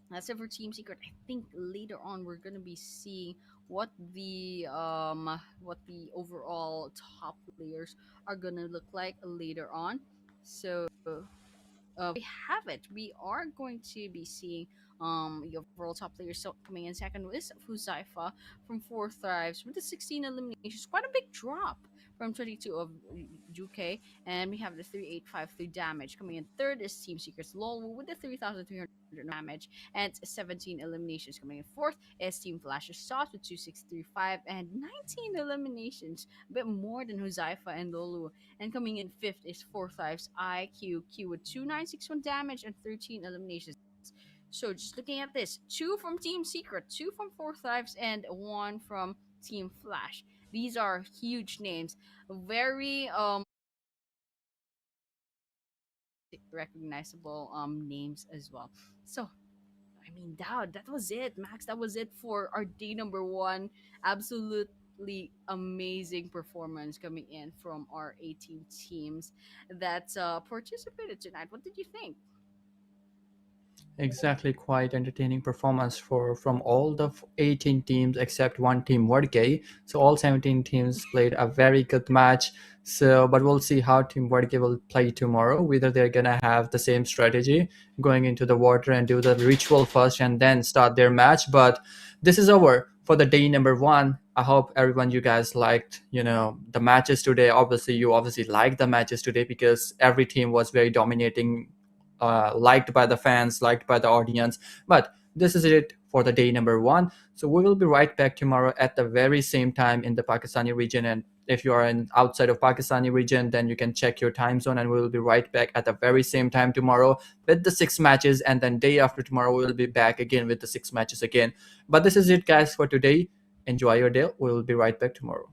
that's it for Team Secret. I think later on we're gonna be seeing what the overall top players are gonna look like later on. So we have it. We are going to be seeing the overall top players. So coming in second is Fuzaifa from 4 Thrives with the 16 eliminations. Quite a big drop from 22 of Juke. And we have the 3853 damage. Coming in third is Team Secrets LOL with the 3300 damage and 17 eliminations. Coming in fourth is Team Flash's Sauce with 2635 and 19 eliminations. A bit more than Huzaifa and Lolu. And coming in fifth is Four Thrives IQQ with 2961 damage and 13 eliminations. So just looking at this, 2 from Team Secret, 2 from Four Thrives, and 1 from Team Flash. These are huge names, very recognizable names as well. So I mean, that was it, Max. That was it for our day number 1. Absolutely amazing performance coming in from our 18 teams that participated tonight. What did you think? Exactly, quite entertaining performance from all the 18 teams except one team, WARRYGYE. So all 17 teams played a very good match. So, but we'll see how Team WARRYGYE will play tomorrow. Whether they're gonna have the same strategy, going into the water and do the ritual first and then start their match. But this is over for the day number 1. I hope everyone, you guys liked, the matches today. Obviously, you obviously liked the matches today because every team was very dominating, liked by the fans, liked by the audience. But this is it for the day number 1. So we will be right back tomorrow at the very same time in the Pakistani region, and if you are in outside of Pakistani region, then you can check your time zone, and we will be right back at the very same time tomorrow with the 6 matches, and then day after tomorrow we will be back again with the 6 matches again. But this is it, guys, for today. Enjoy your day. We will be right back tomorrow.